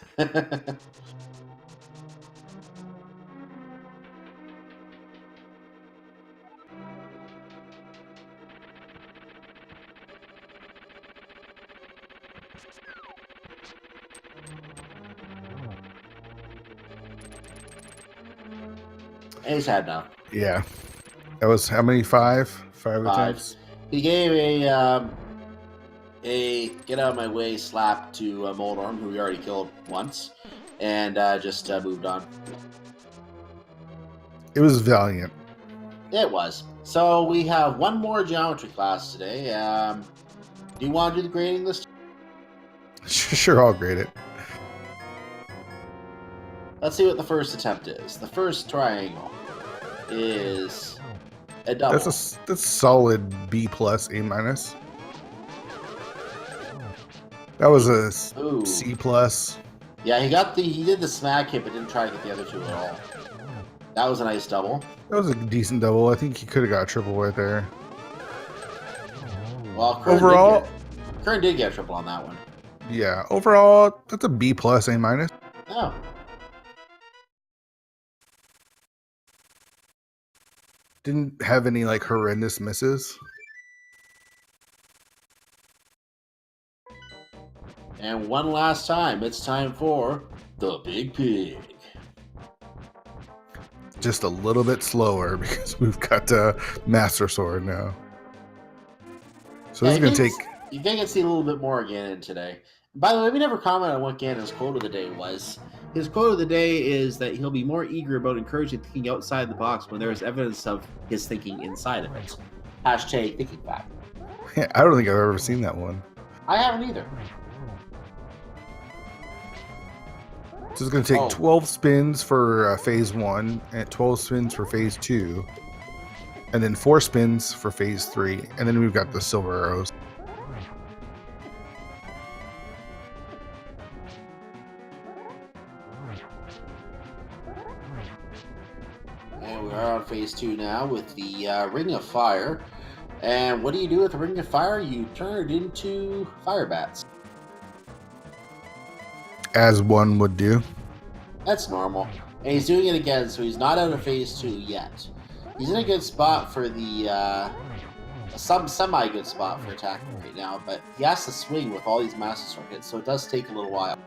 He's had enough. Yeah. That was how many? Five attempts? He gave a get out of my way slap to Moldorm, who we already killed once, and just moved on. It was valiant. It was. So we have one more geometry class today. Do you want to do the grading this time? Sure, I'll grade it. Let's see what the first attempt is. The first triangle is a double. That's solid B plus A minus. That was a Ooh. C plus. Yeah, he did the smack hit, but didn't try to get the other two at all. That was a nice double. That was a decent double. I think he could have got a triple right there. Well, Kern did get a triple on that one. Yeah, overall, that's a B plus A minus. Oh. Didn't have any like horrendous misses. And one last time, it's time for the Big Pig. Just a little bit slower because we've got Master Sword now. So this is going to take... You can get to see a little bit more of Ganon today. By the way, we never commented on what Ganon's quote of the day was. His quote of the day is that he'll be more eager about encouraging thinking outside the box when there is evidence of his thinking inside of it. Hashtag thinking back. I don't think I've ever seen that one. I haven't either. So it's going to take 12 spins for phase 1, and 12 spins for phase 2, and then 4 spins for phase 3, and then we've got the silver arrows. we are on phase 2 now with the Ring of Fire. And what do you do with the Ring of Fire? You turn it into fire bats. As one would do. That's normal. And he's doing it again, so he's not out of phase 2 yet. He's in a good spot for the some semi-good spot for attacking right now, but he has to swing with all these Master Sword hits, so it does take a little while.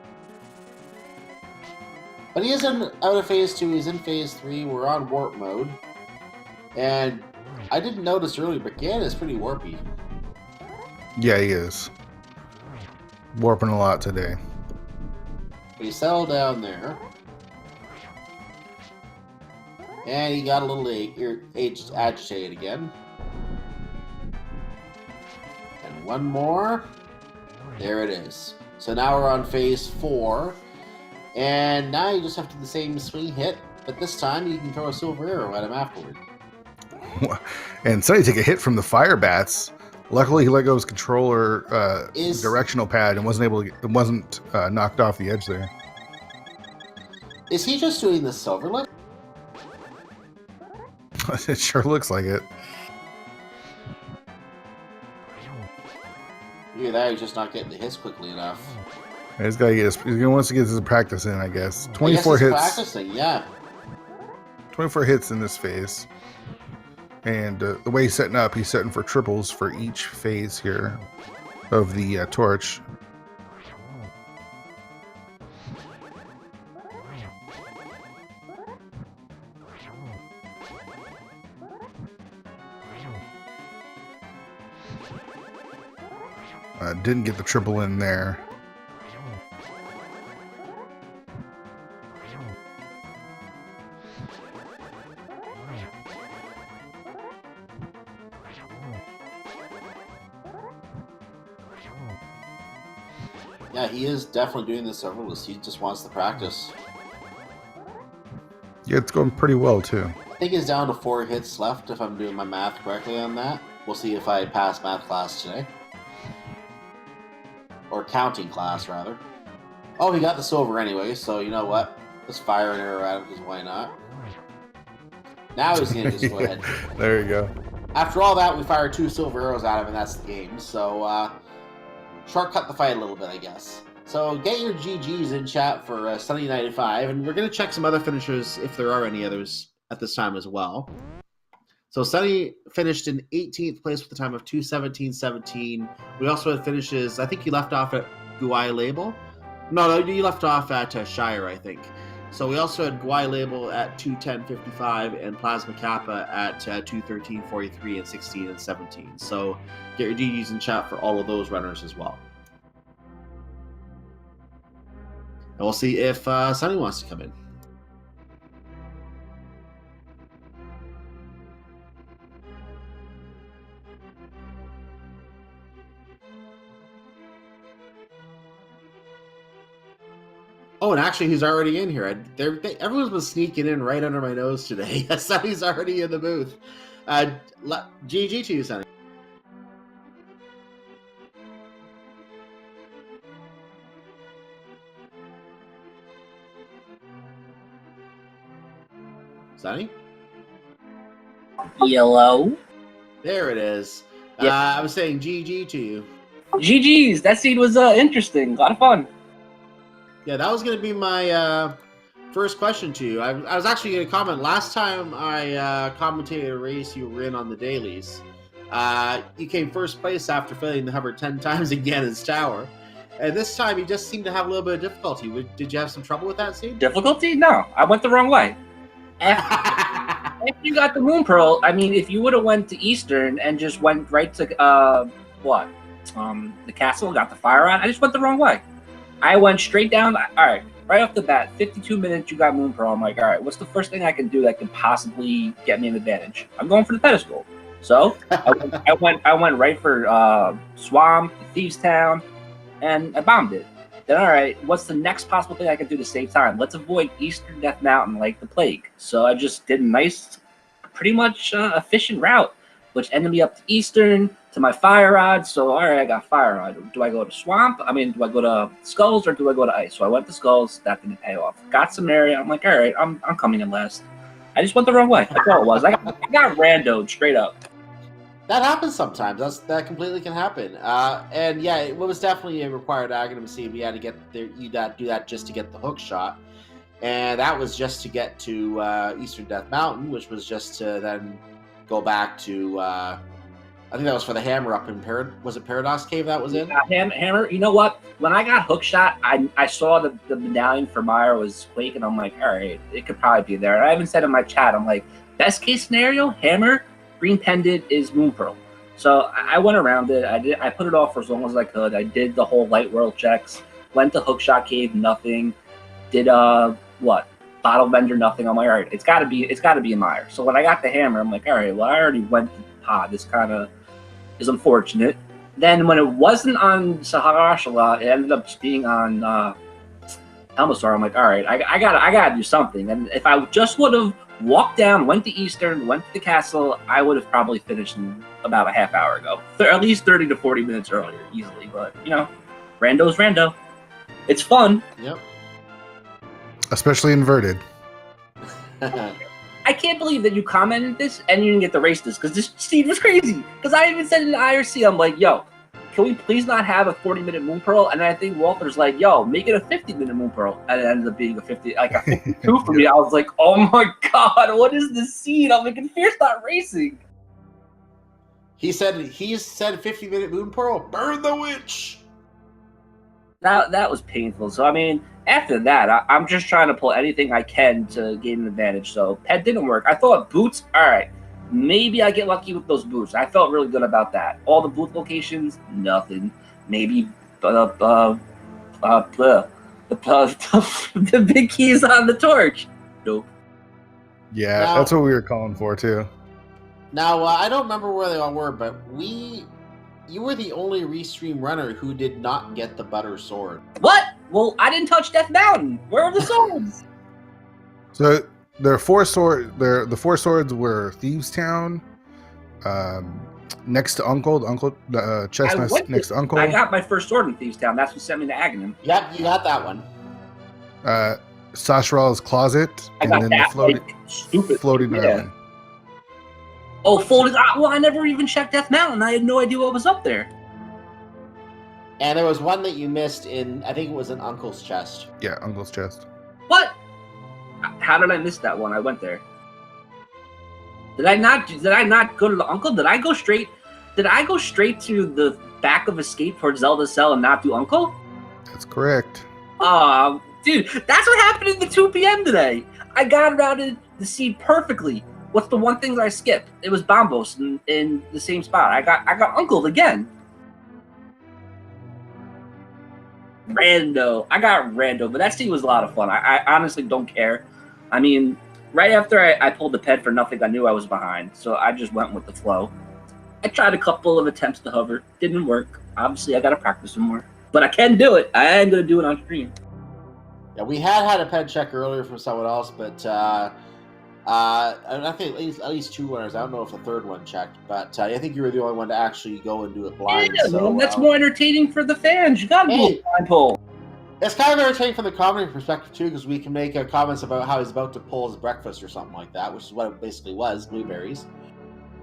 But he isn't out of phase 2, he's in phase 3, we're on warp mode. And I didn't notice earlier, but Gan is pretty warpy. Yeah, he is. Warping a lot today. But he settled down there. And he got a little agitated again. And one more. There it is. So now we're on phase 4. And now you just have to do the same swing hit, but this time you can throw a silver arrow at him afterward. And Sonny took a hit from the fire bats. Luckily, he let go of his controller directional pad and wasn't knocked off the edge there. Is he just doing the silver lick? It sure looks like it. Look at that, he's just not getting the hits quickly enough. He's gonna want to get his practice in, I guess. 24 hits. Practicing, yeah. 24 hits in this phase. And the way he's setting up, he's setting for triples for each phase here of the torch. Didn't get the triple in there. Yeah, he is definitely doing this serverless. He just wants to practice. Yeah, it's going pretty well, too. I think he's down to 4 hits left, if I'm doing my math correctly on that. We'll see if I pass math class today. Or counting class, rather. Oh, he got the silver anyway, so you know what? Let's fire an arrow at him, because why not? Now he's going to just go ahead. There you go. After all that, we fired 2 silver arrows at him, and that's the game. So, shortcut the fight a little bit, I guess. So, get your GGs in chat for Sunny95, and we're going to check some other finishers, if there are any others, at this time as well. So Sunny finished in 18th place with a time of 2:17.17. We also had finishes, I think you left off at Guai Label. No, you left off at Shire, I think. So we also had Guai Label at 2:10.55 and Plasma Kappa at 2:13.43 and 16 and 17. So get your GGs in chat for all of those runners as well. And we'll see if Sunny wants to come in. Oh, and actually, he's already in here. Everyone's been sneaking in right under my nose today. Sunny's already in the booth. GG to you, Sunny. Sunny? Yellow. There it is. Yep. I was saying GG to you. GG's. That scene was interesting. A lot of fun. Yeah, that was going to be my first question to you. I was actually going to comment. Last time I commentated a race you were in on the dailies, you came first place after failing to hover 10 times again in Tower. And this time you just seemed to have a little bit of difficulty. Did you have some trouble with that scene? Difficulty? No, I went the wrong way. After you got the Moon Pearl, I mean, if you would have went to Eastern and just went right to, the castle, got the fire on, I just went the wrong way. I went straight down. All right, right off the bat, 52 minutes, you got Moon Pearl. I'm like, all right, what's the first thing I can do that can possibly get me an advantage? I'm going for the pedestal. So I went right for Swamp, Thieves Town, and I bombed it. Then, all right, what's the next possible thing I can do to save time? Let's avoid Eastern Death Mountain like the plague. So I just did a nice, pretty much efficient route, which ended me up to Eastern, to my Fire Rod. So, all right, I got Fire Rod. Do I go to Swamp? I mean, do I go to Skulls or do I go to Ice? So I went to Skulls. That didn't pay off. Got some area. I'm like, all right, I'm coming in last. I just went the wrong way. That's all it was. I got randoed straight up. That happens sometimes. That completely can happen. And yeah, it was definitely a required Aghanim seed. We had to get there. You do that just to get the hook shot, and that was just to get to Eastern Death Mountain, which was just to then go back to. I think that was for the hammer up in was it Paradox Cave that was in? Hammer. You know what? When I got hook shot, I saw the medallion for Meyer was Quake, and I'm like, all right, it could probably be there. And I even said in my chat, I'm like, best case scenario, hammer, green pendant is Moon Pearl. So I went around it. I put it off for as long as I could. I did the whole light world checks. Went to Hookshot Cave, nothing. Did Bottle Vendor, nothing. I'm like, all right, it's got to be in Meyer. So when I got the hammer, I'm like, all right, well, I already went to Pod. This kind of is unfortunate. Then when it wasn't on Saharashala, it ended up being on Elmasar. I'm like, all right, I gotta do something. And if I just would have walked down, went to Eastern, went to the castle, I would have probably finished in about a half hour ago. At least 30 to 40 minutes earlier, easily. But, rando's rando. It's fun. Yep. Especially inverted. I can't believe that you commented this and you didn't get to race this, because this Steve was crazy. Because I even said in the IRC, I'm like, yo, can we please not have a 40-minute Moon Pearl? And I think Walter's like, yo, make it a 50-minute Moon Pearl. And it ended up being a 52 for me. I was like, oh my God, what is this scene? I'm like, Fear Not Racing. He said 50-minute Moon Pearl, burn the witch. That was painful. So, I mean, after that, I'm just trying to pull anything I can to gain an advantage. So, Pet didn't work. I thought boots, all right, maybe I get lucky with those boots. I felt really good about that. All the boot locations, nothing. Maybe the big keys on the torch. Nope. Yeah, Now, that's what we were calling for too. Now, I don't remember where they all were, but you were the only restream runner who did not get the butter sword. What? Well, I didn't touch Death Mountain. Where are the swords? So there are four swords. The four swords were Thieves Town, next to Uncle. The chest next to Uncle. I got my first sword in Thieves Town. That's what sent me to Aghanim. Yep, you got that one. Sashral's Closet, and then the floating island. Oh, folded. Well, I never even checked Death Mountain. I had no idea what was up there. And there was one that you missed in, I think it was in Uncle's chest. Yeah, Uncle's chest. What? How did I miss that one? I went there. Did I not go to the Uncle? Did I go straight to the back of Escape towards Zelda's cell and not do Uncle? That's correct. Dude, that's what happened in the 2 p.m. today. I got around the seed perfectly. What's the one thing that I skipped? It was Bombos in the same spot. I got Uncled again. Rando. I got Rando, but that scene was a lot of fun. I honestly don't care. I mean, right after I pulled the ped for nothing, I knew I was behind, so I just went with the flow. I tried a couple of attempts to hover. Didn't work. Obviously, I got to practice some more. But I can do it. I am going to do it on stream. Yeah, we had a ped check earlier from someone else, but I think at least two runners. I don't know if the third one checked, but I think you were the only one to actually go and do it blind. Yeah, so, man, that's more entertaining for the fans. You got to do a blind pull. It's kind of entertaining from the comedy perspective too, because we can make comments about how he's about to pull his breakfast or something like that, which is what it basically was, blueberries.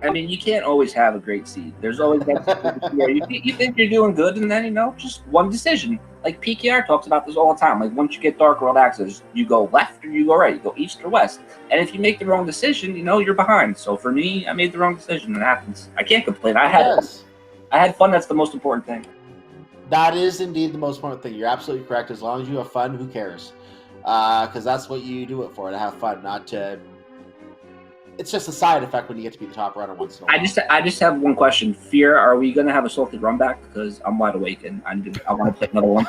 I mean, you can't always have a great seed. There's always that where you think you're doing good, and then, just one decision. Like PKR talks about this all the time. Like, once you get Dark World access, you go left or you go right. You go east or west. And if you make the wrong decision, you're behind. So for me, I made the wrong decision. It happens. I can't complain. I had fun. That's the most important thing. That is indeed the most important thing. You're absolutely correct. As long as you have fun, who cares? Because that's what you do it for, to have fun, not to... It's just a side effect when you get to be the top runner once in a while. I just have one question. Fear, are we gonna have a salted run back? Because I'm wide awake and I want to play another one.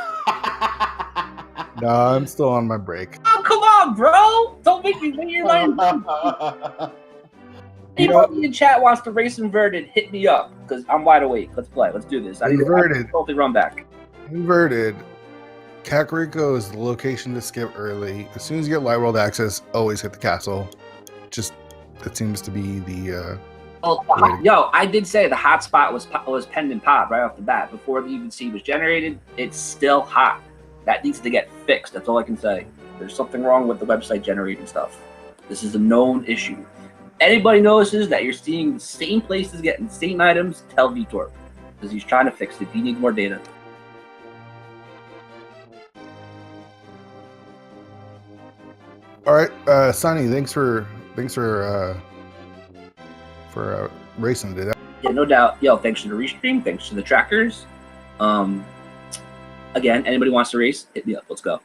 No, I'm still on my break. Oh, come on, bro! Don't make me win your mind. Anybody in chat wants to race inverted, hit me up because I'm wide awake. Let's play. Let's do this. I need a salted run back. Inverted. Kakariko is the location to skip early. As soon as you get Light World access, always hit the castle. That seems to be the. I did say the hot spot was pendant pod right off the bat before the even seed was generated. It's still hot. That needs to get fixed. That's all I can say. There's something wrong with the website generating stuff. This is a known issue. Anybody notices that you're seeing the same places getting the same items, tell Vitor, because he's trying to fix it. He needs more data. All right, Sonny, thanks for racing today. Yeah, no doubt. Yo, thanks to the restream, thanks to the trackers. Again, anybody wants to race, hit me up. Let's go.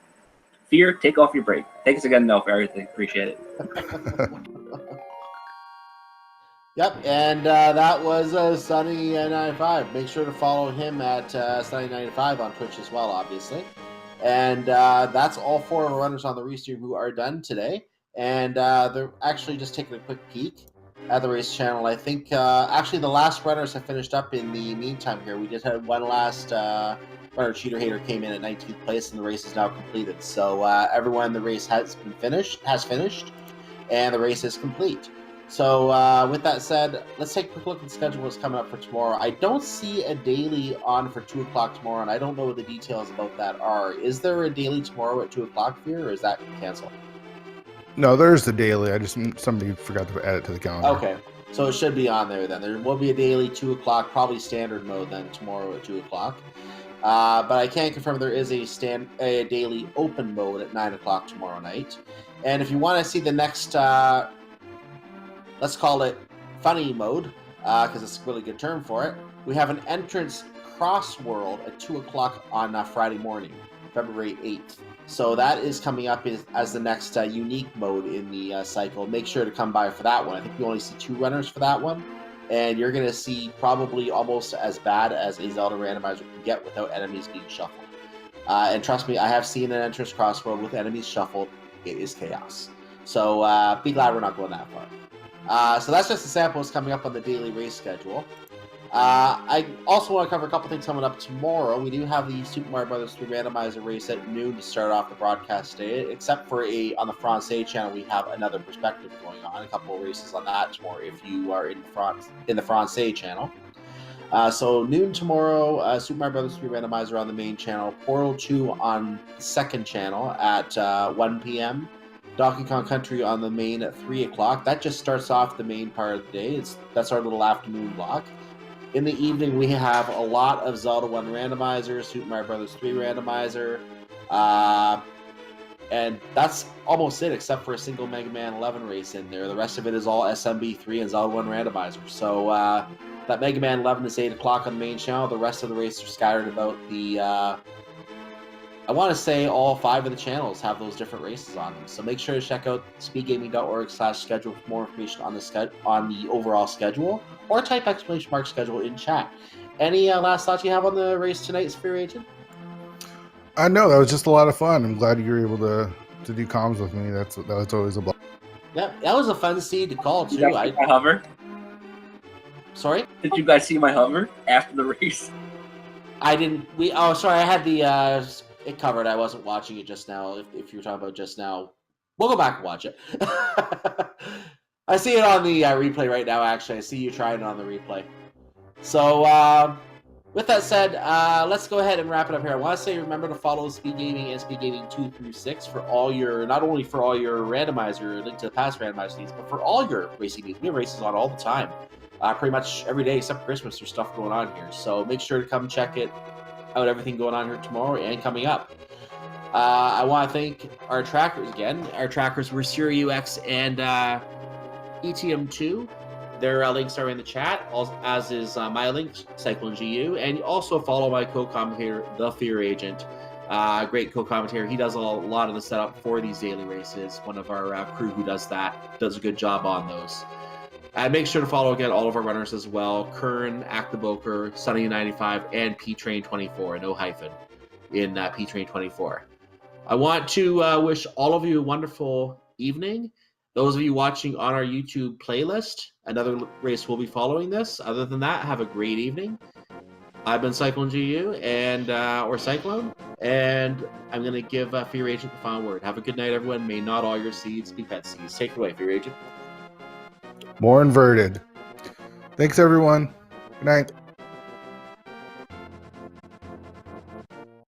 Fear, take off your break. Thanks again, Mel, for everything. Appreciate it. Yep, and that was Sunny95. Make sure to follow him at Sunny95 on Twitch as well, obviously. And that's all 4 of our runners on the restream who are done today. And they're actually just taking a quick peek at the race channel. I think actually the last runners have finished up in the meantime here. We just had one last runner, Cheater Hater, came in at 19th place, and the race is now completed. So everyone in the race has finished, and the race is complete. So with that said, let's take a quick look at the schedule what's coming up for tomorrow. I don't see a daily on for 2 o'clock tomorrow, and I don't know what the details about that are. Is there a daily tomorrow at 2 o'clock here, or is that canceled? No, there's the daily. Somebody forgot to add it to the calendar. Okay, so it should be on there then. There will be a daily 2 o'clock, probably standard mode then tomorrow at 2 o'clock. But I can confirm there is a daily open mode at 9 o'clock tomorrow night. And if you want to see the next, let's call it funny mode, because it's a really good term for it, we have an entrance cross world at 2 o'clock on Friday morning, February 8th. So that is coming up as the next unique mode in the cycle. Make sure to come by for that one. I think you only see 2 runners for that one. And you're going to see probably almost as bad as a Zelda randomizer can get without enemies being shuffled. And trust me, I have seen an entrance crossroad with enemies shuffled. It is chaos. So be glad we're not going that far. So that's just a sample what's coming up on the daily race schedule. I also want to cover a couple things coming up tomorrow. We do have the Super Mario Bros. 3 randomizer race at noon to start off the broadcast day. Except for on the Francais channel, we have another perspective going on. A couple of races on that tomorrow if you are in the Francais channel. So noon tomorrow, Super Mario Bros. 3 randomizer on the main channel. Portal 2 on the second channel at 1 p.m. Donkey Kong Country on the main at 3 o'clock. That just starts off the main part of the day. That's our little afternoon block. In the evening, we have a lot of Zelda 1 randomizer, Super Mario Bros. 3 randomizer, and that's almost it, except for a single Mega Man 11 race in there. The rest of it is all SMB 3 and Zelda 1 randomizer. So that Mega Man 11 is 8 o'clock on the main channel. The rest of the races are scattered about the... I want to say all 5 of the channels have those different races on them. So make sure to check out speedgaming.org/schedule for more information on the overall schedule, or type !schedule in chat. Any last thoughts you have on the race tonight, Sphere Agent? No, that was just a lot of fun. I'm glad you were able to do comms with me. That was always a blast. Yeah, that was a fun seed to call too. Did you guys see my hover? Sorry? Did you guys see my hover after the race? I didn't. Sorry. I had the it covered. I wasn't watching it just now. If you were talking about just now, we'll go back and watch it. I see it on the replay right now. Actually, I see you trying it on the replay. So with that said, let's go ahead and wrap it up here. I want to say remember to follow Speed Gaming and Speed Gaming 2 through 6 for all your, not only for all your randomizer, Link to the Past randomizer needs, but for all your racing needs. We have races on all the time. Pretty much every day except Christmas, there's stuff going on here. So make sure to come check it out, everything going on here tomorrow and coming up. I want to thank our trackers again. Our trackers were SiriUX and ETM2. Their links are in the chat, as is my link, Cyclone GU. And also follow my co-commentator, The Fear Agent. Great co-commentator. He does a lot of the setup for these daily races. One of our crew who does that, does a good job on those. And make sure to follow again all of our runners as well. Kern, Actaboker, Sunny95, and P-Train24, no hyphen, in P-Train24. I want to wish all of you a wonderful evening. Those of you watching on our YouTube playlist, another race will be following this. Other than that, have a great evening. I've been Cyclone GU, and or Cyclone, and I'm going to give Fear Agent the final word. Have a good night, everyone. May not all your seeds be pet seeds. Take it away, Fear Agent. More inverted. Thanks, everyone. Good night.